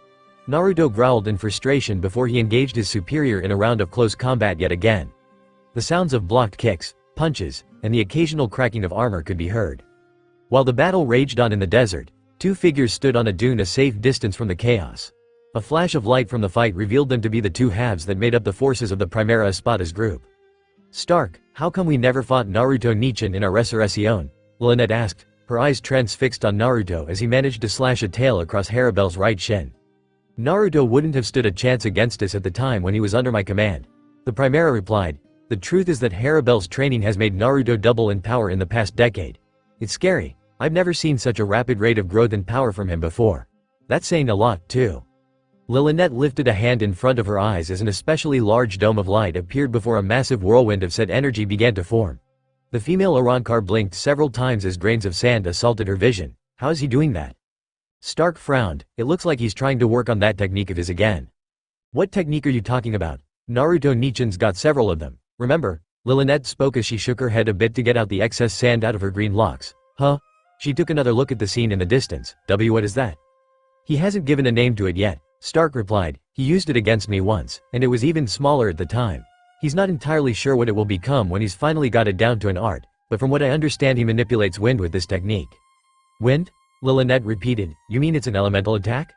Naruto growled in frustration before he engaged his superior in a round of close combat yet again. The sounds of blocked kicks, punches, and the occasional cracking of armor could be heard. While the battle raged on in the desert, 2 figures stood on a dune a safe distance from the chaos. A flash of light from the fight revealed them to be the 2 halves that made up the forces of the Primera Espadas group. Stark, how come we never fought Naruto Nichin in our Resurrección? Lynette asked, her eyes transfixed on Naruto as he managed to slash a tail across Harabelle's right shin. Naruto wouldn't have stood a chance against us at the time when he was under my command. The Primera replied, the truth is that Harabelle's training has made Naruto double in power in the past decade. It's scary. I've never seen such a rapid rate of growth and power from him before. That's saying a lot, too. Lynette lifted a hand in front of her eyes as an especially large dome of light appeared before a massive whirlwind of said energy began to form. The female Arrancar blinked several times as grains of sand assaulted her vision. How is he doing that? Stark frowned. It looks like he's trying to work on that technique of his again. What technique are you talking about? Naruto Nichan's got several of them. Remember? Lynette spoke as she shook her head a bit to get out the excess sand out of her green locks. Huh? She took another look at the scene in the distance. What is that? He hasn't given a name to it yet, Stark replied. He used it against me once, and it was even smaller at the time. He's not entirely sure what it will become when he's finally got it down to an art, but from what I understand he manipulates wind with this technique. Wind? Lynette repeated. You mean it's an elemental attack?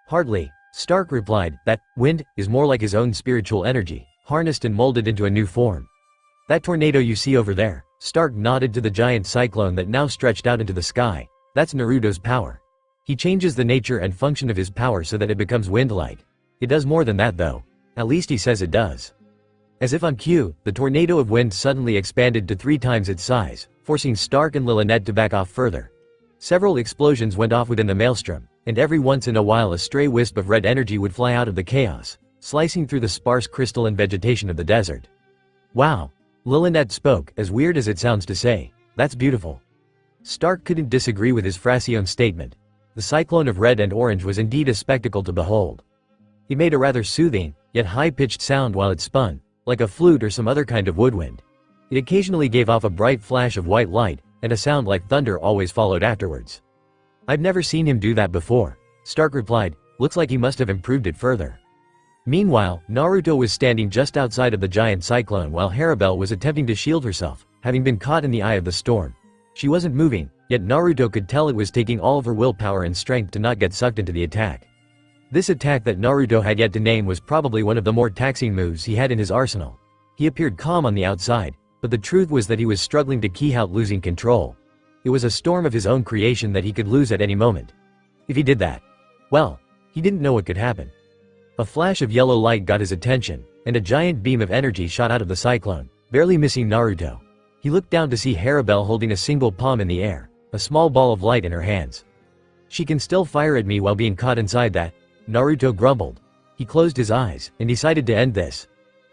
Hardly. Stark replied. That wind is more like his own spiritual energy, harnessed and molded into a new form. That tornado you see over there, Stark nodded to the giant cyclone that now stretched out into the sky. That's Naruto's power. He changes the nature and function of his power so that it becomes wind-like. It does more than that though. At least he says it does. As if on cue, the tornado of wind suddenly expanded to 3 times its size, forcing Stark and Lynette to back off further. Several explosions went off within the maelstrom, and every once in a while a stray wisp of red energy would fly out of the chaos, slicing through the sparse crystalline vegetation of the desert. Wow. Lynette spoke, as weird as it sounds to say. That's beautiful. Stark couldn't disagree with his Fraccione statement. The cyclone of red and orange was indeed a spectacle to behold. It made a rather soothing, yet high-pitched sound while it spun, like a flute or some other kind of woodwind. It occasionally gave off a bright flash of white light, and a sound like thunder always followed afterwards. I've never seen him do that before, Stark replied. Looks like he must have improved it further. Meanwhile, Naruto was standing just outside of the giant cyclone while Harabelle was attempting to shield herself, having been caught in the eye of the storm. She wasn't moving, yet Naruto could tell it was taking all of her willpower and strength to not get sucked into the attack. This attack that Naruto had yet to name was probably one of the more taxing moves he had in his arsenal. He appeared calm on the outside, but the truth was that he was struggling to keep out losing control. It was a storm of his own creation that he could lose at any moment. If he did that, well, he didn't know what could happen. A flash of yellow light got his attention, and a giant beam of energy shot out of the cyclone, barely missing Naruto. He looked down to see Harabelle holding a single palm in the air, a small ball of light in her hands. She can still fire at me while being caught inside that, Naruto grumbled. He closed his eyes, and decided to end this.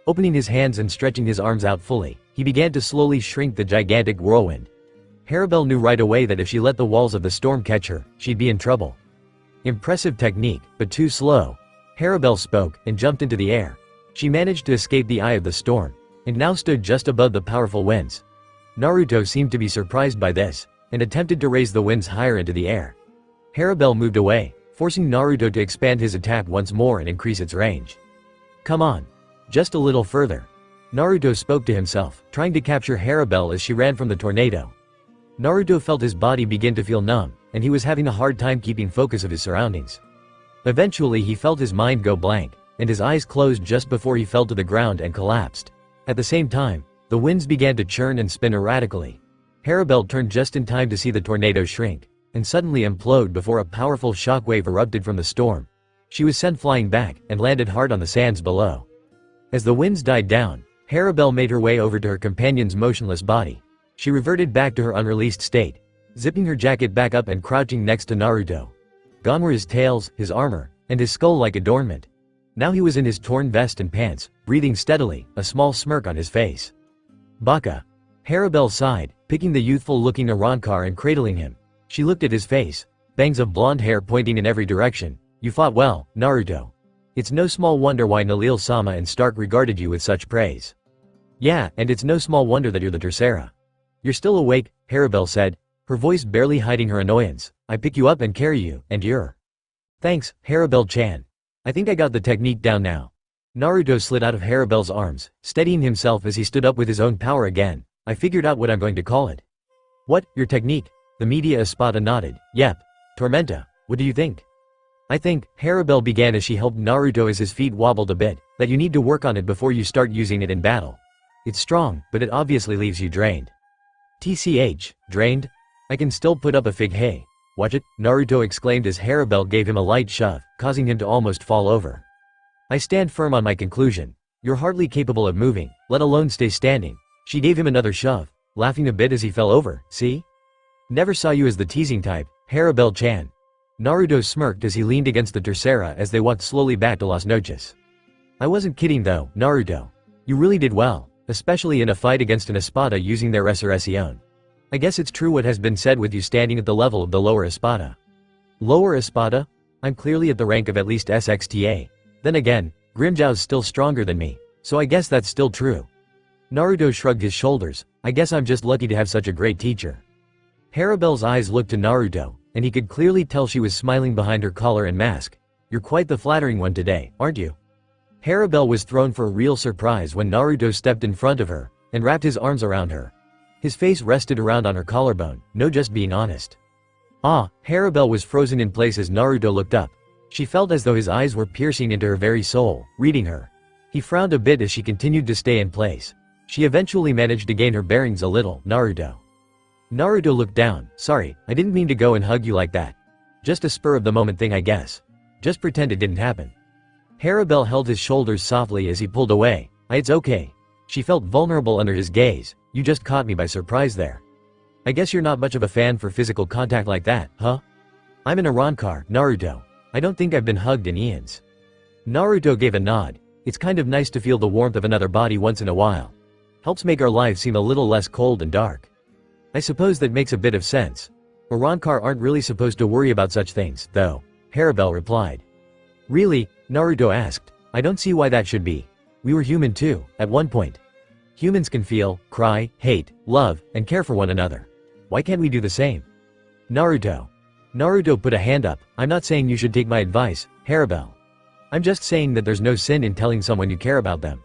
Opening his hands and stretching his arms out fully, he began to slowly shrink the gigantic whirlwind. Harabelle knew right away that if she let the walls of the storm catch her, she'd be in trouble. Impressive technique, but too slow. Harabelle spoke, and jumped into the air. She managed to escape the eye of the storm, and now stood just above the powerful winds. Naruto seemed to be surprised by this, and attempted to raise the winds higher into the air. Harabelle moved away, forcing Naruto to expand his attack once more and increase its range. Come on. Just a little further. Naruto spoke to himself, trying to capture Harabelle as she ran from the tornado. Naruto felt his body begin to feel numb, and he was having a hard time keeping focus of his surroundings. Eventually he felt his mind go blank, and his eyes closed just before he fell to the ground and collapsed. At the same time, the winds began to churn and spin erratically. Harabelle turned just in time to see the tornado shrink, and suddenly implode before a powerful shockwave erupted from the storm. She was sent flying back, and landed hard on the sands below. As the winds died down, Harabelle made her way over to her companion's motionless body. She reverted back to her unreleased state, zipping her jacket back up and crouching next to Naruto. Gone were his tails, his armor, and his skull-like adornment. Now he was in his torn vest and pants, breathing steadily, a small smirk on his face. Baka. Harabelle sighed, picking the youthful-looking Arrancar and cradling him. She looked at his face, bangs of blonde hair pointing in every direction. You fought well, Naruto. It's no small wonder why Nalil-sama and Stark regarded you with such praise. Yeah, and it's no small wonder that you're the Tercera. You're still awake, Harabelle said, her voice barely hiding her annoyance. I pick you up and carry you, and you're... Thanks, Harabelle-chan. I think I got the technique down now. Naruto slid out of Harabelle's arms, steadying himself as he stood up with his own power again. I figured out what I'm going to call it. What, your technique? The media Espada nodded. Yep. Tormenta, what do you think? I think, Harabelle began as she helped Naruto as his feet wobbled a bit, that you need to work on it before you start using it in battle. It's strong, but it obviously leaves you drained. TCH, drained? I can still put up a fig hey. Watch it, Naruto exclaimed as Harabelle gave him a light shove, causing him to almost fall over. I stand firm on my conclusion. You're hardly capable of moving, let alone stay standing. She gave him another shove, laughing a bit as he fell over. See? Never saw you as the teasing type, Harabelle-chan. Naruto smirked as he leaned against the tercera as they walked slowly back to Las Noches. I wasn't kidding though, Naruto. You really did well, especially in a fight against an espada using their resurrección. I guess it's true what has been said with you standing at the level of the lower espada. Lower espada? I'm clearly at the rank of at least SXTA. Then again, Grimmjow's still stronger than me, so I guess that's still true. Naruto shrugged his shoulders. I guess I'm just lucky to have such a great teacher. Harabelle's eyes looked to Naruto, and he could clearly tell she was smiling behind her collar and mask. You're quite the flattering one today, aren't you? Harabelle was thrown for a real surprise when Naruto stepped in front of her and wrapped his arms around her. His face rested around on her collarbone, no just being honest. Ah, Harabelle was frozen in place as Naruto looked up. She felt as though his eyes were piercing into her very soul, reading her. He frowned a bit as she continued to stay in place. She eventually managed to gain her bearings a little. Naruto. Naruto looked down. Sorry, I didn't mean to go and hug you like that. Just a spur of the moment thing I guess. Just pretend it didn't happen. Harabelle held his shoulders softly as he pulled away. It's okay. She felt vulnerable under his gaze. You just caught me by surprise there. I guess you're not much of a fan for physical contact like that, huh? I'm an Arrancar, Naruto. I don't think I've been hugged in eons. Naruto gave a nod. It's kind of nice to feel the warmth of another body once in a while. Helps make our lives seem a little less cold and dark. I suppose that makes a bit of sense. Arrancar aren't really supposed to worry about such things, though, Harabelle replied. Really? Naruto asked. I don't see why that should be. We were human too, at one point. Humans can feel, cry, hate, love, and care for one another. Why can't we do the same? Naruto. Naruto put a hand up. I'm not saying you should take my advice, Harabelle. I'm just saying that there's no sin in telling someone you care about them.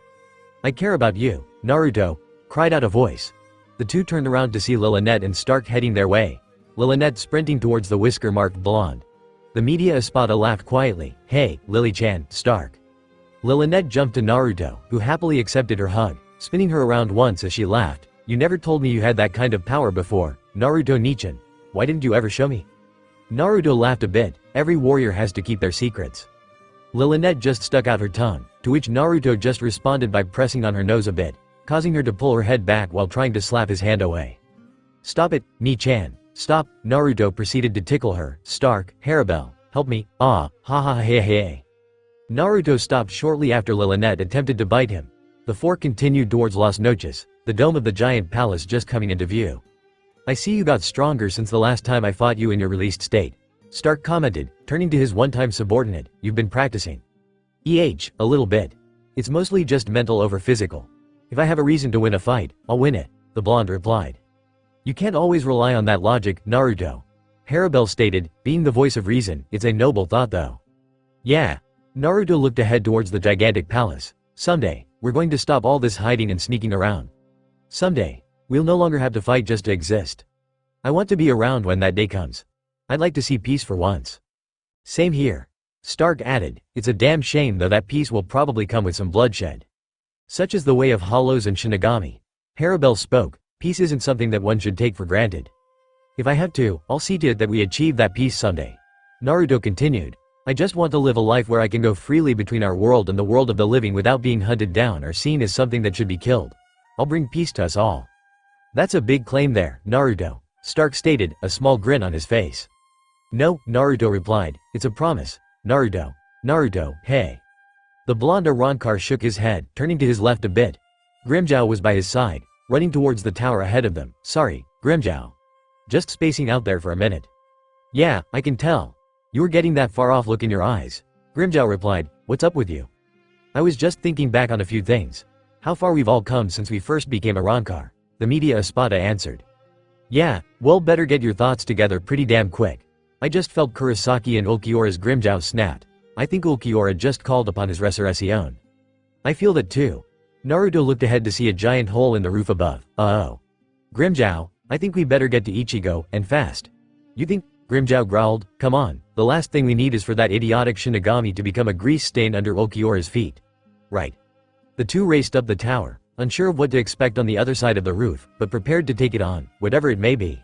I care about you, Naruto, cried out a voice. The two turned around to see Lilynette and Stark heading their way. Lilynette sprinting towards the whisker-marked blonde. The media espada laughed quietly. Hey, Lily-chan, Stark. Lilynette jumped to Naruto, who happily accepted her hug, spinning her around once as she laughed. You never told me you had that kind of power before, Naruto-nichan. Why didn't you ever show me? Naruto laughed a bit. Every warrior has to keep their secrets. Lilynette just stuck out her tongue, to which Naruto just responded by pressing on her nose a bit, causing her to pull her head back while trying to slap his hand away. Stop it, Ni-chan. Stop. Naruto proceeded to tickle her. Stark, Harabelle, help me. Ah, ha ha hey hey. Naruto stopped shortly after Lilynette attempted to bite him. The four continued towards Las Noches, the dome of the giant palace just coming into view. I see you got stronger since the last time I fought you in your released state, Stark commented, turning to his one-time subordinate. You've been practicing. A little bit. It's mostly just mental over physical. If I have a reason to win a fight, I'll win it, the blonde replied. You can't always rely on that logic, Naruto. Harabelle stated, being the voice of reason, it's a noble thought though. Yeah. Naruto looked ahead towards the gigantic palace. Someday, we're going to stop all this hiding and sneaking around. Someday, we'll no longer have to fight just to exist. I want to be around when that day comes. I'd like to see peace for once. Same here. Stark added, it's a damn shame though that peace will probably come with some bloodshed. Such is the way of hollows and shinigami. Harabelle spoke, peace isn't something that one should take for granted. If I have to, I'll see to it that we achieve that peace someday. Naruto continued, I just want to live a life where I can go freely between our world and the world of the living without being hunted down or seen as something that should be killed. I'll bring peace to us all. That's a big claim there, Naruto, Stark stated, a small grin on his face. No, Naruto replied, it's a promise. Naruto, hey. The blonde Arrancar shook his head, turning to his left a bit. Grimmjow was by his side, running towards the tower ahead of them. Sorry, Grimmjow. Just spacing out there for a minute. Yeah, I can tell. You were getting that far off look in your eyes. Grimmjow replied, what's up with you? I was just thinking back on a few things. How far we've all come since we first became Arrancar. The media espada answered. Yeah, well better get your thoughts together pretty damn quick. I just felt Kurosaki and Ulquiorra's Grimmjow snapped. I think Ulquiorra just called upon his resurrección. I feel that too. Naruto looked ahead to see a giant hole in the roof above. Uh-oh. Grimmjow, I think we better get to Ichigo, and fast. You think? Grimmjow growled, come on, the last thing we need is for that idiotic Shinigami to become a grease stain under Ulquiorra's feet. Right. The two raced up the tower, unsure of what to expect on the other side of the roof, but prepared to take it on, whatever it may be.